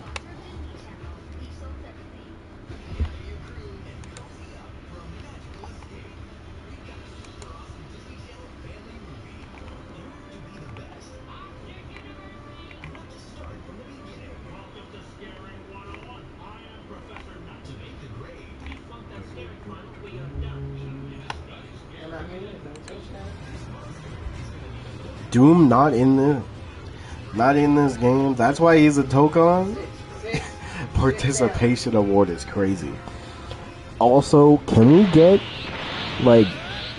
Doom not in this game. That's why he's a Tokon. Participation award is crazy. Also, can we get like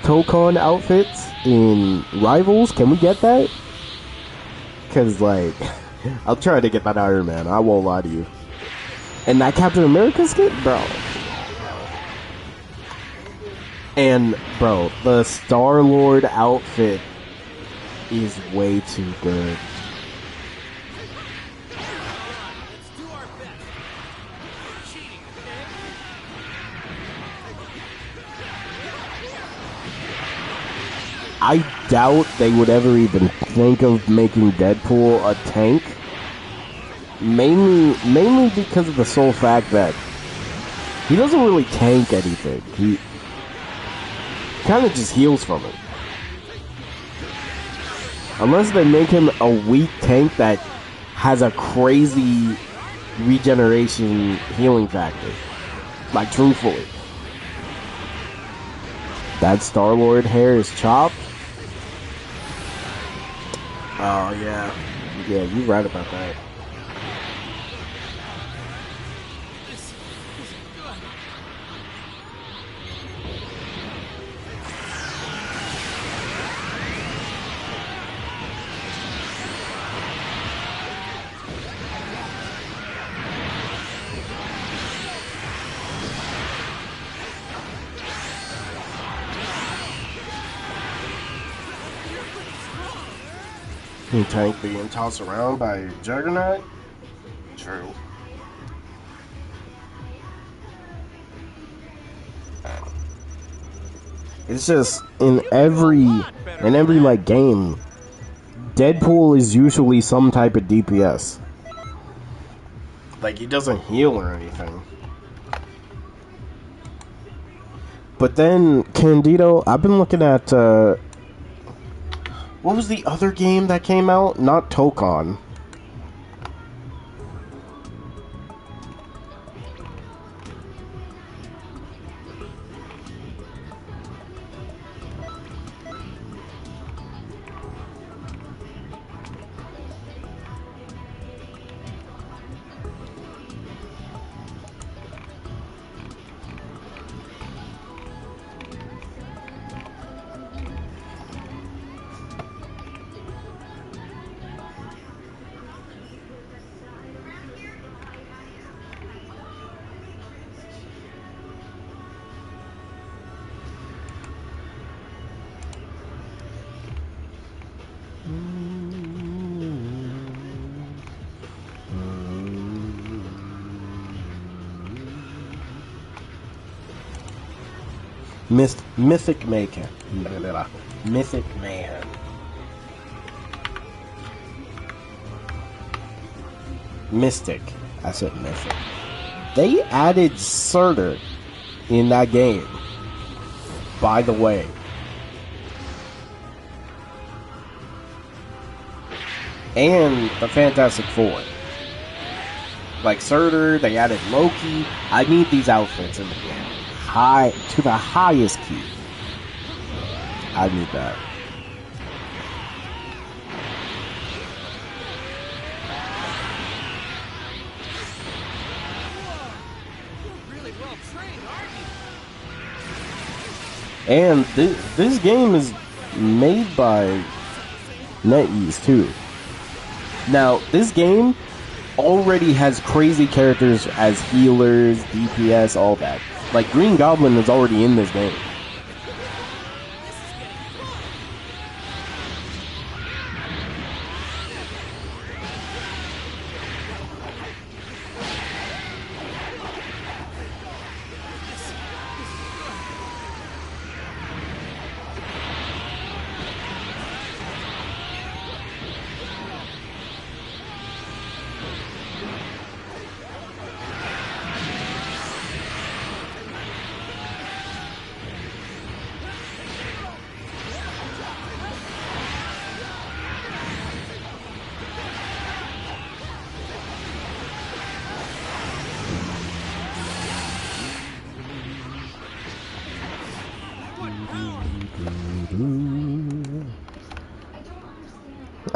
Tokon outfits in Rivals? Can we get that? Cause like, I'll try to get that Iron Man. I won't lie to you. And that Captain America skin, bro. And bro, the Star-Lord outfit is way too good. I doubt they would ever even think of making Deadpool a tank. Mainly because of the sole fact that he doesn't really tank anything. He kind of just heals from it. Unless they make him a weak tank that has a crazy regeneration healing factor. Like, truthfully. That Star-Lord hair is chopped. Oh, yeah. Yeah, you're right about that. Tank being tossed around by Juggernaut? True. It's just in every like game, Deadpool is usually some type of DPS. Like, he doesn't heal or anything. But then Candido, I've been looking at what was the other game that came out? Not Tokon. Mythic Mayhem. Mythic Mayhem. Mystic. I said Mythic. They added Surtur in that game. By the way. And the Fantastic Four. Like Surtur, they added Loki. I need these outfits in the game. High to the highest key. I need that. And this game is made by NetEase too. Now, this game already has crazy characters as healers, DPS, all that. Like, Green Goblin is already in this game.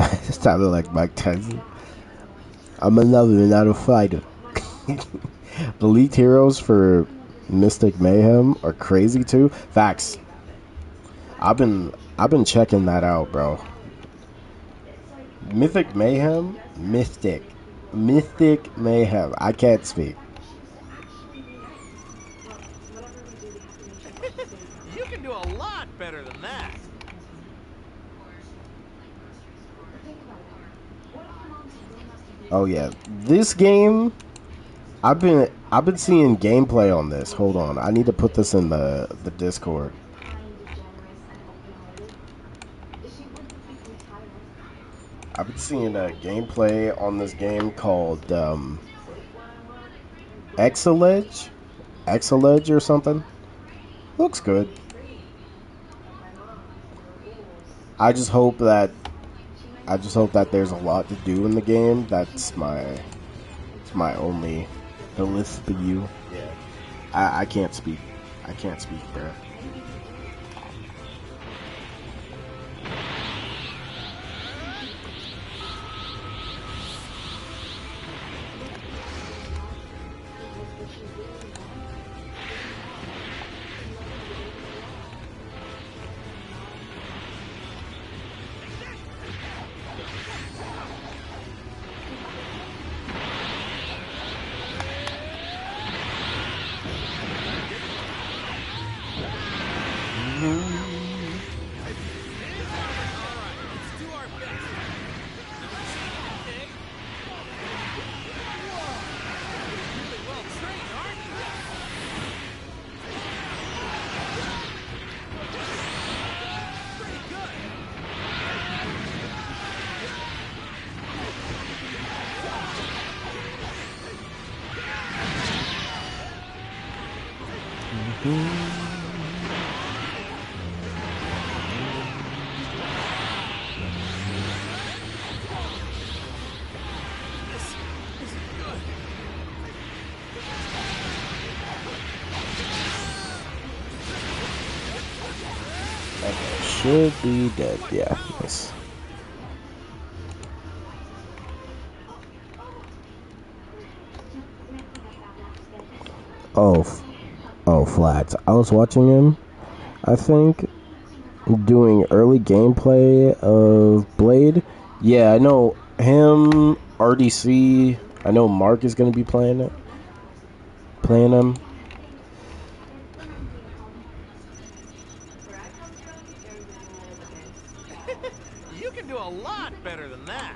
It sounded like Mike Tyson. I'm a lover, not a fighter. The leaked heroes for Mystic Mayhem are crazy too. Facts. I've been checking that out, bro. Mythic Mayhem, Mystic Mayhem. I can't speak. You can do a lot better than that. Oh yeah, this game. I've been seeing gameplay on this. Hold on, I need to put this in the Discord. I've been seeing gameplay on this game called Exilage or something. Looks good. I just hope that there's a lot to do in the game. That's my only the list for you. Yeah. I can't speak. I can't speak, bro. Should be dead, yeah. Nice. Oh, Flats. I was watching him, I think, doing early gameplay of Blade. Yeah, I know him, RDC. I know Mark is going to be playing him. You can do a lot better than that.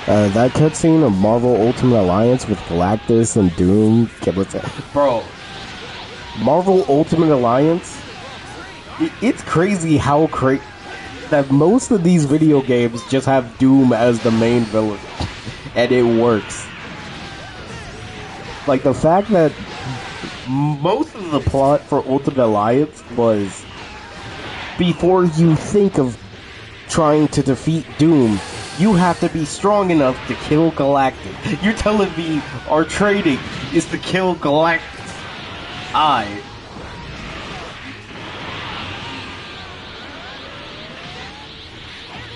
That cutscene of Marvel Ultimate Alliance with Galactus and Doom. Bro, Marvel Ultimate Alliance, it's crazy how that most of these video games just have Doom as the main villain, and it works. Like, the fact that most of the plot for Ultimate Alliance was, before you think of trying to defeat Doom, you have to be strong enough to kill Galactus. You're telling me our training is to kill Galactus?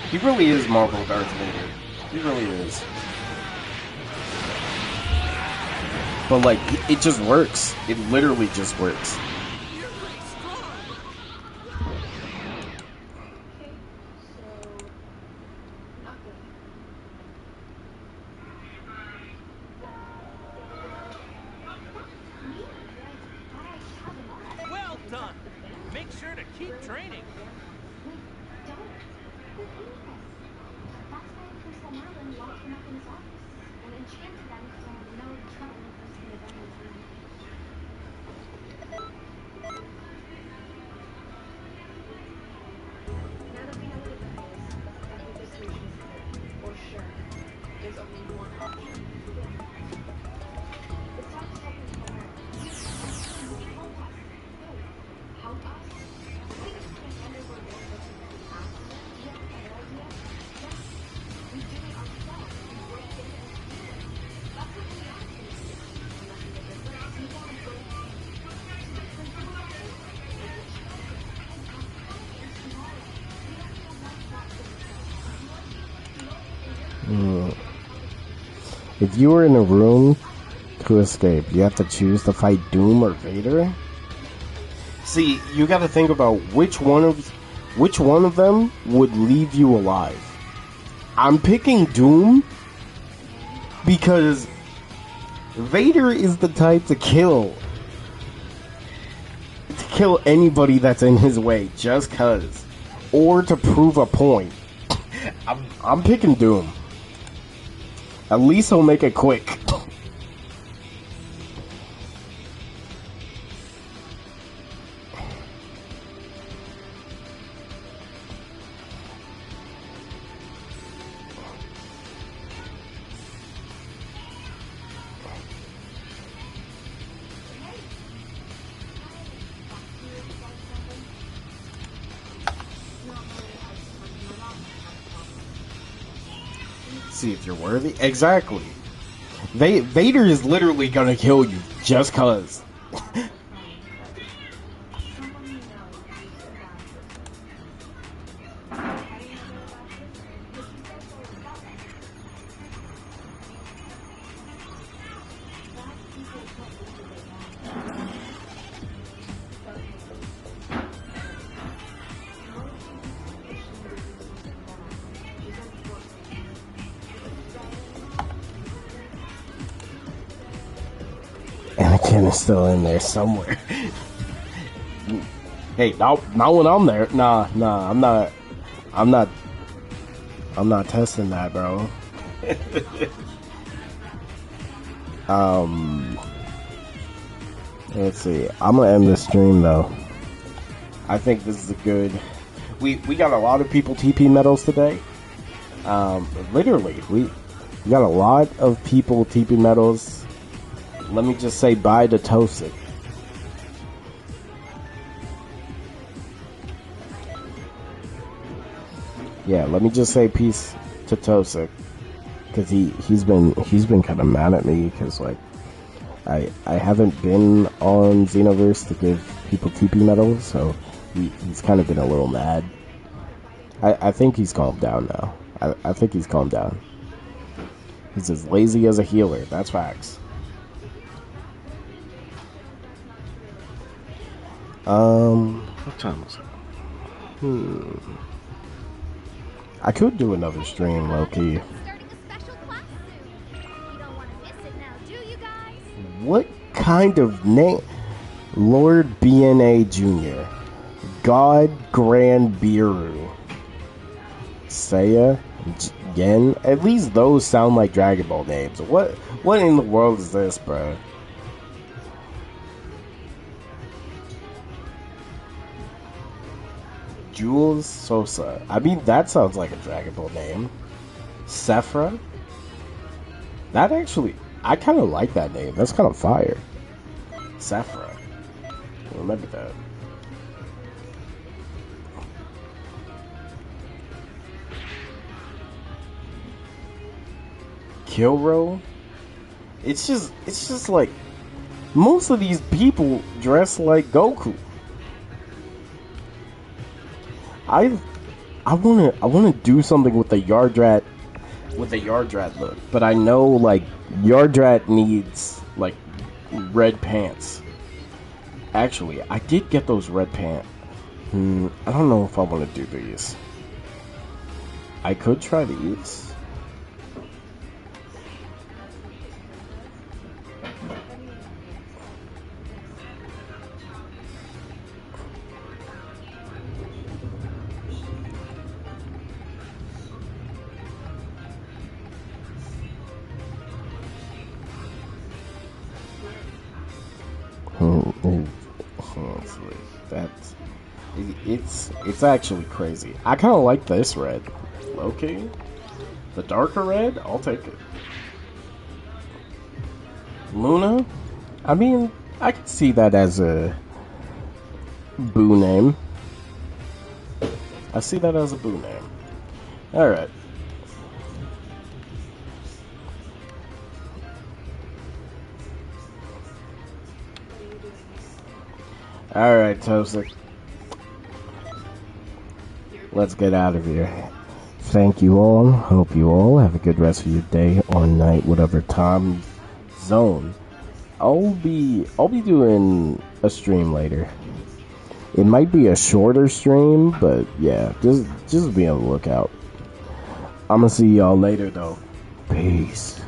He really is Marvel Darth Vader. He really is. But, like, it just works. It literally just works. Well done. Make sure to keep training. If you were in a room to escape, you have to choose to fight Doom or Vader? See, you gotta think about which one of them would leave you alive. I'm picking Doom because Vader is the type to kill anybody that's in his way just cause, or to prove a point. I'm picking Doom. At least he'll make it quick. See if you're worthy. Exactly. Vader is literally gonna kill you just cause. Anakin is still in there somewhere. Hey, not when I'm there. Nah, I'm not testing that, bro. Let's see. I'm gonna end this stream though. I think this is a good. We got a lot of people TP medals today. Literally, we got a lot of people TP medals. Let me just say bye to Tosik. Yeah, let me just say peace to Tosik, because he's been kind of mad at me because like I haven't been on Xenoverse to give people TP medals, so he's kind of been a little mad. I think he's calmed down now. I think he's calmed down. He's as lazy as a healer. That's facts. What time is it? I could do another stream, low-key. What kind of name? Lord BNA Jr. God Grand Biru. Saya? Again, at least those sound like Dragon Ball names. What in the world is this, bro? Jules Sosa. I mean, that sounds like a Dragon Ball name. Sephra? That actually, I kind of like that name. That's kind of fire. Sephra. Remember that. Kilro? It's just like most of these people dress like Goku. I wanna do something with the Yardrat look, but I know like Yardrat needs like red pants. Actually, I did get those red pants. I don't know if I want to do these. I could try these. It's actually crazy. I kind of like this red. Okay, the darker red, I'll take it. Luna, I mean, I can see that as a boo name. I see that as a boo name. All right. All right, Toastic. Let's get out of here. Thank you all. Hope you all have a good rest of your day or night, whatever time zone. I'll be doing a stream later. It might be a shorter stream, but yeah, just be on the lookout. I'm gonna see y'all later though. Peace.